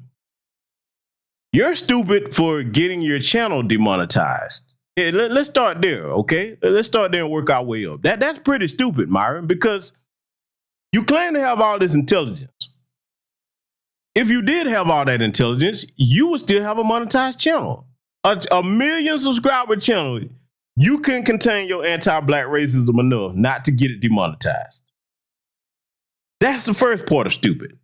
You're stupid for getting your channel demonetized. Yeah, let's start there, okay? Let's start there and work our way up. That's pretty stupid, Myron, because you claim to have all this intelligence. If you did have all that intelligence, you would still have a monetized channel. A 1 million subscriber channel. you can contain your anti-black racism enough not to get it demonetized. That's the first part of stupid.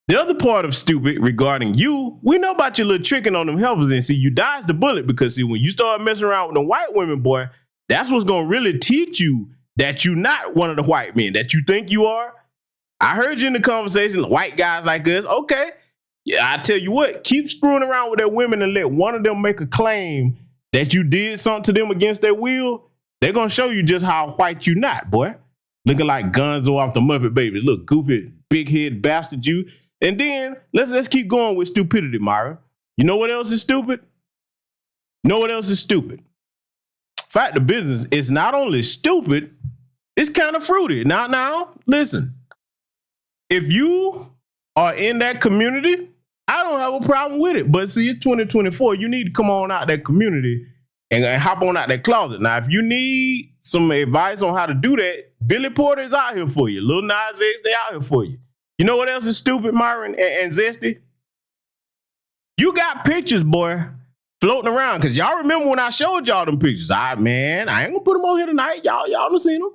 The other part of stupid regarding you, we know about your little tricking on them helpers, and see, you dodged the bullet because see, when you start messing around with the white women, boy, that's what's gonna really teach you that you're not one of the white men that you think you are. I heard you in the conversation, white guys like us. Okay, yeah, I tell you what, keep screwing around with their women and let one of them make a claim that you did something to them against their will. They're gonna show you just how white you not, boy. Looking like Gonzo off the Muppet Babies. Look, goofy, big head bastard you. And then let's keep going with stupidity, Myra. You know what else is stupid? You know what else is stupid? Fact of business, it's not only stupid, it's kind of fruity. Now, listen. If you are in that community, I don't have a problem with it. But see, it's 2024. You need to come on out that community and hop on out that closet. Now, if you need some advice on how to do that, Billy Porter is out here for you. Lil Nas X, they out here for you. You know what else is stupid, Myron and Zesty? You got pictures, boy, floating around. Because y'all remember when I showed y'all them pictures. I ain't going to put them on here tonight. Y'all done seen them.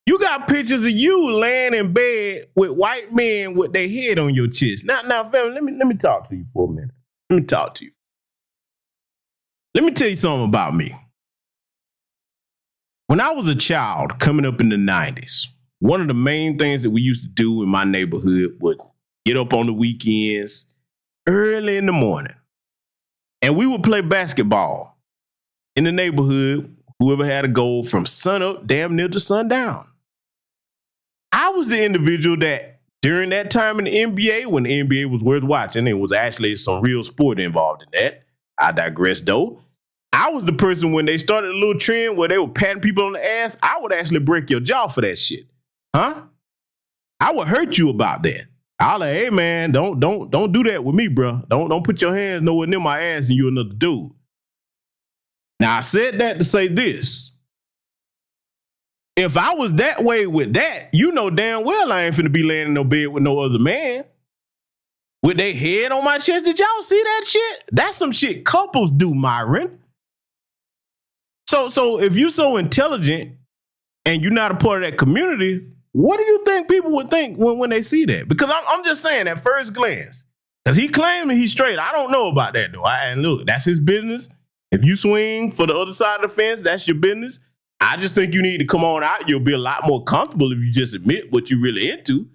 You got pictures of you laying in bed with white men with their head on your chest. Now, family, let me talk to you for a minute. Let me talk to you. Let me tell you something about me. When I was a child coming up in the 90s, one of the main things that we used to do in my neighborhood was get up on the weekends early in the morning, and we would play basketball in the neighborhood, whoever had a goal from sun up damn near to sundown. I was the individual that during that time in the NBA, when the NBA was worth watching, it was actually some real sport involved in that. I digress though. I was the person when they started a little trend where they were patting people on the ass, I would actually break your jaw for that shit. Huh? I would hurt you about that. I'll like, hey man, don't do that with me, bro. Don't put your hands nowhere near my ass and you another dude. Now I said that to say this. If I was that way with that, you know damn well I ain't finna be laying in no bed with no other man with their head on my chest. Did y'all see that shit? That's some shit couples do, Myron. So if you so intelligent and you're not a part of that community, what do you think people would think when they see that? Because I'm just saying at first glance, because he claimed he's straight. I don't know about that though. And look, that's his business. If you swing for the other side of the fence, that's your business. I just think you need to come on out. You'll be a lot more comfortable if you just admit what you're really into.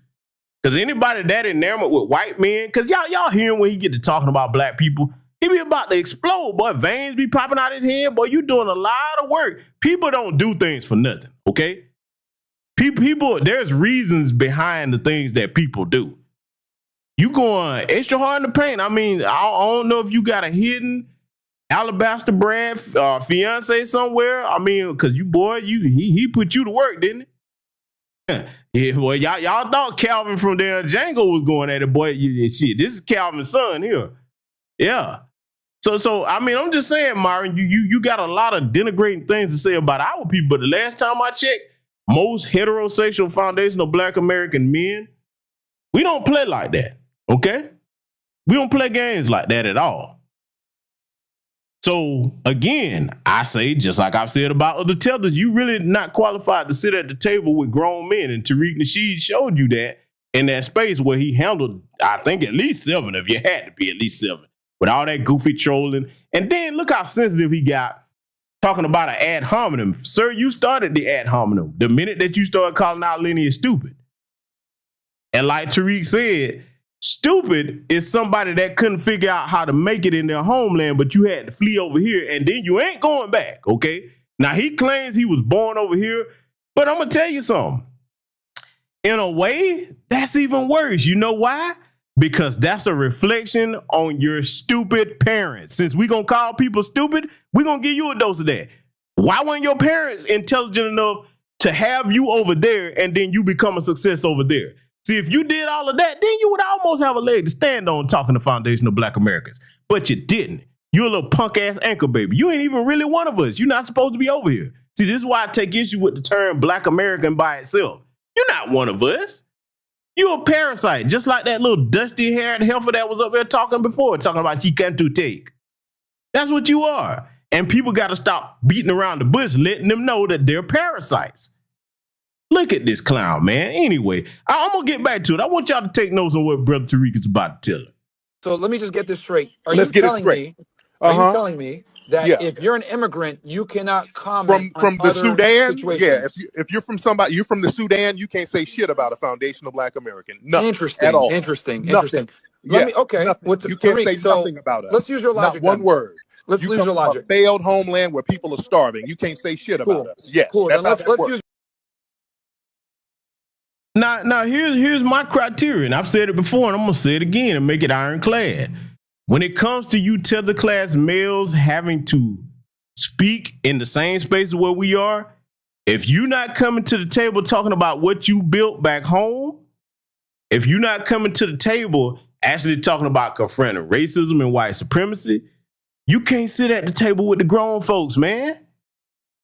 Because anybody that enamored with white men, because y'all hear him when he get to talking about black people, he be about to explode, boy. Veins be popping out his head, boy. You doing a lot of work. People don't do things for nothing, okay? People, there's reasons behind the things that people do. You going extra hard in the paint. I mean, I don't know if you got a hidden alabaster brand fiance somewhere. I mean, because he put you to work, didn't he? Yeah, well, y'all thought Calvin from there Django was going at it, boy. Shit, this is Calvin's son here. Yeah. So I mean, I'm just saying, Myron, you got a lot of denigrating things to say about our people, but the last time I checked, most heterosexual foundational black American men, we don't play like that, okay? We don't play games like that at all. So again, I say, just like I've said about other tellers, you really not qualified to sit at the table with grown men. And Tariq Nasheed showed you that in that space where he handled, I think, at least 7 of you. Had to be at least 7 with all that goofy trolling. And then look how sensitive he got talking about an ad hominem. Sir, you started the ad hominem the minute that you started calling out Lenny stupid. And like Tariq said, stupid is somebody that couldn't figure out how to make it in their homeland, but you had to flee over here, and then you ain't going back, okay? Now, he claims he was born over here, but I'm going to tell you something. In a way, that's even worse. You know why? Because that's a reflection on your stupid parents. Since we going to call people stupid, we're going to give you a dose of that. Why weren't your parents intelligent enough to have you over there and then you become a success over there? See, if you did all of that, then you would almost have a leg to stand on talking to foundational black Americans. But you didn't. You're a little punk-ass anchor baby. You ain't even really one of us. You're not supposed to be over here. See, this is why I take issue with the term black American by itself. You're not one of us. You're a parasite, just like that little dusty-haired heifer that was up there talking before, talking about she can't do take. That's what you are. And people got to stop beating around the bush, letting them know that they're parasites. Look at this clown, man. Anyway, I'm going to get back to it. I want y'all to take notes on what Brother Tariq is about to tell him. So let me just get this straight. Are Let's you get it telling straight. me? Are you telling me that Yeah. if you're an immigrant, you cannot comment From on the other Sudan, situations? yeah. If you're from you're from the Sudan, you can't say shit about a foundational Black American. Nothing at Interesting. all. Interesting. Nothing. Let Yeah. me. Okay. Nothing. With You can't Tariq, say so nothing about us. let's use your Not logic one then. word. Let's You use come your from a logic. failed homeland where people are starving. You can't say shit about us. Yes, Cool. that's Then how let's that works. use. Now here's my criteria, and I've said it before, and I'm gonna say it again and make it ironclad. When it comes to you tether class males having to speak in the same space where we are, if you're not coming to the table talking about what you built back home, if you're not coming to the table actually talking about confronting racism and white supremacy, you can't sit at the table with the grown folks, man.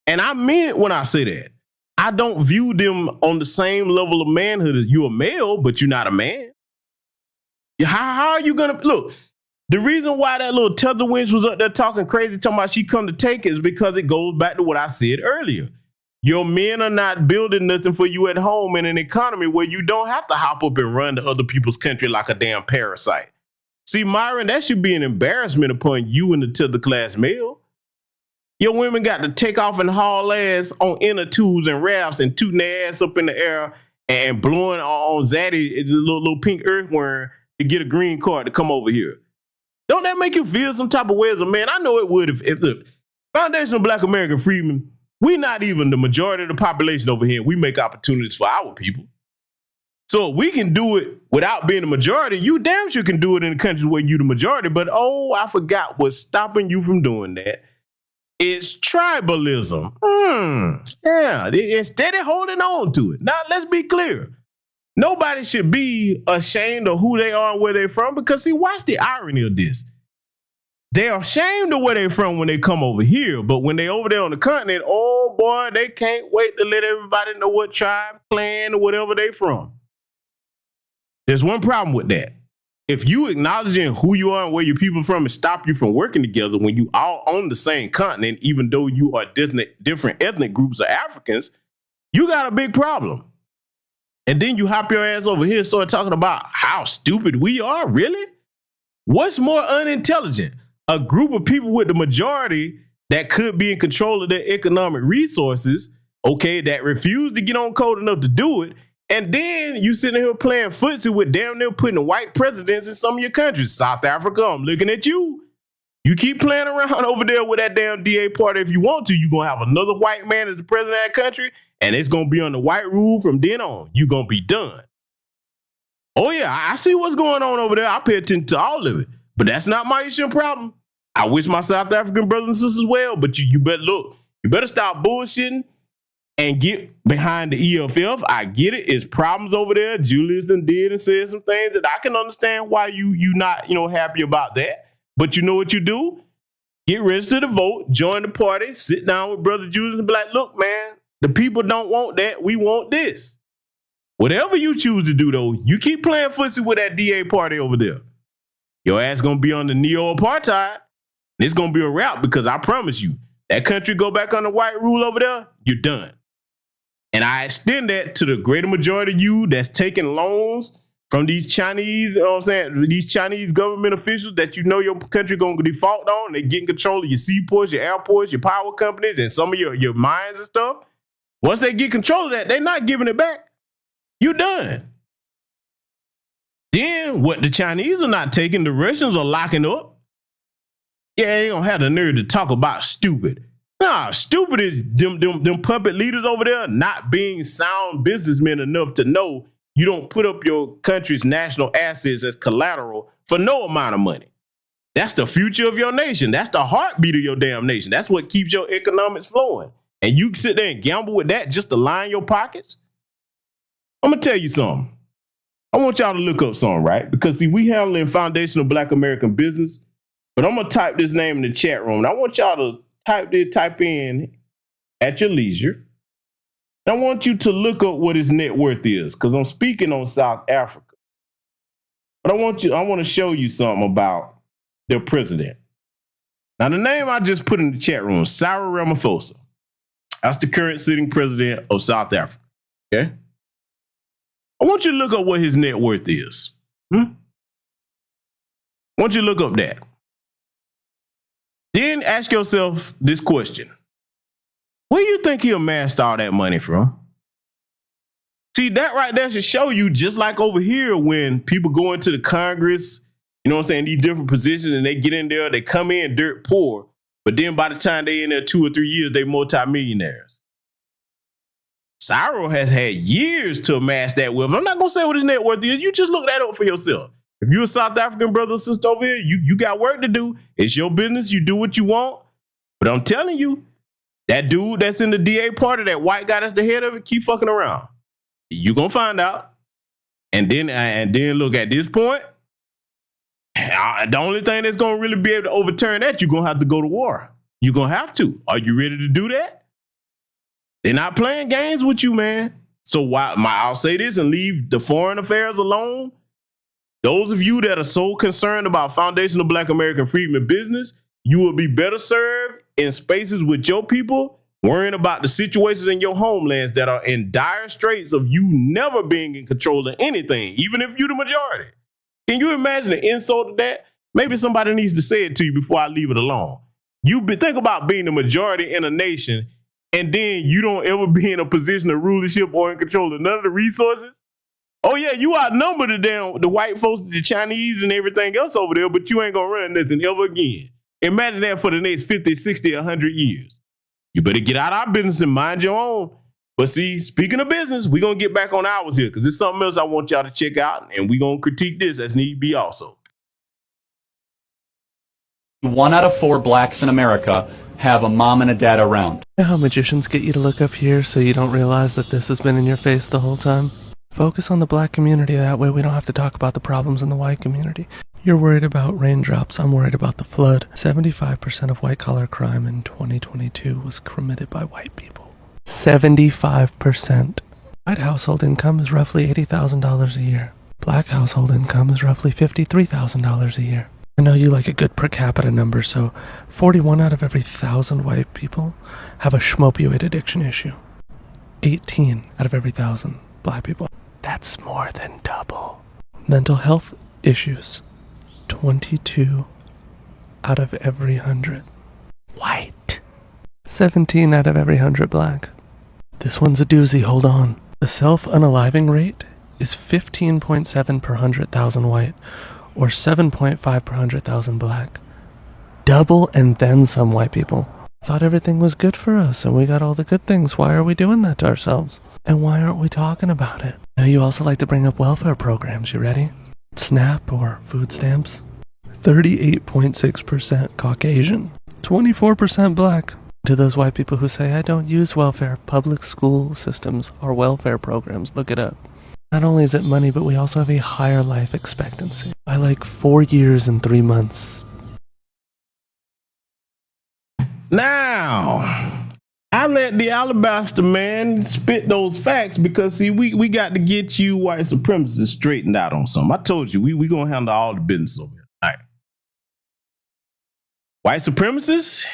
And I mean it when I say that. I don't view them on the same level of manhood as you're a male, but you're not a man. How are you gonna look? The reason why that little tether winch was up there talking crazy, talking about she come to take it, is because it goes back to what I said earlier. Your men are not building nothing for you at home in an economy where you don't have to hop up and run to other people's country like a damn parasite. See, Myron, that should be an embarrassment upon you and the tether class male. Your women got to take off and haul ass on inner tubes and rafts and tooting their ass up in the air and blowing on Zaddy, the little pink earthworm, to get a green card to come over here. Don't that make you feel some type of way as a man? I know it would if look, Foundational Black American Freedmen, we're not even the majority of the population over here. We make opportunities for our people. So if we can do it without being the majority, you damn sure can do it in the countries where you're the majority. But I forgot what's stopping you from doing that. It's tribalism. Yeah, instead of holding on to it. Now, let's be clear. Nobody should be ashamed of who they are and where they're from because, see, watch the irony of this. They're ashamed of where they're from when they come over here, but when they over there on the continent, oh, boy, they can't wait to let everybody know what tribe, clan, or whatever they from. There's one problem with that. If you acknowledging who you are and where your people from and stop you from working together when you all on the same continent, even though you are different ethnic groups of Africans, you got a big problem. And then you hop your ass over here and start talking about how stupid we are, really? What's more unintelligent? A group of people with the majority that could be in control of their economic resources, okay, that refuse to get on code enough to do it, and then you sitting here playing footsie with damn near putting white presidents in some of your countries. South Africa, I'm looking at you. You keep playing around over there with that damn DA party if you want to. You're going to have another white man as the president of that country, and it's going to be under white rule from then on. You're going to be done. Oh, yeah, I see what's going on over there. I pay attention to all of it. But that's not my issue and problem. I wish my South African brothers and sisters well, but you better look. You better stop bullshitting and get behind the EFF. I get it. It's problems over there. Julius done did and said some things that I can understand why you not, happy about that. But you know what you do? Get registered to vote, join the party, sit down with Brother Julius and be like, look, man, the people don't want that. We want this. Whatever you choose to do, though, you keep playing footsie with that DA party over there. Your ass going to be on the neo-apartheid. It's going to be a wrap because I promise you, that country go back under white rule over there, you're done. And I extend that to the greater majority of you that's taking loans from these Chinese, these Chinese government officials that your country going to default on. They getting control of your seaports, your airports, your power companies, and some of your mines and stuff. Once they get control of that, they're not giving it back. You're done. Then what the Chinese are not taking, the Russians are locking up. Yeah, they don't have the nerve to talk about stupid. Nah, stupid is them puppet leaders over there not being sound businessmen enough to know you don't put up your country's national assets as collateral for no amount of money. That's the future of your nation. That's the heartbeat of your damn nation. That's what keeps your economics flowing. And you can sit there and gamble with that just to line your pockets? I'm going to tell you something. I want y'all to look up something, right? Because, see, we handling foundational Black American business. But I'm going to type this name in the chat room. And I want y'all to type in at your leisure. And I want you to look up what his net worth is, because I'm speaking on South Africa. But I want to show you something about their president. Now, the name I just put in the chat room, Cyril Ramaphosa. That's the current sitting president of South Africa. Okay? I want you to look up what his net worth is. I want you to look up that. Then ask yourself this question. Where do you think he amassed all that money from? See, that right there should show you, just like over here when people go into the Congress, you know what I'm saying, these different positions, and they get in there, they come in dirt poor, but then by the time they in there 2 or 3 years, they multimillionaires. Cyril has had years to amass that wealth. I'm not going to say what his net worth is. You just look that up for yourself. If you're a South African brother or sister over here, you got work to do. It's your business. You do what you want. But I'm telling you, that dude that's in the DA party, that white guy that's the head of it, keep fucking around. You're going to find out. And then look, at this point, the only thing that's going to really be able to overturn that, you're going to have to go to war. You're going to have to. Are you ready to do that? They're not playing games with you, man. So I'll say this and leave the foreign affairs alone. Those of you that are so concerned about foundational Black American freedom and business, you will be better served in spaces with your people, worrying about the situations in your homelands that are in dire straits of you never being in control of anything, even if you're the majority. Can you imagine the insult of that? Maybe somebody needs to say it to you before I leave it alone. Think about being the majority in a nation, and then you don't ever be in a position of rulership or in control of none of the resources. Oh yeah, you outnumber the white folks, the Chinese and everything else over there, but you ain't gonna run nothing ever again. Imagine that for the next 50, 60, 100 years. You better get out of our business and mind your own. But see, speaking of business, we're going to get back on ours here because there's something else I want y'all to check out, and we're going to critique this as need be also. 1 out of 4 blacks in America have a mom and a dad around. You know how magicians get you to look up here so you don't realize that this has been in your face the whole time? Focus on the black community, that way we don't have to talk about the problems in the white community. You're worried about raindrops, I'm worried about the flood. 75% of white-collar crime in 2022 was committed by white people. 75%. White household income is roughly $80,000 a year. Black household income is roughly $53,000 a year. I know you like a good per capita number, so 41 out of every 1,000 white people have a schmopioid addiction issue. 18 out of every 1,000 black people. That's more than double. Mental health issues. 22 out of every 100 white. 17 out of every 100 black. This one's a doozy, hold on. The self-unaliving rate is 15.7 per 100,000 white, or 7.5 per 100,000 black. Double and then some white people. Thought everything was good for us and we got all the good things. Why are we doing that to ourselves? And why aren't we talking about it? Now you also like to bring up welfare programs, you ready? SNAP or food stamps. 38.6% Caucasian. 24% black. To those white people who say, I don't use welfare, public school systems are welfare programs. Look it up. Not only is it money, but we also have a higher life expectancy by like 4 years and 3 months. Now, I let the alabaster man spit those facts because, see, we got to get you white supremacists straightened out on something. I told you, we going to handle all the business over here. All right. White supremacists,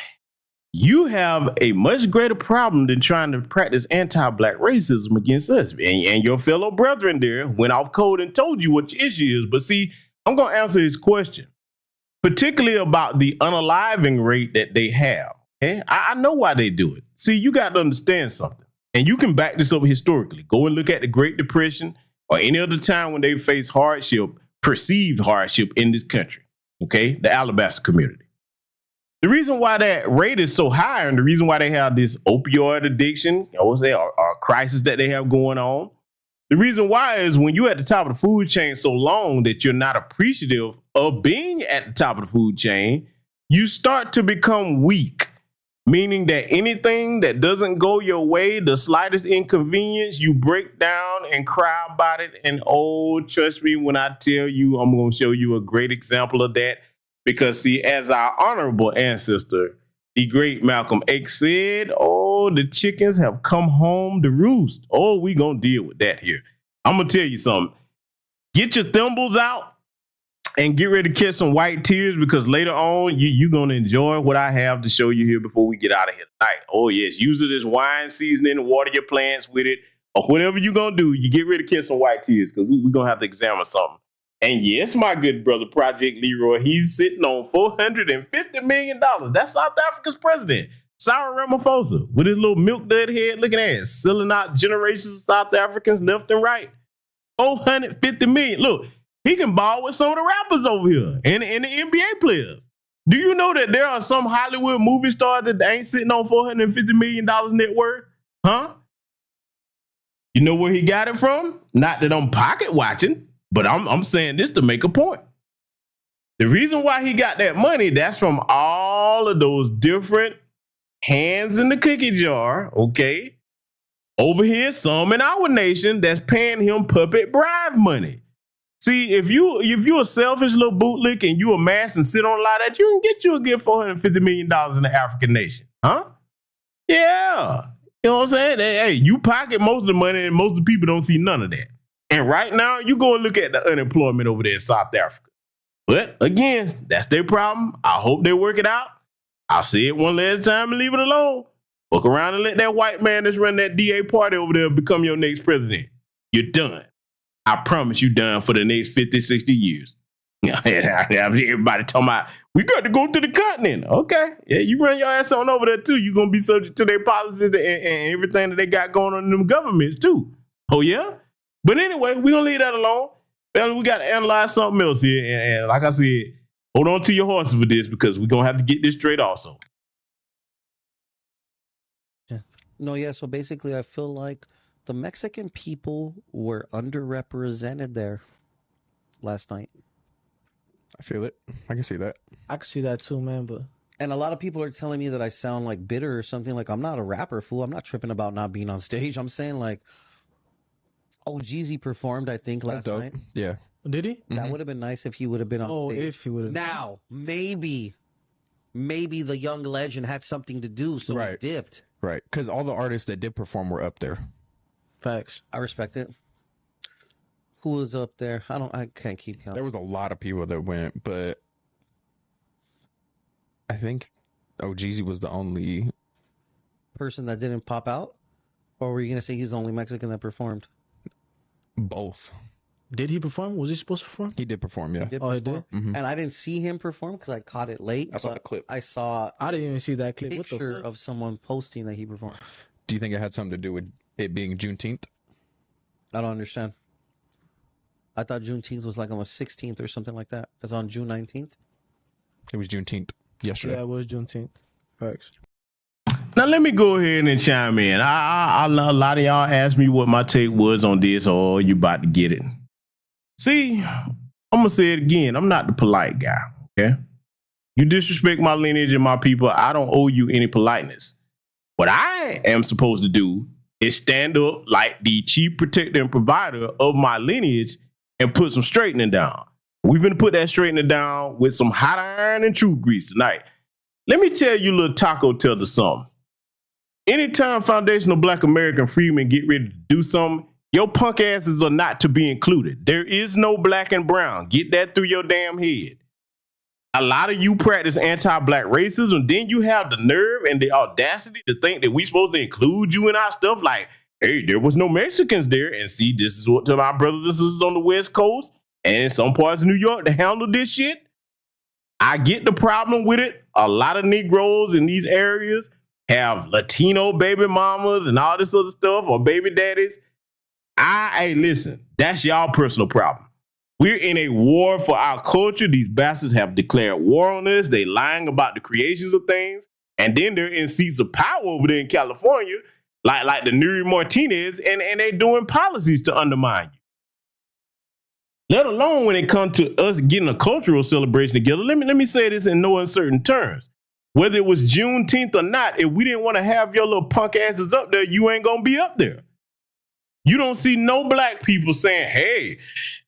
you have a much greater problem than trying to practice anti-black racism against us. And your fellow brethren there went off code and told you what your issue is. But see, I'm going to answer his question, particularly about the unaliving rate that they have. Okay? I know why they do it. See, you got to understand something. And you can back this up historically. Go and look at the Great Depression or any other time when they faced hardship, perceived hardship in this country. Okay? The alabaster community. The reason why that rate is so high and the reason why they have this opioid addiction, or crisis that they have going on, the reason why is when you're at the top of the food chain so long that you're not appreciative of being at the top of the food chain, you start to become weak, meaning that anything that doesn't go your way, the slightest inconvenience, you break down and cry about it. And oh, trust me when I tell you, I'm going to show you a great example of that. Because, see, as our honorable ancestor, the great Malcolm X said, oh, the chickens have come home to roost. Oh, we going to deal with that here. I'm going to tell you something. Get your thimbles out And get ready to catch some white tears because later on, you're going to enjoy what I have to show you here before we get out of here tonight. Oh, yes. Use it as wine seasoning and water your plants with it or whatever you're going to do. You get ready to catch some white tears because we're going to have to examine something. And yes, my good brother, Project Leroy, he's sitting on $450 million. That's South Africa's president, Cyril Ramaphosa, with his little milk dud head looking ass, selling out generations of South Africans left and right. $450 million. Look. He can ball with some of the rappers over here and the NBA players. Do you know that there are some Hollywood movie stars that ain't sitting on $450 million net worth? Huh? You know where he got it from? Not that I'm pocket watching, but I'm saying this to make a point. The reason why he got that money, that's from all of those different hands in the cookie jar, okay? Over here, some in our nation that's paying him puppet bribe money. See, if you a selfish little bootlick and you amass and sit on a lot of that, you can get you a good $450 million in the African nation. Huh? Yeah. You know what I'm saying? Hey, you pocket most of the money and most of the people don't see none of that. And right now, you go and look at the unemployment over there in South Africa. But again, that's their problem. I hope they work it out. I'll say it one last time and leave it alone. Fuck around and let that white man that's running that DA party over there become your next president. You're done. I promise you done for the next 50, 60 years. Everybody talking about, we got to go to the continent. Okay. Yeah, you run your ass on over there too. You're going to be subject to their policies and everything that they got going on in them governments too. Oh, yeah? But anyway, we're going to leave that alone. Well, we got to analyze something else here. And like I said, hold on to your horses for this because we're going to have to get this straight also. No, yeah, so basically I feel like the Mexican people were underrepresented there last night. I feel it. I can see that. I can see that too, man. But and a lot of people are telling me that I sound like bitter or something. Like, I'm not a rapper, fool. I'm not tripping about not being on stage. I'm saying, like, Jeezy performed, I think, last night. Yeah. Did he? That would have been nice if he would have been on stage. If he would have. Now, maybe the young legend had something to do, so he dipped. Right. Because all the artists that did perform were up there. Facts. I respect it. Who was up there? I can't keep counting. There was a lot of people that went, but I think Jeezy was the only person that didn't pop out? Or were you going to say he's the only Mexican that performed? Both. Did he perform? Was he supposed to perform? He did perform, yeah. He did perform? And I didn't see him perform because I caught it late. I saw the clip. I saw I didn't even see that clip. What the picture of someone posting that he performed. Do you think it had something to do with it being Juneteenth? I don't understand. I thought Juneteenth was like on the 16th or something like that. It's on June 19th. It was Juneteenth yesterday. Yeah, it was Juneteenth. Facts. Now, let me go ahead and chime in. A lot of y'all asked me what my take was on this. Oh, you about to get it. See, I'm going to say it again. I'm not the polite guy, okay? You disrespect my lineage and my people. I don't owe you any politeness. What I am supposed to do is stand up like the chief protector and provider of my lineage and put some straightening down. We're going to put that straightening down with some hot iron and true grease tonight. Let me tell you, little taco teller, something. Anytime foundational Black American freemen get ready to do something, your punk asses are not to be included. There is no black and brown. Get that through your damn head. A lot of you practice anti-black racism. Then you have the nerve and the audacity to think that we supposed to include you in our stuff. Like, hey, there was no Mexicans there. And see, this is what to my brothers and sisters on the West Coast and in some parts of New York to handle this shit. I get the problem with it. A lot of Negroes in these areas have Latino baby mamas and all this other stuff or baby daddies. Hey, listen, that's y'all personal problem. We're in a war for our culture. These bastards have declared war on us. They lying about the creations of things. And then they're in seats of power over there in California, like the Nuri Martinez, and they doing policies to undermine you. Let alone when it comes to us getting a cultural celebration together. Let me say this in no uncertain terms. Whether it was Juneteenth or not, if we didn't want to have your little punk asses up there, you ain't gonna be up there. You don't see no black people saying, hey,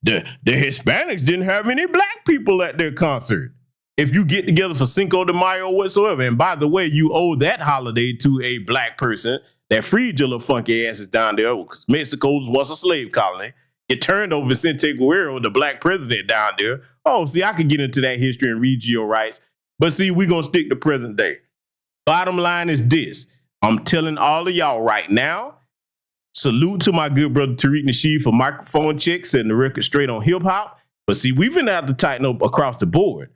the Hispanics didn't have any black people at their concert. If you get together for Cinco de Mayo or whatsoever, and by the way, you owe that holiday to a black person that freed your little funky asses down there because Mexico was once a slave colony. It turned over Vicente Guerrero, the black president down there. Oh, see, I could get into that history and read your rights. But see, we're going to stick to present day. Bottom line is this. I'm telling all of y'all right now, salute to my good brother Tariq Nasheed for microphone checks and the record straight on hip hop. But see, we've been have to tighten up across the board.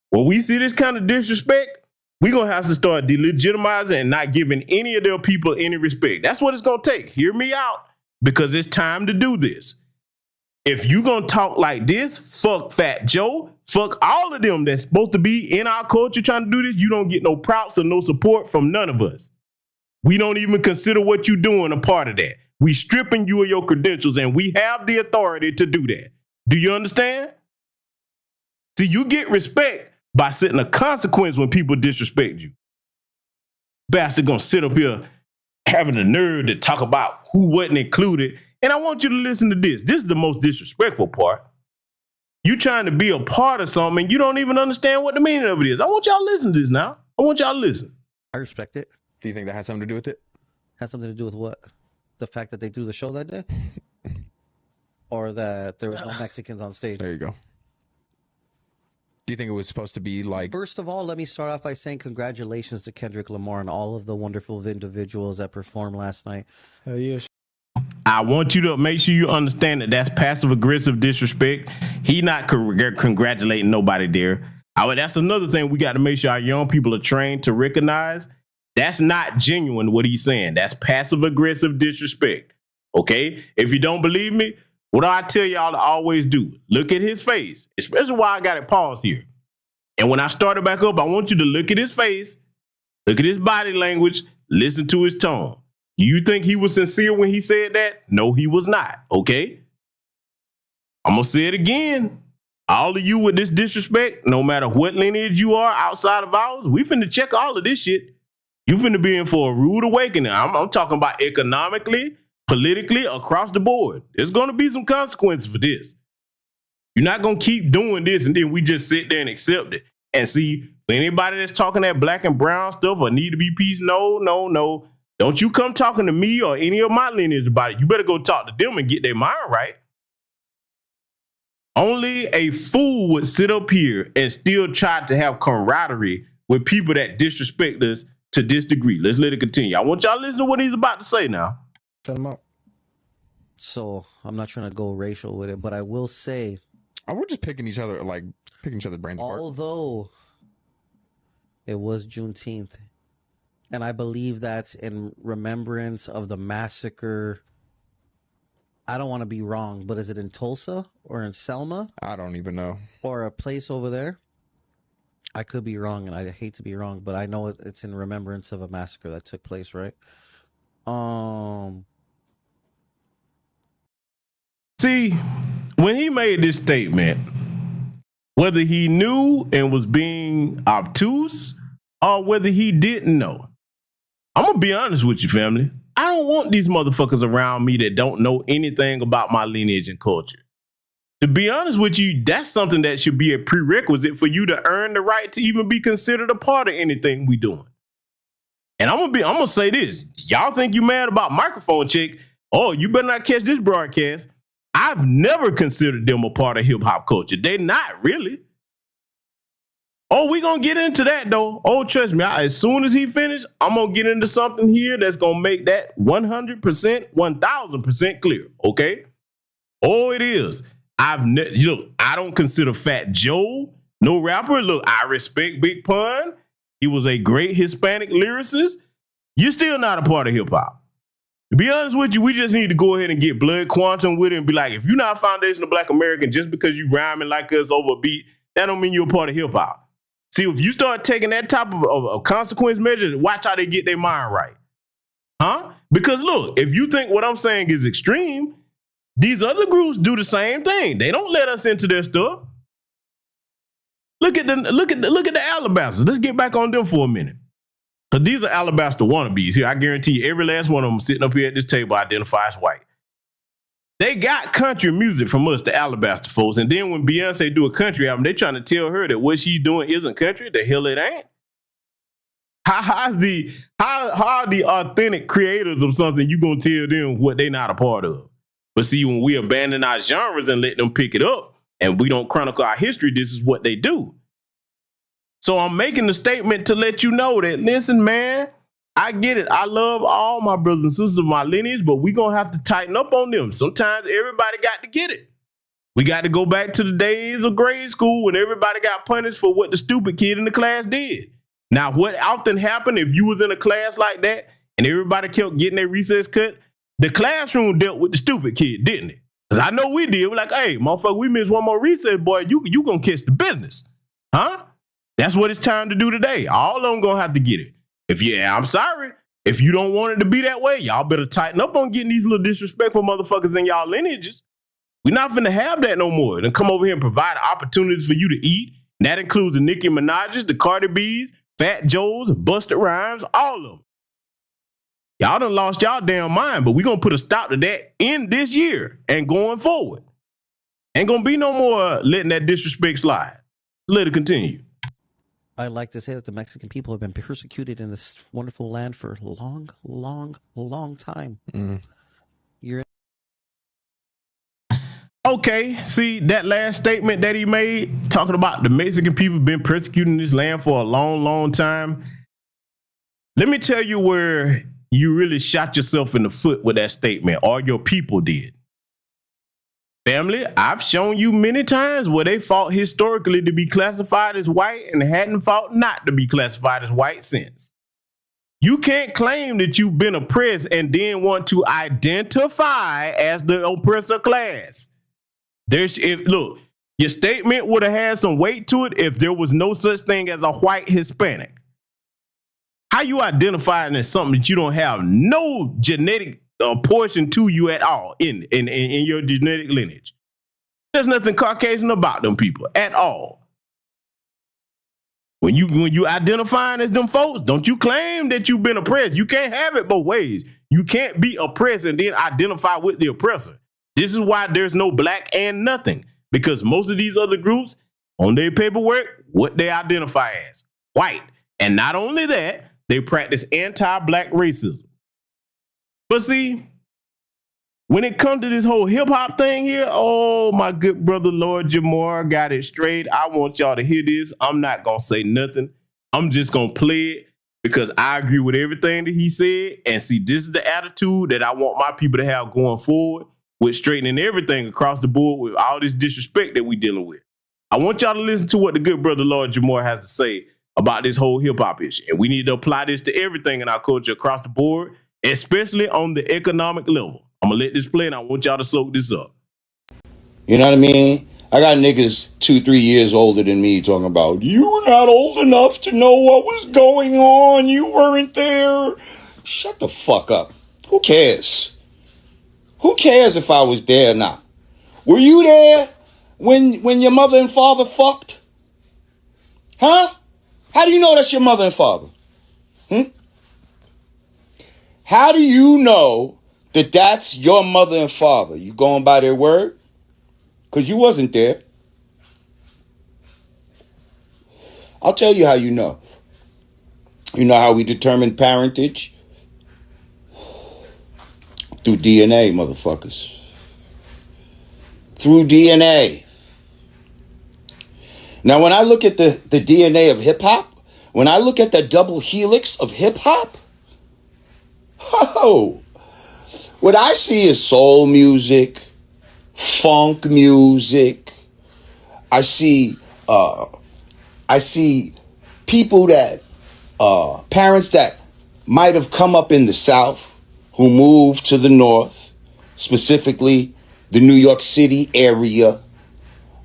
When we see this kind of disrespect, we're going to have to start delegitimizing and not giving any of their people any respect. That's what it's going to take. Hear me out, because it's time to do this. If you going to talk like this, fuck Fat Joe, fuck all of them that's supposed to be in our culture trying to do this, you don't get no props or no support from none of us. We don't even consider what you're doing a part of that. We stripping you of your credentials, and we have the authority to do that. Do you understand? See, you get respect by setting a consequence when people disrespect you. Bastard gonna sit up here having the nerve to talk about who wasn't included. And I want you to listen to this. This is the most disrespectful part. You trying to be a part of something, and you don't even understand what the meaning of it is. I want y'all to listen to this now. I want y'all to listen. I respect it. Do you think that has something to do with it? Has something to do with what? The fact that they threw the show that day? Or that there was no Mexicans on stage? There you go. Do you think it was supposed to be like... First of all, let me start off by saying congratulations to Kendrick Lamar and all of the wonderful individuals that performed last night. Yes. I want you to make sure you understand that that's passive-aggressive disrespect. He not congratulating nobody there. That's another thing we got to make sure our young people are trained to recognize. That's not genuine what he's saying. That's passive-aggressive disrespect. Okay? If you don't believe me, what do I tell y'all to always do? Look at his face, especially why I got it paused here. And when I started back up, I want you to look at his face, look at his body language, listen to his tone. You think he was sincere when he said that? No, he was not. Okay? I'm going to say it again. All of you with this disrespect, no matter what lineage you are outside of ours, we finna check all of this shit. You finna be in for a rude awakening. I'm talking about economically, politically, across the board. There's going to be some consequences for this. You're not going to keep doing this and then we just sit there and accept it. And see, for anybody that's talking that black and brown stuff or need to be peace, no. Don't you come talking to me or any of my lineage about it. You better go talk to them and get their mind right. Only a fool would sit up here and still try to have camaraderie with people that disrespect us to this degree. Let's let it continue. I want y'all to listen to what he's about to say now. So I'm not trying to go racial with it, but I will say, we're just picking each other's brains apart. Although it was Juneteenth, and I believe that's in remembrance of the massacre. I don't want to be wrong, but is it in Tulsa or in Selma? I don't even know. Or a place over there? I could be wrong, and I hate to be wrong, but I know it's in remembrance of a massacre that took place, right? See, when he made this statement, whether he knew and was being obtuse or whether he didn't know, I'm going to be honest with you, family. I don't want these motherfuckers around me that don't know anything about my lineage and culture. To be honest with you, that's something that should be a prerequisite for you to earn the right to even be considered a part of anything we doing. And I'm gonna say this. Y'all think you mad about microphone check? Oh, you better not catch this broadcast. I've never considered them a part of hip hop culture. They're not really. Oh, we gonna get into that though. Oh, trust me, as soon as he finished, I'm gonna get into something here that's gonna make that 100%, 1000% clear. Okay? Oh, it is. Look, I don't consider Fat Joe no rapper. Look, I respect Big Pun. He was a great Hispanic lyricist. You're still not a part of hip hop. To be honest with you, we just need to go ahead and get blood quantum with it and be like, if you're not foundational Black American, just because you rhyming like us over a beat, that don't mean you're a part of hip hop. See, if you start taking that type of consequence measures, watch how they get their mind right. Huh? Because look, if you think what I'm saying is extreme, these other groups do the same thing. They don't let us into their stuff. Look at the Alabasters. Let's get back on them for a minute. Because these are Alabaster wannabes here. I guarantee you every last one of them sitting up here at this table identifies white. They got country music from us, the Alabaster folks. And then when Beyonce do a country album, they trying to tell her that what she's doing isn't country. The hell it ain't. How are the authentic creators of something you gonna tell them what they not a part of? But see, when we abandon our genres and let them pick it up and we don't chronicle our history, this is what they do. So I'm making the statement to let you know that, listen, man, I get it. I love all my brothers and sisters of my lineage, but we're going to have to tighten up on them. Sometimes everybody got to get it. We got to go back to the days of grade school when everybody got punished for what the stupid kid in the class did. Now, what often happened if you was in a class like that and everybody kept getting their recess cut, the classroom dealt with the stupid kid, didn't it? Because I know we did. We're like, hey, motherfucker, we missed one more recess, boy. You going to catch the business. Huh? That's what it's time to do today. All of them going to have to get it. I'm sorry. If you don't want it to be that way, y'all better tighten up on getting these little disrespectful motherfuckers in y'all lineages. We're not finna have that no more. Then come over here and provide opportunities for you to eat. And that includes the Nicki Minaj's, the Cardi B's, Fat Joe's, Busta Rhymes, all of them. Y'all done lost y'all damn mind, but we're going to put a stop to that in this year and going forward. Ain't going to be no more letting that disrespect slide. Let it continue. I like to say that the Mexican people have been persecuted in this wonderful land for a long, long, long time. You're Okay, see that last statement that he made, talking about the Mexican people been persecuting this land for a long, long time. Let me tell you where you really shot yourself in the foot with that statement, or your people did. Family, I've shown you many times where they fought historically to be classified as white and hadn't fought not to be classified as white since. You can't claim that you've been oppressed and then want to identify as the oppressor class. Look, your statement would have had some weight to it if there was no such thing as a white Hispanic. How you identifying as something that you don't have no genetic portion to you at all in your genetic lineage? There's nothing Caucasian about them people at all. When you identifying as them folks, don't you claim that you've been oppressed. You can't have it both ways. You can't be oppressed and then identify with the oppressor. This is why there's no black and nothing, because most of these other groups on their paperwork, what they identify as white. And not only that, they practice anti-black racism. But see, when it comes to this whole hip hop thing here, oh, my good brother, Lord Jamar got it straight. I want y'all to hear this. I'm not going to say nothing. I'm just going to play it because I agree with everything that he said. And see, this is the attitude that I want my people to have going forward, with straightening everything across the board with all this disrespect that we dealing with. I want y'all to listen to what the good brother Lord Jamar has to say about this whole hip hop issue. And we need to apply this to everything in our culture across the board, especially on the economic level. I'm going to let this play and I want y'all to soak this up. You know what I mean? I got niggas 2-3 years older than me talking about, you were not old enough to know what was going on. You weren't there. Shut the fuck up. Who cares? Who cares if I was there or not? Were you there when your mother and father fucked? Huh? How do you know that's your mother and father? How do you know that that's your mother and father? You going by their word? Because you wasn't there. I'll tell you how you know. You know how we determine parentage? Through DNA, motherfuckers. Through DNA. Now, when I look at the DNA of hip-hop, when I look at the double helix of hip-hop, what I see is soul music, funk music. I see people that, parents that might have come up in the South, who moved to the North, specifically the New York City area,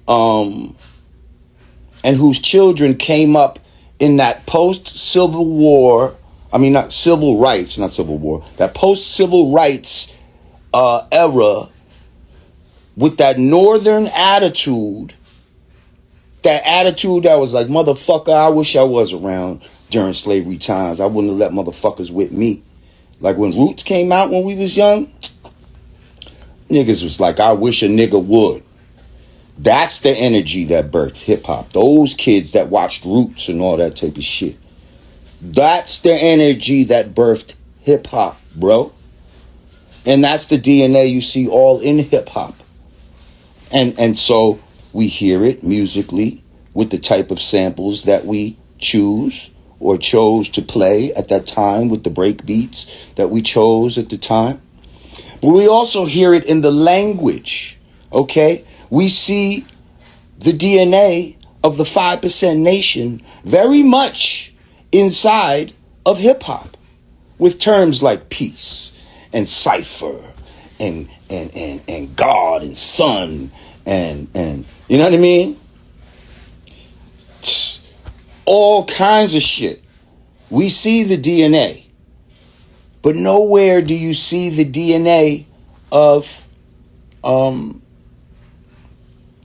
and whose children came up in that post-Civil War, not Civil Rights, not Civil War, that post-Civil Rights era with that Northern attitude, that attitude that was like, motherfucker, I wish I was around during slavery times. I wouldn't have let motherfuckers with me. Like when Roots came out when we was young, niggas was like, I wish a nigga would. That's the energy that birthed hip-hop. Those kids that watched Roots and all that type of shit. That's the energy that birthed hip-hop, bro. And that's the DNA you see all in hip hop. And so we hear it musically with the type of samples that we choose or chose to play at that time, with the break beats that we chose at the time. But we also hear it in the language, okay? We see the DNA of the 5% nation very much inside of hip hop, with terms like peace and cipher and God and son and you know what I mean? All kinds of shit. We see the DNA, but nowhere do you see the DNA of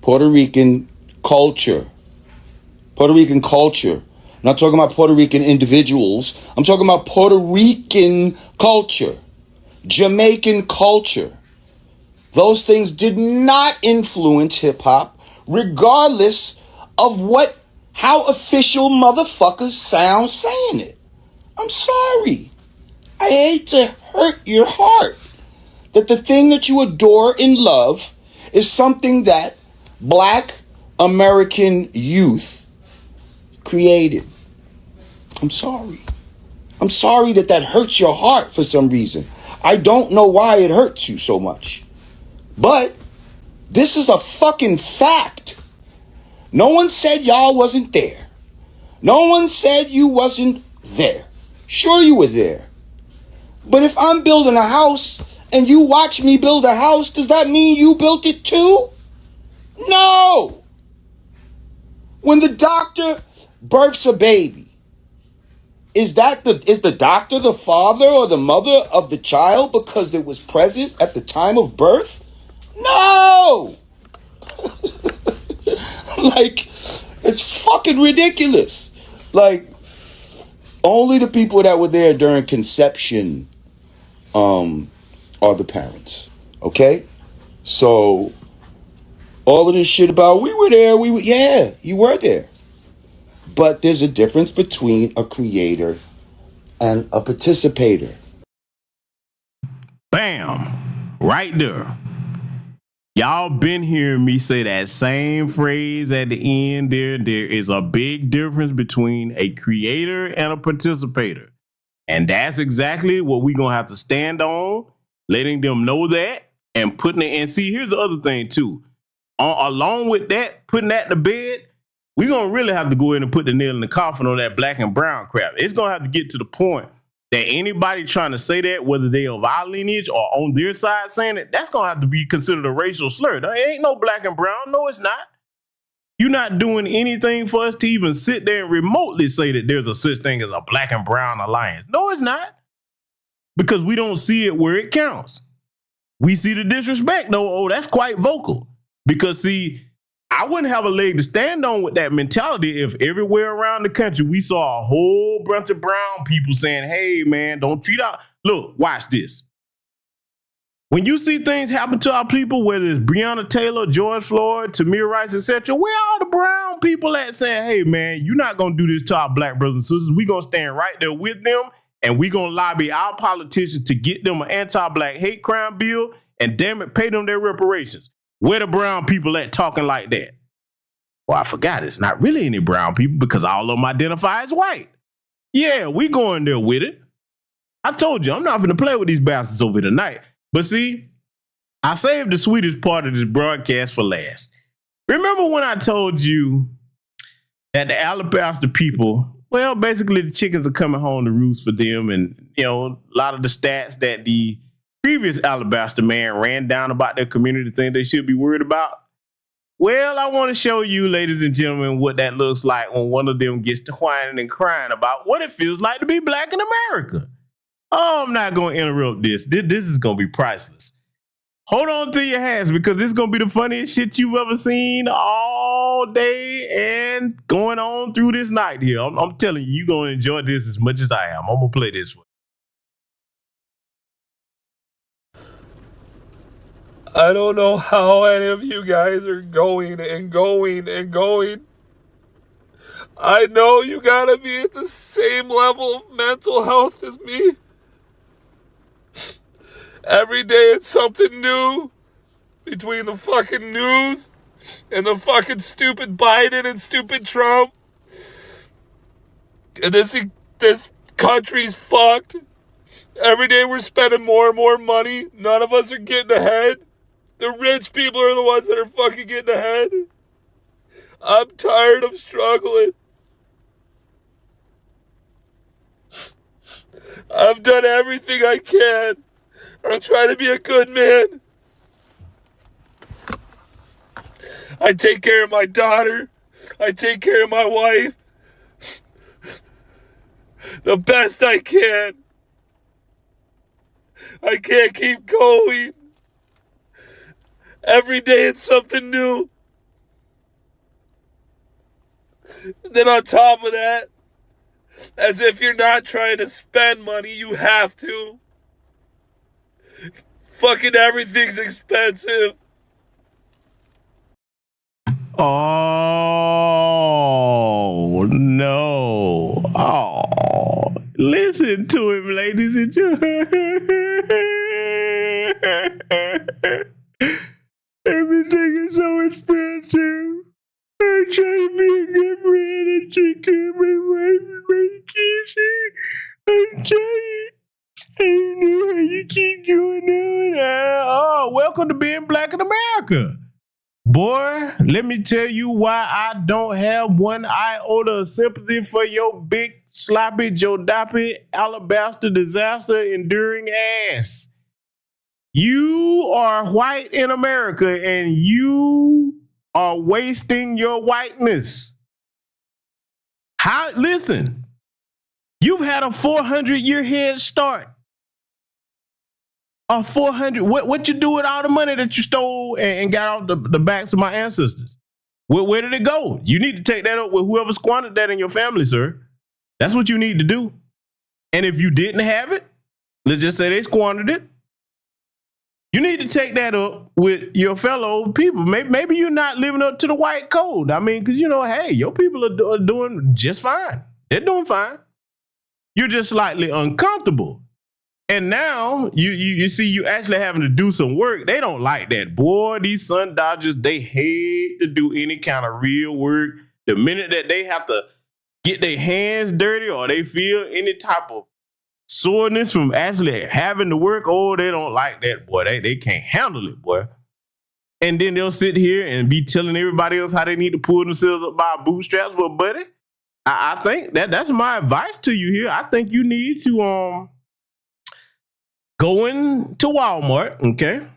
Puerto Rican culture. Puerto Rican culture. I'm not talking about Puerto Rican individuals. I'm talking about Puerto Rican culture. Jamaican culture. Those things did not influence hip hop, regardless of how official motherfuckers sound saying it. I'm sorry. I hate to hurt your heart that the thing that you adore and love is something that Black American youth created. I'm sorry. I'm sorry that hurts your heart for some reason. I don't know why it hurts you so much. But this is a fucking fact. No one said y'all wasn't there. No one said you wasn't there. Sure, you were there. But if I'm building a house and you watch me build a house, does that mean you built it too? No. When the doctor births a baby, is the doctor the father or the mother of the child because it was present at the time of birth? No. Like, it's fucking ridiculous. Like, only the people that were there during conception are the parents. Okay? So all of this shit about we were there, yeah, you were there. But there's a difference between a creator and a participator. Bam. Right there. Y'all been hearing me say that same phrase at the end there. There is a big difference between a creator and a participator. And that's exactly what we're going to have to stand on, letting them know that and putting it. And see, here's the other thing too. Along with that, putting that to bed, we're going to really have to go in and put the nail in the coffin on that black and brown crap. It's going to have to get to the point that anybody trying to say that, whether they of our lineage or on their side saying it, that's going to have to be considered a racial slur. There ain't no black and brown. No, it's not. You're not doing anything for us to even sit there and remotely say that there's a such thing as a black and brown alliance. No, it's not. Because we don't see it where it counts. We see the disrespect, though. Oh, that's quite vocal. Because, see, I wouldn't have a leg to stand on with that mentality if everywhere around the country we saw a whole bunch of brown people saying, hey, man, don't treat our... Look, watch this. When you see things happen to our people, whether it's Breonna Taylor, George Floyd, Tamir Rice, etc., where all the brown people at saying, hey, man, you're not going to do this to our black brothers and sisters. We're going to stand right there with them, and we're going to lobby our politicians to get them an anti-black hate crime bill, and damn it, pay them their reparations. Where the brown people at talking like that? Well, I forgot it's not really any brown people because all of them identify as white. Yeah, we going there with it. I told you, I'm not going to play with these bastards over tonight. But see, I saved the sweetest part of this broadcast for last. Remember when I told you that the Alabaster people, well, basically the chickens are coming home to roost for them, and, you know, a lot of the stats that the previous Alabaster man ran down about their community thing they should be worried about. Well, I want to show you, ladies and gentlemen, what that looks like when one of them gets to whining and crying about what it feels like to be black in America. Oh, I'm not going to interrupt this. This is going to be priceless. Hold on to your hats because this is going to be the funniest shit you've ever seen all day and going on through this night here. I'm telling you, you're going to enjoy this as much as I am. I'm going to play this for you. I don't know how any of you guys are going and going and going. I know you gotta be at the same level of mental health as me. Every day it's something new between the fucking news and the fucking stupid Biden and stupid Trump. And this country's fucked. Every day we're spending more and more money. None of us are getting ahead. The rich people are the ones that are fucking getting ahead. I'm tired of struggling. I've done everything I can. I'm trying to be a good man. I take care of my daughter. I take care of my wife. The best I can. I can't keep going. Every day it's something new. Then on top of that, as if you're not trying to spend money, you have to. Fucking everything's expensive. Oh, no. Oh, listen to him, ladies and gentlemen. Everything is so expensive. I'm trying to be a good man and take care of my wife and my kids. I'm trying. I don't know how you keep going on. Oh, welcome to being black in America. Boy, let me tell you why I don't have one iota of sympathy for your big, sloppy, jodoppy, alabaster disaster enduring ass. You are white in America and you are wasting your whiteness. Listen, you've had a 400-year head start. A 400. What you do with all the money that you stole and got off the backs of my ancestors? Where did it go? You need to take that up with whoever squandered that in your family, sir. That's what you need to do. And if you didn't have it, let's just say they squandered it. You need to take that up with your fellow people. Maybe you're not living up to the white code. I mean, because, hey, your people are doing just fine. They're doing fine. You're just slightly uncomfortable. And now you see you actually having to do some work. They don't like that. Boy, these sun dodgers, they hate to do any kind of real work. The minute that they have to get their hands dirty or they feel any type of soreness from actually having to work, oh, they don't like that, boy. They can't handle it, boy. And then they'll sit here and be telling everybody else how they need to pull themselves up by bootstraps. Well, buddy, I think that's my advice to you here. I think you need to go into Walmart, okay?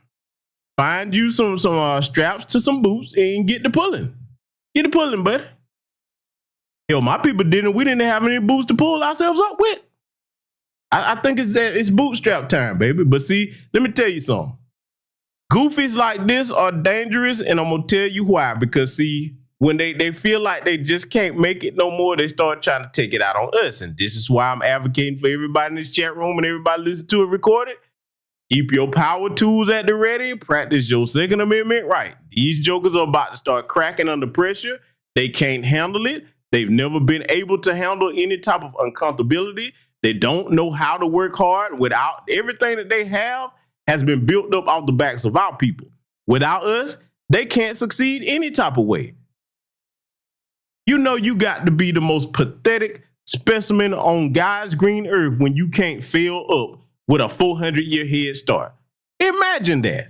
Find you some straps to some boots and get the pulling. Get the pulling, buddy. Hell, my people didn't. We didn't have any boots to pull ourselves up with. I think it's bootstrap time, baby. But see, let me tell you something. Goofies like this are dangerous, and I'm gonna tell you why. Because see, when they feel like they just can't make it no more, they start trying to take it out on us. And this is why I'm advocating for everybody in this chat room and everybody listen to it recorded. Keep your power tools at the ready. Practice your Second Amendment right. These jokers are about to start cracking under pressure. They can't handle it. They've never been able to handle any type of uncomfortability. They don't know how to work hard without everything that they have has been built up off the backs of our people. Without us, they can't succeed any type of way. You know you got to be the most pathetic specimen on God's green earth when you can't fail up with a 400-year head start. Imagine that.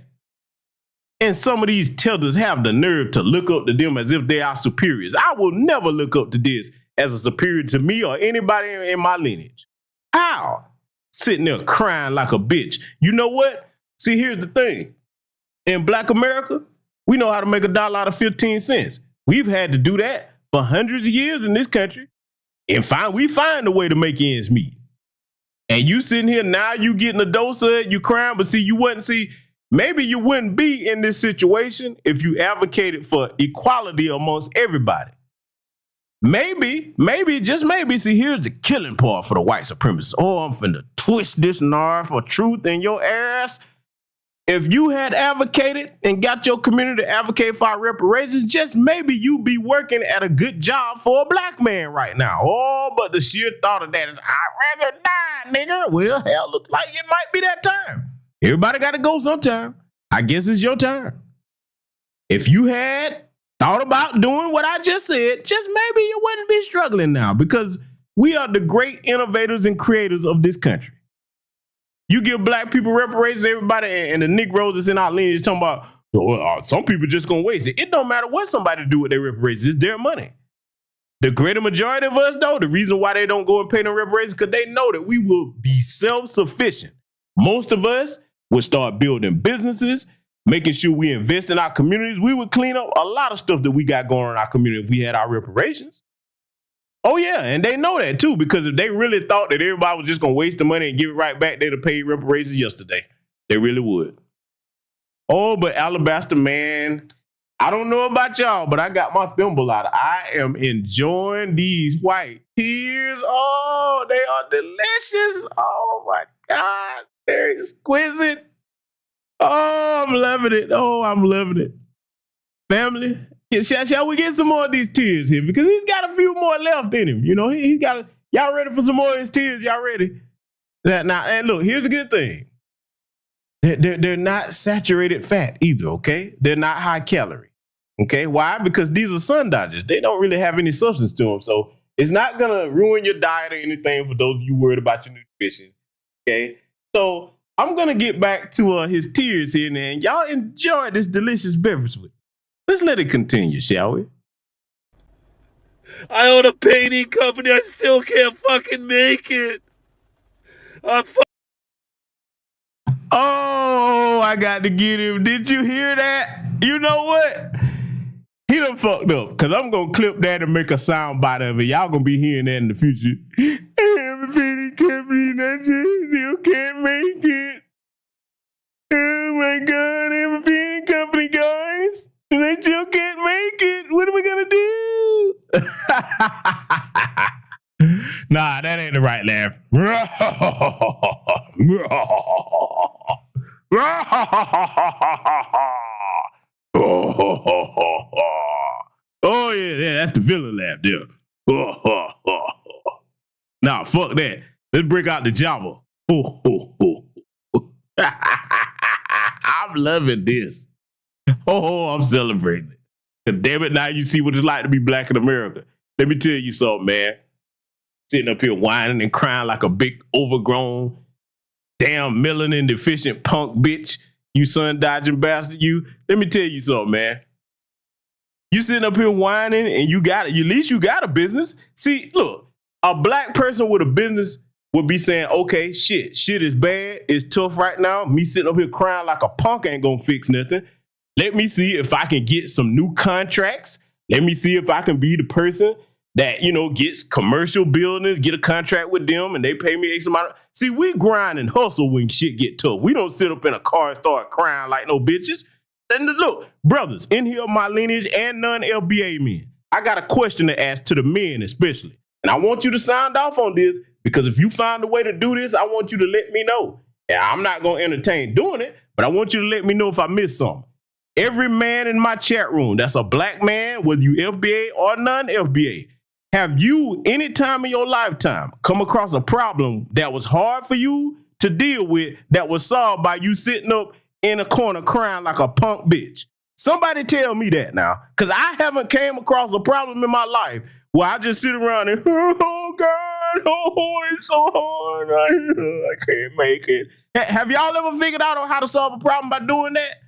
And some of these tethers have the nerve to look up to them as if they are superiors. I will never look up to this as a superior to me or anybody in my lineage. How? Sitting there crying like a bitch. You know what? See, here's the thing. In Black America, we know how to make $1 out of 15 cents. We've had to do that for hundreds of years in this country. And we find a way to make ends meet. And you sitting here now, you getting a dose of it, you crying, but maybe you wouldn't be in this situation if you advocated for equality amongst everybody. Maybe, just maybe. See, here's the killing part for the white supremacists. Oh, I'm finna twist this narf for truth in your ass. If you had advocated and got your community to advocate for our reparations, just maybe you be working at a good job for a black man right now. Oh, but the sheer thought of that is, I'd rather die, nigga. Well, hell, looks like it might be that time. Everybody got to go sometime. I guess it's your time. If you had thought about doing what I just said, just maybe you wouldn't be struggling now, because we are the great innovators and creators of this country. You give black people reparations, everybody, and the Negroes that's in our lineage talking about, some people just gonna waste it. It don't matter what somebody do with their reparations. It's their money. The greater majority of us, though, the reason why they don't go and pay them reparations, because they know that we will be self-sufficient. Most of us will start building businesses, making sure we invest in our communities. We would clean up a lot of stuff that we got going on in our community if we had our reparations. Oh, yeah, and they know that, too, because if they really thought that everybody was just going to waste the money and give it right back, they'd have paid reparations yesterday. They really would. Oh, but Alabaster, man, I don't know about y'all, but I got my thimble out. I am enjoying these white tears. Oh, they are delicious. Oh, my God. They're exquisite. Oh, I'm loving it. Oh, I'm loving it. Family, shall we get some more of these tears here? Because he's got a few more left in him. You know, he's got, y'all ready for some more of his tears? Y'all ready? Now, and look, here's a good thing. They're not saturated fat either, okay? They're not high calorie, okay? Why? Because these are sun dodgers. They don't really have any substance to them. So it's not going to ruin your diet or anything for those of you worried about your nutrition, okay? So I'm going to get back to his tears here, and y'all enjoy this delicious beverage with me. Let's let it continue, shall we? I own a painting company. I still can't fucking make it. Oh, I got to get him. Did you hear that? You know what? He done fucked up, because I'm going to clip that and make a sound bite of it. Y'all going to be hearing that in the future. I have a painting company and I just still can't make it. Oh my God, I have a painting company, guys. And I still can't make it. What am I going to do? Nah, that ain't the right laugh. Oh, yeah, that's the villain laugh there. Nah, fuck that. Let's break out the Java. I'm loving this. Oh, I'm celebrating it. 'Cause damn it, now you see what it's like to be black in America. Let me tell you something, man. Sitting up here whining and crying like a big overgrown, damn melanin deficient punk bitch. You sun dodging bastard, you. Let me tell you something, man. You sitting up here whining and you got it. At least you got a business. See, look, a black person with a business would be saying, okay, shit is bad. It's tough right now. Me sitting up here crying like a punk ain't gonna fix nothing. Let me see if I can get some new contracts. Let me see if I can be the person that, you know, gets commercial buildings, get a contract with them, and they pay me X amount. See, we grind and hustle when shit get tough. We don't sit up in a car and start crying like no bitches. And look, brothers, in here my lineage and non-LBA men, I got a question to ask to the men especially. And I want you to sign off on this, because if you find a way to do this, I want you to let me know. And I'm not going to entertain doing it, but I want you to let me know if I missed something. Every man in my chat room that's a black man, whether you FBA or non-FBA, have you any time in your lifetime come across a problem that was hard for you to deal with that was solved by you sitting up in a corner crying like a punk bitch? Somebody tell me that now, because I haven't came across a problem in my life where I just sit around and, oh God, oh, it's so hard. I can't make it. Have y'all ever figured out how to solve a problem by doing that?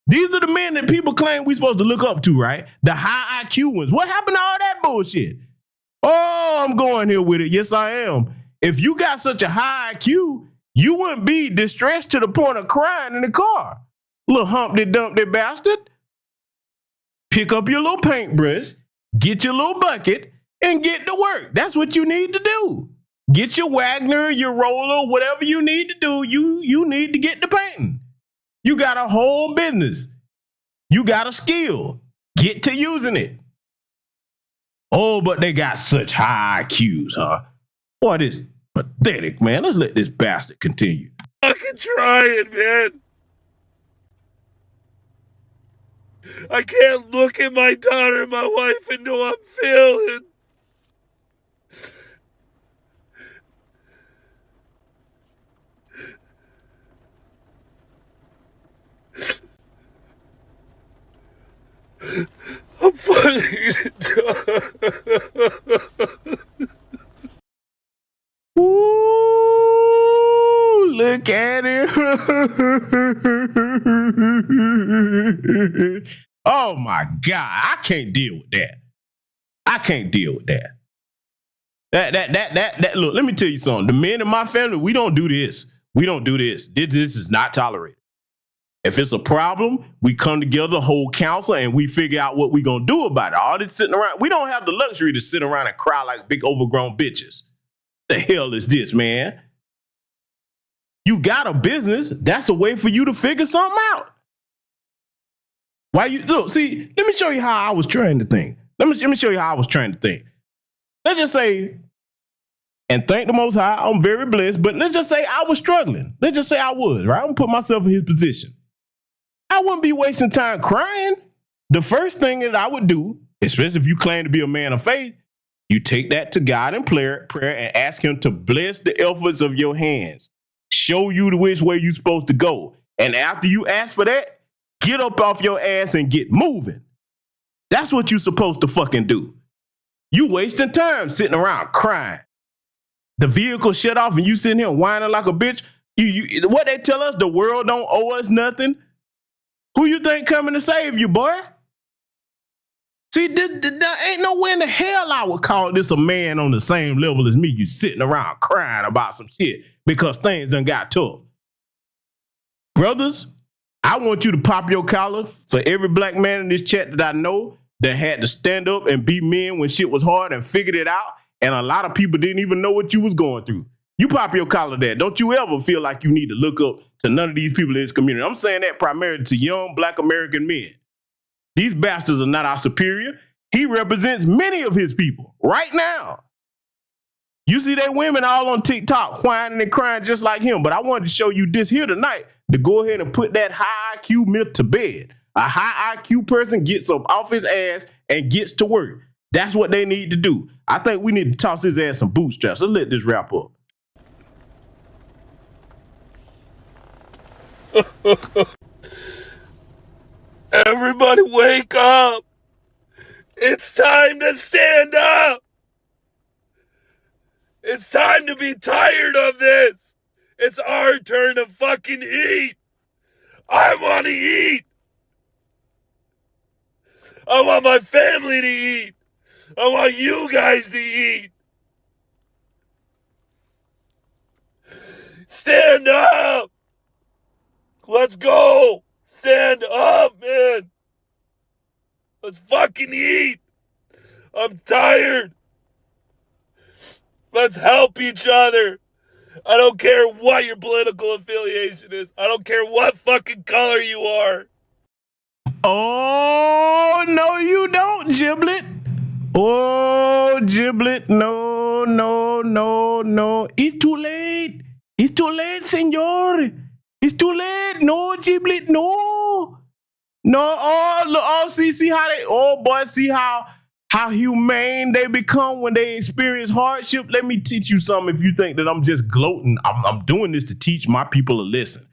These are the men that people claim we supposed to look up to, right? The high IQ ones. What happened to all that bullshit? Oh, I'm going here with it. Yes, I am. If you got such a high IQ, you wouldn't be distressed to the point of crying in the car. Little Humpty Dumpty bastard. Pick up your little paintbrush, get your little bucket, and get to work. That's what you need to do. Get your Wagner, your roller, whatever you need to do. You need to get to painting. You got a whole business. You got a skill. Get to using it. Oh, but they got such high IQs, huh? Boy, this pathetic, man. Let's let this bastard continue. Fucking trying, man. I can't look at my daughter and my wife and know I'm failing. I'm fucking done. Ooh, look at it. Oh my God. I can't deal with that. I can't deal with that. That look, let me tell you something. The men in my family, we don't do this. We don't do this. This is not tolerated. If it's a problem, we come together, hold counsel, and we figure out what we're going to do about it. All this sitting around, we don't have the luxury to sit around and cry like big overgrown bitches. The hell is this, man? You got a business. That's a way for you to figure something out. Why you look? See, let me show you how I was trying to think. Let me show you how I was trying to think. Let's just say, and thank the Most High, I'm very blessed. But let's just say I was struggling. Let's just say I was, right? I'm gonna put myself in his position. I wouldn't be wasting time crying. The first thing that I would do, especially if you claim to be a man of faith, you take that to God in prayer and ask him to bless the efforts of your hands, show you the which way you're supposed to go. And after you ask for that, get up off your ass and get moving. That's what you're supposed to fucking do. You wasting time sitting around crying. The vehicle shut off and you sitting here whining like a bitch. What they tell us, the world don't owe us nothing. Who you think coming to save you, boy? See, there ain't nowhere in the hell I would call this a man on the same level as me. You sitting around crying about some shit because things done got tough. Brothers, I want you to pop your collar for every black man in this chat that I know that had to stand up and be men when shit was hard and figured it out. And a lot of people didn't even know what you was going through. You pop your collar there. Don't you ever feel like you need to look up to none of these people in this community. I'm saying that primarily to young black American men. These bastards are not our superior. He represents many of his people right now. You see that women all on TikTok whining and crying just like him. But I wanted to show you this here tonight to go ahead and put that high IQ myth to bed. A high IQ person gets up off his ass and gets to work. That's what they need to do. I think we need to toss his ass some bootstraps. Let's let this wrap up. Everybody wake up. It's time to stand up. It's time to be tired of this. It's our turn to fucking eat. I want to eat. I want my family to eat. I want you guys to eat. Stand up. Let's go. Stand up, man. Let's fucking eat. I'm tired. Let's help each other. I don't care what your political affiliation is. I don't care what fucking color you are. Oh, no, you don't, Giblet. Oh, Giblet. No, no, no, no. It's too late. It's too late, senor. It's too late. No, Giblet, no. No, oh, look, oh, see how they, oh, boy, see how humane they become when they experience hardship. Let me teach you something if you think that I'm just gloating. I'm doing this to teach my people a lesson.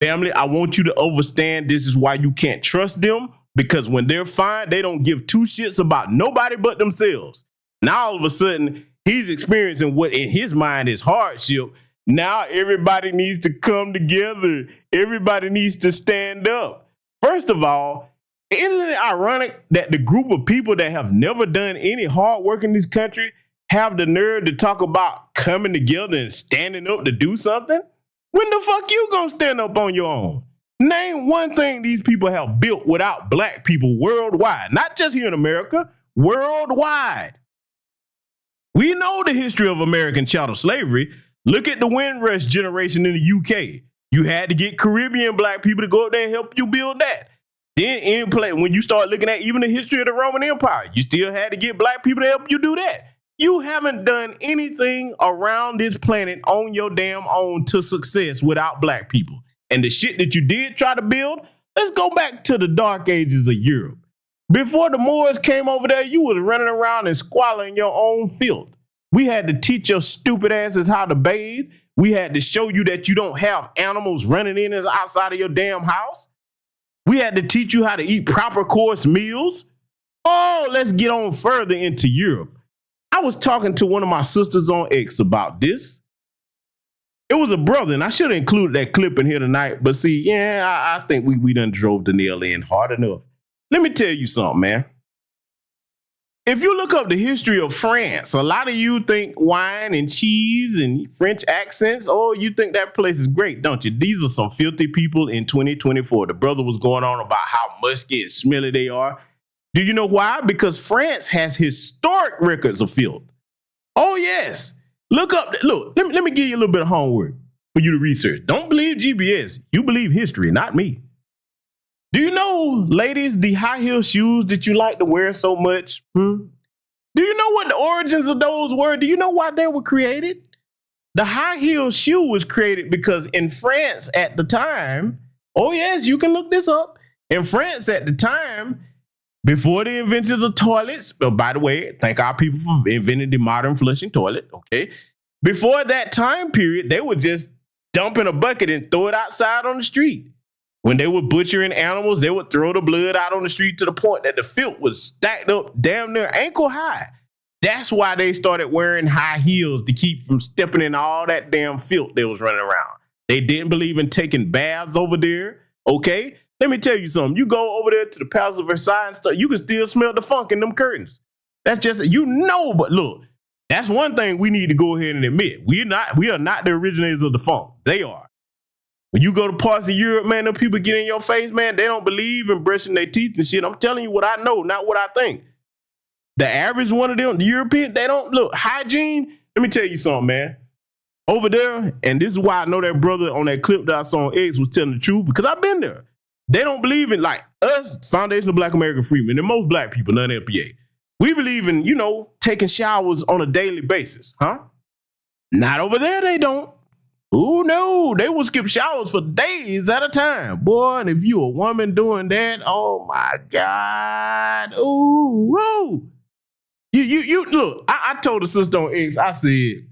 Family, I want you to understand this is why you can't trust them, because when they're fine, they don't give two shits about nobody but themselves. Now, all of a sudden, he's experiencing what in his mind is hardship. Now, everybody needs to come together. Everybody needs to stand up. First of all, isn't it ironic that the group of people that have never done any hard work in this country have the nerve to talk about coming together and standing up to do something? When the fuck you gonna stand up on your own? Name one thing these people have built without black people worldwide, not just here in America, worldwide. We know the history of American chattel slavery. Look at the Windrush generation in the UK. You had to get Caribbean black people to go up there and help you build that. Then when you start looking at even the history of the Roman Empire, you still had to get black people to help you do that. You haven't done anything around this planet on your damn own to success without black people. And the shit that you did try to build, let's go back to the dark ages of Europe. Before the Moors came over there, you was running around and squalling your own filth. We had to teach your stupid asses how to bathe. We had to show you that you don't have animals running in and outside of your damn house. We had to teach you how to eat proper course meals. Oh, let's get on further into Europe. I was talking to one of my sisters on X about this. It was a brother, and I should have included that clip in here tonight. But see, yeah, I think we done drove the nail in hard enough. Let me tell you something, man. If you look up the history of France, a lot of you think wine and cheese and French accents. Oh, you think that place is great, don't you? These are some filthy people in 2024. The brother was going on about how musky and smelly they are. Do you know why? Because France has historic records of filth. Oh, yes. Look, let me give you a little bit of homework for you to research. Don't believe GBS. You believe history, not me. Do you know, ladies, the high heel shoes that you like to wear so much? Do you know what the origins of those were? Do you know why they were created? The high heel shoe was created because in France at the time, oh yes, you can look this up. In France at the time, before the invention of toilets, by the way, thank our people for inventing the modern flushing toilet, okay? Before that time period, they would just dump in a bucket and throw it outside on the street. When they were butchering animals, they would throw the blood out on the street to the point that the filth was stacked up damn near ankle high. That's why they started wearing high heels to keep from stepping in all that damn filth they was running around. They didn't believe in taking baths over there, okay? Let me tell you something. You go over there to the Palace of Versailles and stuff, you can still smell the funk in them curtains. That's just, but look, that's one thing we need to go ahead and admit. We are not the originators of the funk. They are. When you go to parts of Europe, man, them people get in your face, man, they don't believe in brushing their teeth and shit. I'm telling you what I know, not what I think. The average one of them, the European, they don't look hygiene. Let me tell you something, man. Over there, and this is why I know that brother on that clip that I saw on X was telling the truth, because I've been there. They don't believe in, like us, Foundation of Black American Freedmen, and most black people, non-LPA. We believe in, taking showers on a daily basis, huh? Not over there, they don't. Oh, no, they will skip showers for days at a time. Boy, and if you a woman doing that, oh, my God. Ooh. You look, I told the sister on X, I said,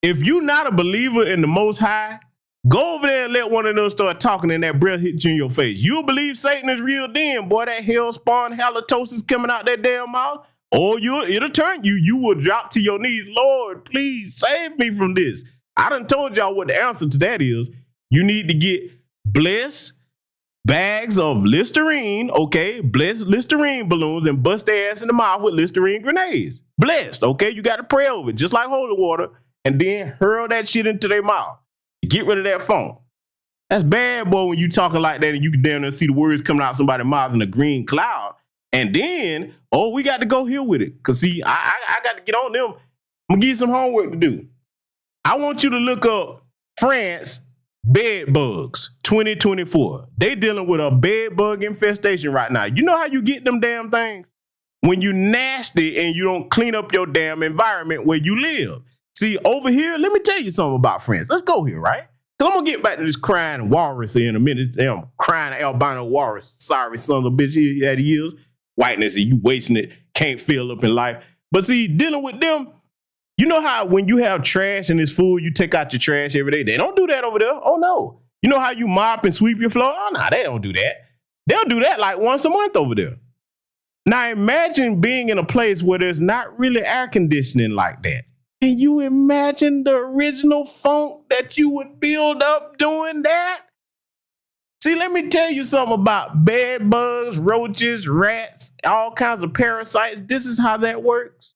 if you not a believer in the Most High, go over there and let one of them start talking and that breath hit you in your face. You'll believe Satan is real then, boy, that hell spawn halitosis coming out that damn mouth. Or it'll turn you. You will drop to your knees. Lord, please save me from this. I done told y'all what the answer to that is. You need to get blessed bags of Listerine, okay? Blessed Listerine balloons and bust their ass in the mouth with Listerine grenades. Blessed, okay? You got to pray over it, just like holy water, and then hurl that shit into their mouth. Get rid of that phone. That's bad, boy, when you talking like that and you can damn near see the words coming out somebody's mouth in a green cloud. And then, we got to go here with it. Because, see, I got to get on them. I'm going to give you some homework to do. I want you to look up France bed bugs 2024. They dealing with a bed bug infestation right now. You know how you get them damn things? When you nasty and you don't clean up your damn environment where you live. See, over here, let me tell you something about France. Let's go here, right? Because I'm going to get back to this crying walrus here in a minute. Damn crying albino walrus. Sorry, son of a bitch that he is. Whiteness, and you wasting it. Can't fill up in life. But see, dealing with them, you know how when you have trash in this food, you take out your trash every day? They don't do that over there. Oh, no. You know how you mop and sweep your floor? Oh, no, they don't do that. They'll do that like once a month over there. Now, imagine being in a place where there's not really air conditioning like that. Can you imagine the original funk that you would build up doing that? See, let me tell you something about bed bugs, roaches, rats, all kinds of parasites. This is how that works.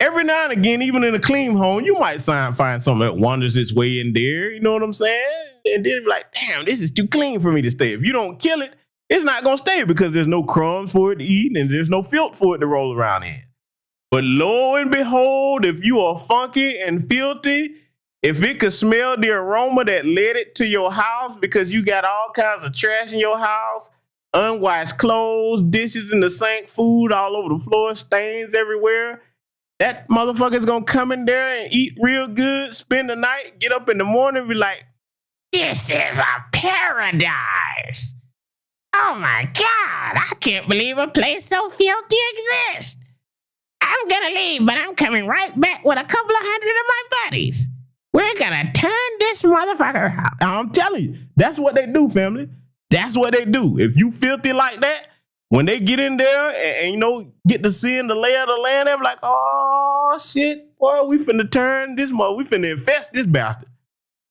Every now and again, even in a clean home, you might find something that wanders its way in there. You know what I'm saying? And then be like, damn, this is too clean for me to stay. If you don't kill it, it's not going to stay because there's no crumbs for it to eat and there's no filth for it to roll around in. But lo and behold, if you are funky and filthy, if it could smell the aroma that led it to your house because you got all kinds of trash in your house, unwashed clothes, dishes in the sink, food all over the floor, stains everywhere, that motherfucker's gonna come in there and eat real good, spend the night, get up in the morning and be like, this is a paradise. Oh my God, I can't believe a place so filthy exists. I'm gonna leave, but I'm coming right back with a couple of hundred of my buddies. We're gonna turn this motherfucker out. I'm telling you, that's what they do, family. That's what they do. If you filthy like that, when they get in there and you know, get to seeing the lay of the land, they're like, oh shit, boy, we finna turn this mother, we finna infest this bastard.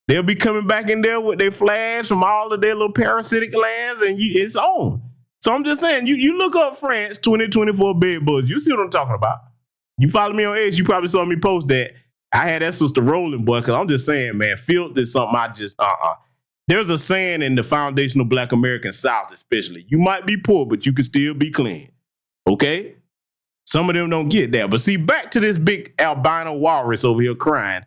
They'll be coming back in there with their flags from all of their little parasitic lands, and it's on. So I'm just saying, you look up France 2024 bed bugs, you see what I'm talking about. You follow me on X, you probably saw me post that. I had that sister rolling, boy, because I'm just saying, man, filth is something I just, There's a saying in the foundational Black American South, especially, you might be poor, but you can still be clean. Okay? Some of them don't get that. But see, back to this big albino walrus over here crying.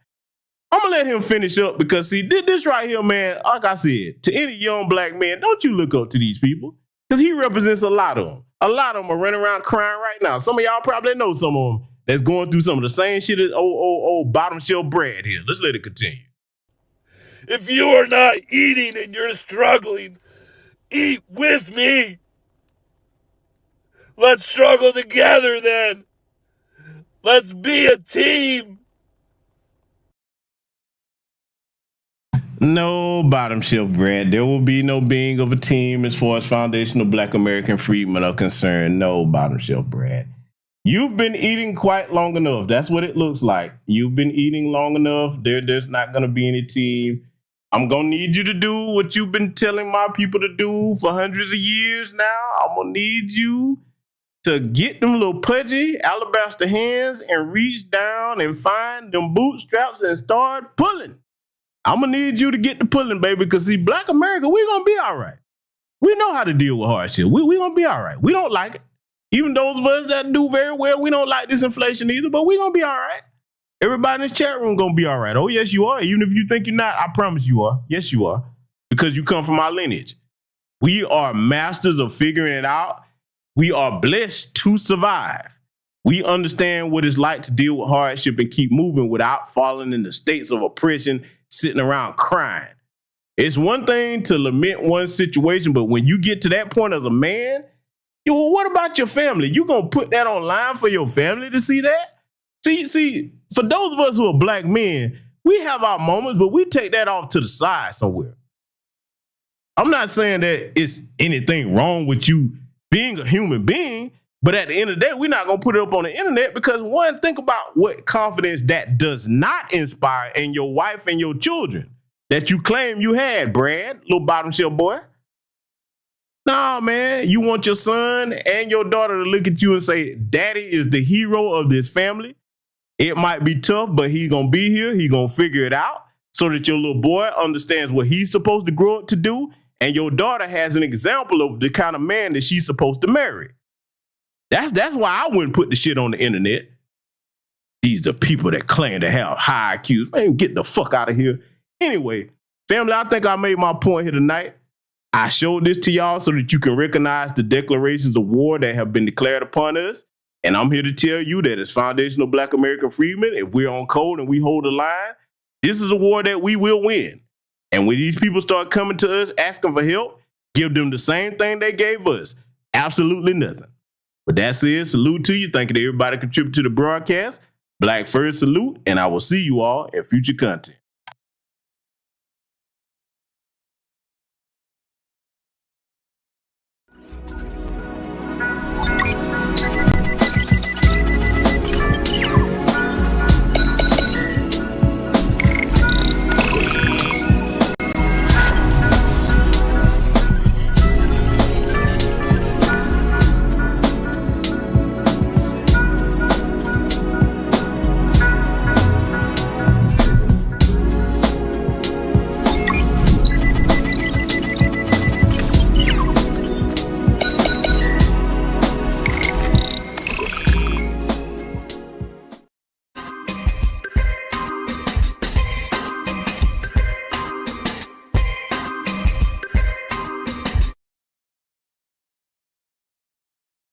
I'm going to let him finish up because, see, this right here, man, like I said, to any young black man, don't you look up to these people because he represents a lot of them. A lot of them are running around crying right now. Some of y'all probably know some of them that's going through some of the same shit as old bottom shelf Brad here. Let's let it continue. If you are not eating and you're struggling, eat with me. Let's struggle together then. Let's be a team. No bottom shelf Brad. There will be no being of a team as far as foundational Black American freedmen are concerned. No bottom shelf Brad. You've been eating quite long enough. That's what it looks like. You've been eating long enough. There's not going to be any team. I'm going to need you to do what you've been telling my people to do for hundreds of years now. I'm going to need you to get them little pudgy alabaster hands and reach down and find them bootstraps and start pulling. I'm going to need you to get the pulling, baby, because see, Black America, we're going to be all right. We know how to deal with hardship. We're going to be all right. We don't like it. Even those of us that do very well, we don't like this inflation either, but we're going to be all right. Everybody in this chat room going to be all right. Oh, yes, you are. Even if you think you're not, I promise you are. Yes, you are. Because you come from our lineage. We are masters of figuring it out. We are blessed to survive. We understand what it's like to deal with hardship and keep moving without falling into states of oppression, sitting around crying. It's one thing to lament one situation, but when you get to that point as a man, well, what about your family? You gonna put that online for your family to see that? See, for those of us who are black men, we have our moments, but we take that off to the side somewhere. I'm not saying that it's anything wrong with you being a human being, but at the end of the day, we're not gonna put it up on the internet because one, think about what confidence that does not inspire in your wife and your children that you claim you had, Brad, little bottom shelf boy. Nah, man, you want your son and your daughter to look at you and say, Daddy is the hero of this family. It might be tough, but he's going to be here. He's going to figure it out so that your little boy understands what he's supposed to grow up to do. And your daughter has an example of the kind of man that she's supposed to marry. That's why I wouldn't put the shit on the internet. These are people that claim to have high IQs. Man, get the fuck out of here. Anyway, family, I think I made my point here tonight. I showed this to y'all so that you can recognize the declarations of war that have been declared upon us. And I'm here to tell you that as foundational Black American freedmen, if we're on code and we hold the line, this is a war that we will win. And when these people start coming to us asking for help, give them the same thing they gave us. Absolutely nothing. But that's it. Salute to you. Thank you to everybody contributing to the broadcast. Black first salute. And I will see you all in future content.